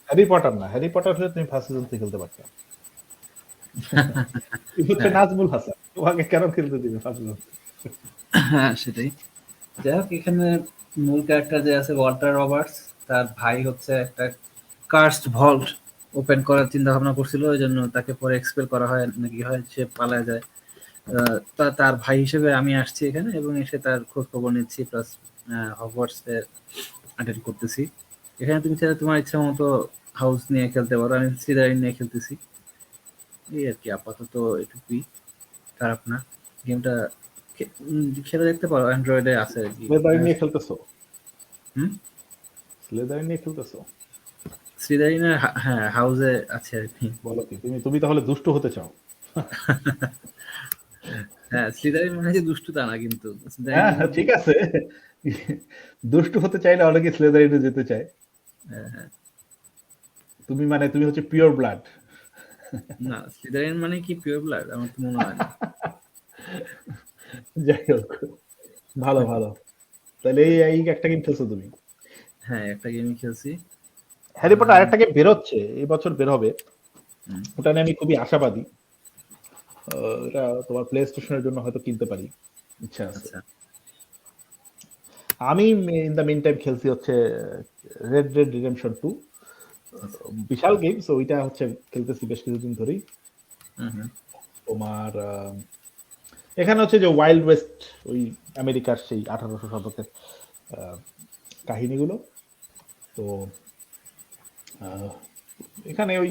হ্যারি পটার না, হ্যারি পটার হলে তুমি ফার্স্ট সিজন থেকে খেলতে পারতে। তুমি হচ্ছে হ্যাঁ নাজমুল হাসান, তোমাকে কেন খেলতে দিবে ফার্স্ট সিজন? হ্যাঁ সেটাই। যাই হোক, এখানে মূল ক্যারেক্টার যে আছে ওয়াল্টার রবার্টস, তার ভাই হচ্ছে একটা কার্সড ভল্ট ওপেন করার চিন্তা ভাবনা করছিল, ওই জন্য তাকে পরে এক্সপেল করা হয় নাকি হয়, সে পালায় যায়। তার ভাই হিসেবে আমি আসছি এখানে এবং এসে তার খোঁজ খবর নিচ্ছি, প্লাস হগওয়ার্টস এ অ্যাটেন্ড করতেছি। এখানে তুমি চাইলে তোমার ইচ্ছা মতো হাউস নিয়ে খেলতে পারো, আমি সিদারিন নিয়ে খেলতেছি। এই আর কি, আপাতত এটুকুই, খারাপ না গেমটা। খেলে দেখতে পারো, অ্যান্ড্রয়েডে আছে আর কি। স্লেদারিন নিয়ে খেলতেছো? হুম, স্লেদারিন নিয়ে খেলতেছো? শ্রীদারিনের হ্যাঁ হাউসে আছে আর কি। বলো কি, তুমি তুমি তাহলে দুষ্ট হতে চাও? হ্যাঁ, শ্রীদারিন মানে যে দুষ্টু তা না, কিন্তু শ্রীদারিন হ্যাঁ, হ্যাঁ, ঠিক আছে। দুষ্ট হতে চাইলে অনেকে স্লেদারিনে যেতে চায়। হ্যাঁ হ্যাঁ। তুমি মানে তুমি হচ্ছে পিওর ব্লাড। না, শ্রীদারিন মানে কি পিওর ব্লাড? আমার তো মনে হয় না। যাই হোক, ভালো ভালো। তাহলে এই এই একটা গেম খেলছো তুমি? হ্যাঁ, একটা গেমই খেলছি। হ্যারি পটার আহ, আরেকটা গেম বেরোচ্ছে, এই বছর বের হবে। হুম, ওটা নিয়ে আমি খুবই আশাবাদী। এটা তোমার প্লে স্টেশনের জন্য হয়তো কিনতে পারি, ইচ্ছা আছে। আচ্ছা আমি ইন দ্য মিন টাইম খেলছি হচ্ছে রেড ডেড রিডেমশন 2। আচ্ছা। বিশাল গেম, সো ওইটা হচ্ছে খেলতেছি বেশ কিছুদিন ধরেই। হুম হুম তোমার এখানে হচ্ছে যে ওয়াইল্ড ওয়েস্ট, ওই আমেরিকার সেই 1800 শতকের আহ, কাহিনীগুলো। তো আহ, এখানে ওই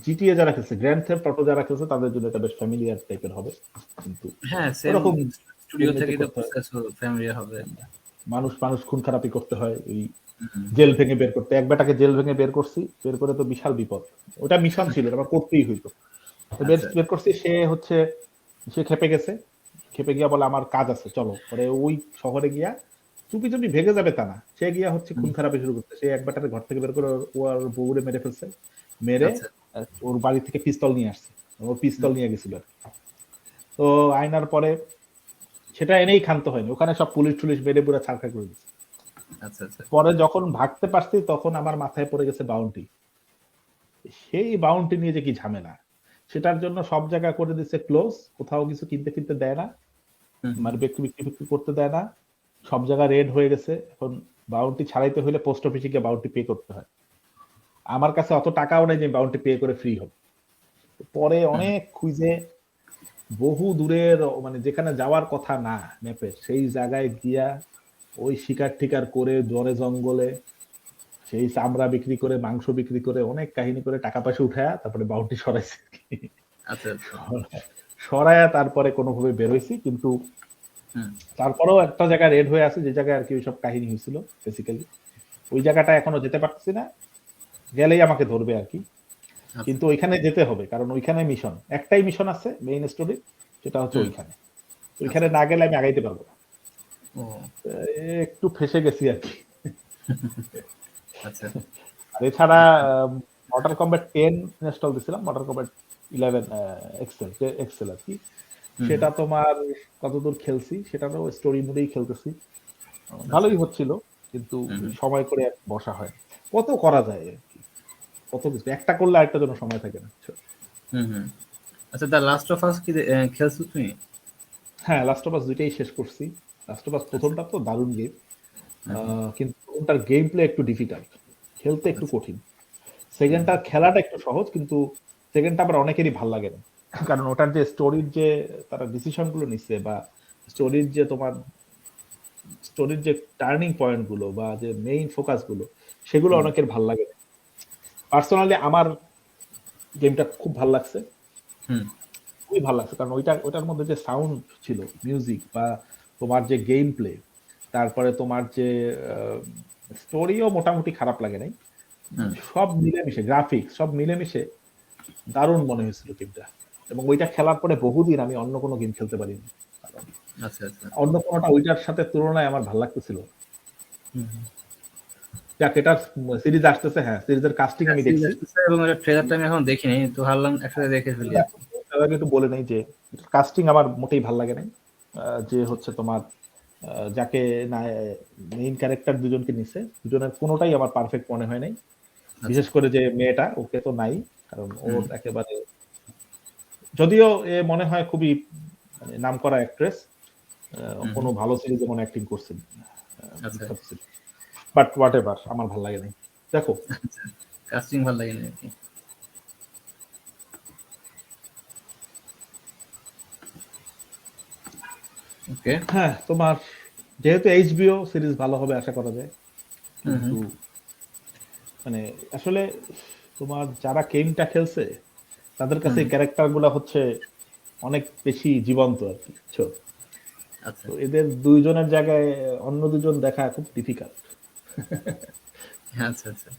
জিটিএ যারা খেলছে, গ্র্যান্ড থেফট অটো যারা খেলছে, তাদের জন্য এটা বেশ ফ্যামিলিয়ার টাইপের হবে, কিন্তু হ্যাঁ, সেম ওরকম স্টুডিও দুর্নীতি থেকেই তো করতে হয়, ফ্যামিলি হবে। মানুষ মানুষ খুন খারাপি করতে হয়, ওই হুম, জেল ভেঙে বের করতে। এক বেটাকে জেল ভেঙে বের করছি, বের করে তো বিশাল বিপদ। ওটা মিশন ছিল, এটা আমার করতেই হইতো। তো বের আচ্ছা বের করছি, সে হচ্ছে সে খেপে গেছে। খেপে গিয়া বলে আমার কাজ আছে, চলো। পরে ওই শহরে গিয়া চুপি চুপি ভেগে যাবে তা না, সে গিয়া হচ্ছে হুম, খুন খারাপি শুরু করতে। সে এক বেটারে ঘর থেকে বের করে ও আর বউরে মেরে ফেলছে। মেরে আচ্ছা ওর বাড়ি থেকে পিস্তল নিয়ে আসছে, ওর পিস্তল হুম, নিয়ে গেছিল আর কি। তো আয়নার পরে সেটা এনেই ক্ষান্ত হয়নি, ওখানে সব পুলিশ টুলিশ মেরে পুরো ছাড়খা করে দিচ্ছে। আচ্ছা আচ্ছা। পরে যখন ভাগতে পারছি তখন আমার মাথায় পড়ে গেছে বাউন্টি। সেই বাউন্টি নিয়ে যে কি ঝামেলা, সেটার জন্য সব জায়গা করে দিচ্ছে ক্লোজ, কোথাও কিছু কিনতে কিনতে দেয় না, মানে বিক্রি বিক্রি বিক্রি করতে দেয় না, সব জায়গা রেড হয়ে গেছে। এখন বাউন্টি ছাড়াইতে হলে পোস্ট অফিসে গিয়ে বাউন্টি পে করতে হয়। আমার কাছে অত টাকাও নেই যে বাউন্টি পে করে ফ্রি হবে। পরে অনেক খুঁজে বহু দূরের, মানে যেখানে যাওয়ার কথা না ম্যাপে, সেই জায়গায় গিয়া ওই শিকার টিকার করে জরে জঙ্গলে সেই চামড়া বিক্রি করে মাংস বিক্রি করে অনেক কাহিনী করে টাকা পয়সা উঠায়া তারপরে বাউন্টি সরাইছে। আচ্ছা আচ্ছা। সরায়া তারপরে কোনোভাবে বেরোইছি, কিন্তু তারপরেও একটা জায়গায় রেড হয়ে আছে, যে জায়গায় আর কি ওইসব কাহিনী হয়েছিল বেসিক্যালি। ওই জায়গাটা এখনো যেতে পারতেছি না, গেলেই আমাকে ধরবে আর কি। কিন্তু ওইখানে যেতে হবে, কারণ ওইখানে মিশন, একটাই মিশন আছে মেইন স্টোরি, সেটা হচ্ছে ওইখানে। ওইখানে না গেলে আমি আগাইতে পারবো না। একটু ফেসে গেছি আর কি। আচ্ছা। আর এছাড়া মর্টাল কম্ব্যাট 10 ইনস্টল দিছিলাম, মর্টাল কম্ব্যাট 11 এক্সেল আর কি। সেটা তোমার কতদূর খেলছি, সেটারও স্টোরি মোডেই খেলতেছি, ভালোই হচ্ছিল, কিন্তু সময় করে বসা হয়। কত করা যায় আর কি, কত কিছু একটা করলে আরেকটা জন্য সময় থাকে না। আচ্ছা, দ্য লাস্ট অফ আস কি খেলছো তুমি? হ্যাঁ, লাস্ট অফ আস 2টাই শেষ করছি। লাস্ট অফ আস প্রথমটা তো দারুণ গেম, কিন্তু ওটার গেম প্লে একটু ডিফিকাল্ট, খেলতে একটু কঠিন। সেকেন্ডটা খেলাটা একটু সহজ, কিন্তু সেকেন্ডটা আবার অনেকেরই ভাল লাগে না, কারণ ওটার যে স্টোরির যে তারা ডিসিশন গুলো নিচ্ছে, বা স্টোরির যে তোমার স্টোরির যে টার্নিং পয়েন্ট গুলো বা যে মেইন ফোকাস গুলো, সেগুলো অনেকের ভাল লাগে না। পার্সোনালি আমার গেমটা খুব ভাল লাগছে, খুবই ভালো লাগছে, কারণ ওইটার মধ্যে যে সাউন্ড ছিল, মিউজিক, বা তোমার যে গেম প্লে, তারপরে তোমার যে স্টোরিও মোটামুটি খারাপ লাগে নাই, সব মিলেমিশে গ্রাফিক্স সব মিলেমিশে দারুণ মনে হয়েছিল গেমটা। এবং ওইটা খেলার পরে বহুদিন আমি অন্য কোনো গেম খেলতে পারিনি, অন্য কোনোটা ওইটার সাথে তুলনায় আমার ভালো লাগতেছিল। যাক, এটার সিরিজ আসতেছে, হ্যাঁ সিরিজের কাস্টিং আমি দেখছি, এবং এর ট্রেলারটা আমি এখন দেখিনি, তো ভাবলাম একসাথে দেখে ফেলি। আমি একটু বলে নেই যে কাস্টিং আমার মোটেই ভালো লাগে নাই। যে হচ্ছে তোমার যাকে মেইন ক্যারেক্টার দুজনকে নিছে, দুজনের কোনোটাই আমার পারফেক্ট মনে হয় নাই। বিশেষ করে যে মেয়েটা, ওকে তো নাই, কারণ ওর একেবারে, যদিও এ মনে হয় খুবই মানে নামকরা অ্যাক্ট্রেস, কোনো ভালো সিরিজে মনে অ্যাক্টিং করছেন, বাট হোয়াট এভার, আমার ভালো লাগে নাই। দেখো, কাস্টিং ভালো লাগে না আর কি। ওকে, হ্যাঁ, তোমার যেহেতু এইচবিও সিরিজ ভালো হবে আশা করা যায়, কিন্তু মানে আসলে তোমার যারা গেমটা খেলছে তাদের কাছে এই ক্যারেক্টার গুলা হচ্ছে অনেক বেশি জীবন্ত আর কি, বুঝছো? তো এদের দুইজনের জায়গায় অন্য দুজন দেখা খুব ডিফিকাল্ট। আচ্ছা আচ্ছা,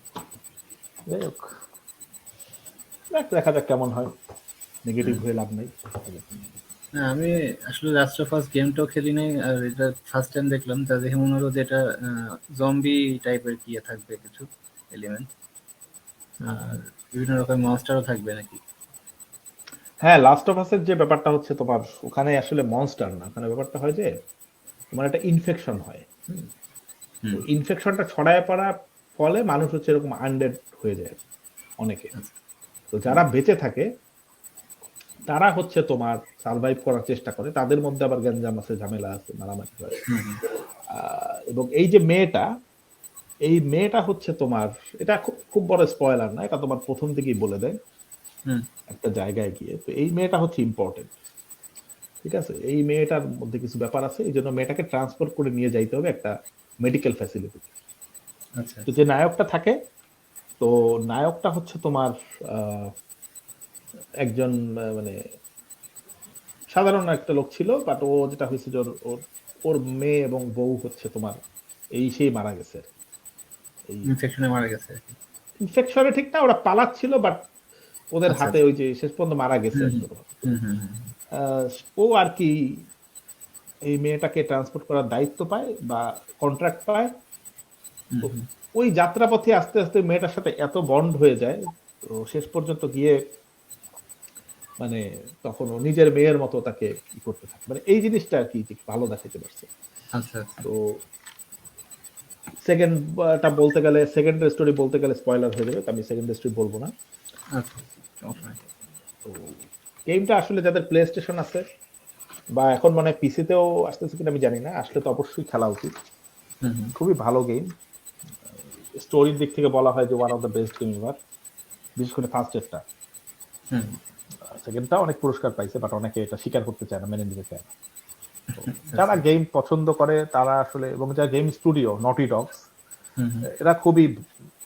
যাই হোক, দেখা যাক কেমন হয়, নেগেটিভ হয়ে লাভ নাই। না, আমি আসলে লাস্ট অফ আস গেমটাও খেলি নাই, আর এটা ফার্স্ট টাইম দেখলাম, তা দেখে মনে হলো যে এটা জম্বি টাইপের কি থাকবে কিছু এলিমেন্ট, আর বিভিন্ন রকম মনস্টারও থাকবে নাকি? হ্যাঁ, লাস্ট অফ আস এর যে ব্যাপারটা হচ্ছে তোমার, ওখানে আসলে মনস্টার না, ওখানে ব্যাপারটা হয় যে তোমার একটা ইনফেকশন হয়, তো ইনফেকশনটা ছড়ায় পড়ার ফলে মানুষ হচ্ছে এরকম আনডেড হয়ে যায় অনেকে। তো যারা বেঁচে থাকে তারা হচ্ছে তোমার সার্ভাইভ করার চেষ্টা করে, তাদের মধ্যে আবার গ্যাঞ্জাম আছে, ঝামেলা আছে, মারামারি হয়। এবং এই যে মেয়েটা, এই মেয়েটা হচ্ছে তোমার, এটা খুব খুব বড় স্পয়লার না, এটা তোমার প্রথম থেকেই বলে দেয় একটা জায়গায় গিয়ে। তো এই মেয়েটা হচ্ছে ইম্পর্টেন্ট, ঠিক আছে? এই মেয়েটার মধ্যে কিছু ব্যাপার আছে, এই জন্য মেয়েটাকে ট্রান্সফার করে নিয়ে যাইতে হবে একটা মেডিকেল ফ্যাসিলিটি। তো যে নায়কটা থাকে, তো নায়কটা হচ্ছে তোমার একজন মানে সাধারণ একটা লোক ছিল, বাট ও যেটা হয়েছে যে ওর মেয়ে এবং বউ হচ্ছে তোমার এই সেই মারা গেছে, এই ইনফেকশনে মারা গেছে। ইনফেকশনে ঠিক না, ওরা পালাচ্ছিল, বাট ওদের হাতে ওই যে শেষ পর্যন্ত মারা গেছে। ও আর কি এই মেয়েটাকে ট্রান্সপোর্ট করার দায়িত্ব পায় বা কন্ট্রাক্ট পায়। ওই যাত্রাপথে আস্তে আস্তে মেয়েটার সাথে এত বন্ড হয়ে যায়, তো শেষ পর্যন্ত গিয়ে মানে তখন ও নিজের মেয়ের মতো তাকে ই করতে থাকে, মানে এই জিনিসটা আর কি ভালো দেখাইতে পারছে। আচ্ছা আচ্ছা তো সেকেন্ডটা বলতে গেলে, সেকেন্ডের স্টোরি বলতে গেলে স্পয়লার হয়ে যাবে, তো আমি সেকেন্ড স্টোরি বলবো না। আচ্ছা সমস্যা নেই। তো গেমটা আসলে যাদের প্লে স্টেশন আছে বা এখন মানে পিসিতেও আসতেছে কিনা আমি জানি না, আসলে তো অবশ্যই খেলা উচিত। হুম হুম খুবই ভালো গেম। স্টোরির দিক থেকে বলা হয় যে one of the best game ever, বিশেষ করে ফার্স্ট এরটা। হুম সেকেন্ডটা অনেক পুরস্কার পাইছে, বাট অনেকে এটা স্বীকার করতে চায় না, মেনে নিতে চায় না। তো যারা আচ্ছা গেম পছন্দ করে তারা আসলে, এবং যারা গেম স্টুডিও নটি ডগস, হুম হুম এরা খুবই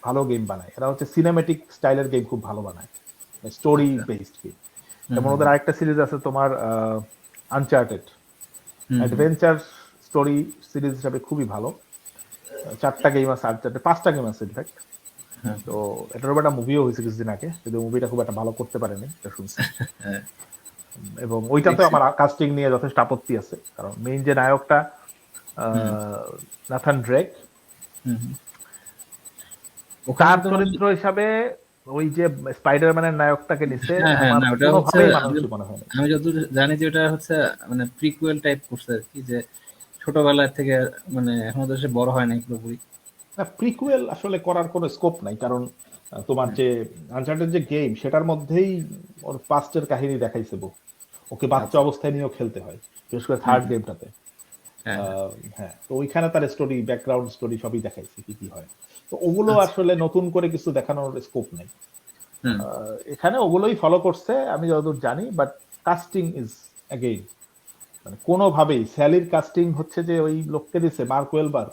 ভালো গেম বানায়। এরা হচ্ছে সিনেমেটিক স্টাইলের গেম খুব ভালো বানায়, স্টোরি আচ্ছা বেসড গেম। হুম যেমন হুম ওদের আরেকটা সিরিজ আছে তোমার আনচার্টেড, হুম হুম অ্যাডভেঞ্চার স্টোরি সিরিজ হিসাবে খুবই ভালো। 4টা গেম আছে, আনচার্টেড 5টা গেম আছে ইনফ্যাক্ট। হ্যাঁ তো এটার উপর একটা মুভিও হয়েছে কিছুদিন আগে, যদি মুভিটা খুব একটা ভালো করতে পারেনি এটা শুনছি। হ্যাঁ এবং ওইটাতে দেখছি আমার কাস্টিং নিয়ে যথেষ্ট আপত্তি আছে, কারণ মেইন যে নায়কটা হুম নাথান ড্রেক, হুম হুম। ওখানে তার তো মনে চরিত্র হিসাবে ওই যে স্পাইডারম্যানের নায়কটাকে নিছে হ্যাঁ হ্যাঁ আমার না ওটা হচ্ছে কোনোভাবেই আমি মানুষই মনে হয় না। আমি যতদূর জানি যে ওটা হচ্ছে মানে প্রিকুয়েল টাইপ করছে আর কি, যে ছোটবেলা থেকে মানে এখনো তো সে বড় হয় নাই পুরোপুরি। না, প্রিকুয়েল আসলে করার কোনো স্কোপ নাই, কারণ তোমার হুম, যে আনচার্টেড যে গেম সেটার মধ্যেই ওর পাস্টের কাহিনী দেখাইছে বউ, ওকে বাচ্চা আচ্ছা অবস্থায় নিয়েও খেলতে হয়, বিশেষ করে হুম থার্ড হুম, গেমটাতে। হ্যাঁ হ্যাঁ হ্যাঁ, তো ওইখানে তার স্টোরি, ব্যাকগ্রাউন্ড স্টোরি সবই দেখাইছে কি কি হয়। তো ওগুলো আচ্ছা আসলে নতুন করে কিছু দেখানোর স্কোপ নাই। হুম এখানে ওগুলোই ফলো করছে আমি যতদূর জানি, বাট কাস্টিং ইজ অ্যাগেইন, মানে কোনোভাবেই স্যালির কাস্টিং হচ্ছে যে ওই লোককে দিছে মার্ক ওয়েলবার,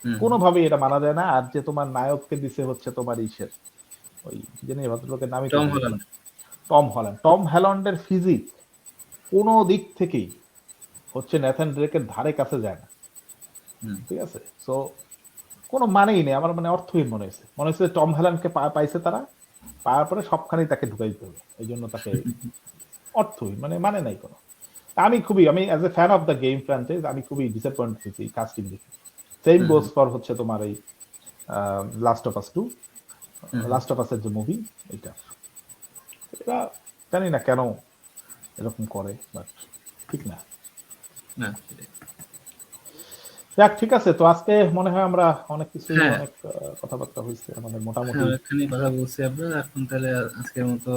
হুম হুম। কোনোভাবেই এটা মানা যায় না। আর যে তোমার নায়ককে দিছে হচ্ছে তোমার ইসের ওই কি জানি ভদ্রলোকের নামই তো টম ভুলে হল্যান্ড। গেলাম, টম হল্যান্ড। টম হল্যান্ডের ফিজিক কোনো দিক থেকেই হচ্ছে ন্যাথান ড্রেকের ধারে কাছে যায় না, হুম ঠিক আছে? সো কোনো মানেই নেই, আমার মানে অর্থহীন মনে হয়েছে, মনে হচ্ছে টম হল্যান্ডকে পাইছে তারা, পাওয়ার পরে সবখানে তাকে ঢুকাই দিতে হবে, এই জন্য তাকে অর্থহীন, মানে নাই কোনো। আমি as a fan of the game franchise আমি খুবই ডিসঅ্যাপয়েন্ট হয়েছি কাস্টিং দেখে। Same hmm goes hmm for হচ্ছে তোমার এই last of us 2, hmm hmm. Last of us এর যে মুভি, এটা এটা জানি না কেন এরকম করে, বাট ঠিক না। না সেটাই। যাক, ঠিক আছে, তো আজকে মনে হয় আমরা অনেক কিছুই, হ্যাঁ অনেক কথাবার্তা হয়েছে আমাদের হ্যাঁ মোটামুটি। অনেকখানি কথা বলছি আমরা, এখন তাহলে আজকের মতো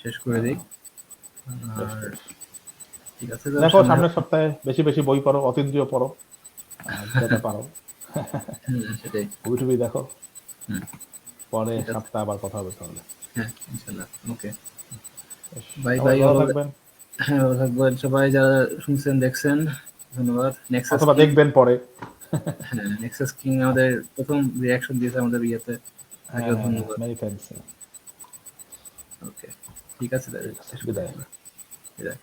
শেষ করে দিই। আহ, বেশ আর বেশ, ঠিক আছে তো দেখো সামনে সামনের সপ্তাহে বেশি বেশি বই পড়ো, অতীন্দ্রিয় পড়ো, যেটা পারো। হ্যাঁ সেটাই। মুভি টুবি দেখো, হুম পরে ঠিক আছে। সপ্তাহে আবার কথা হবে তাহলে। হ্যাঁ ইনশাল্লাহ ওকে। বেশ, বাই সবাই বাই ভালো অল। থাকবেন, হ্যাঁ ভালো থাকবেন সবাই যারা শুনছেন দেখছেন, ধন্যবাদ। নেক্সাস অথবা কিং, দেখবেন পরে। হ্যাঁ নেক্সাস কিং আমাদের প্রথম রিয়াকশন দিয়েছে আমাদের ইয়েতে, হ্যাঁ তাকেও হ্যাঁ হ্যাঁ, ধন্যবাদ। Many thanks. ওকে ঠিক আছে তাহলে ঠিক আছে, শেষ করি বিদায়। আমরা। বিদায়।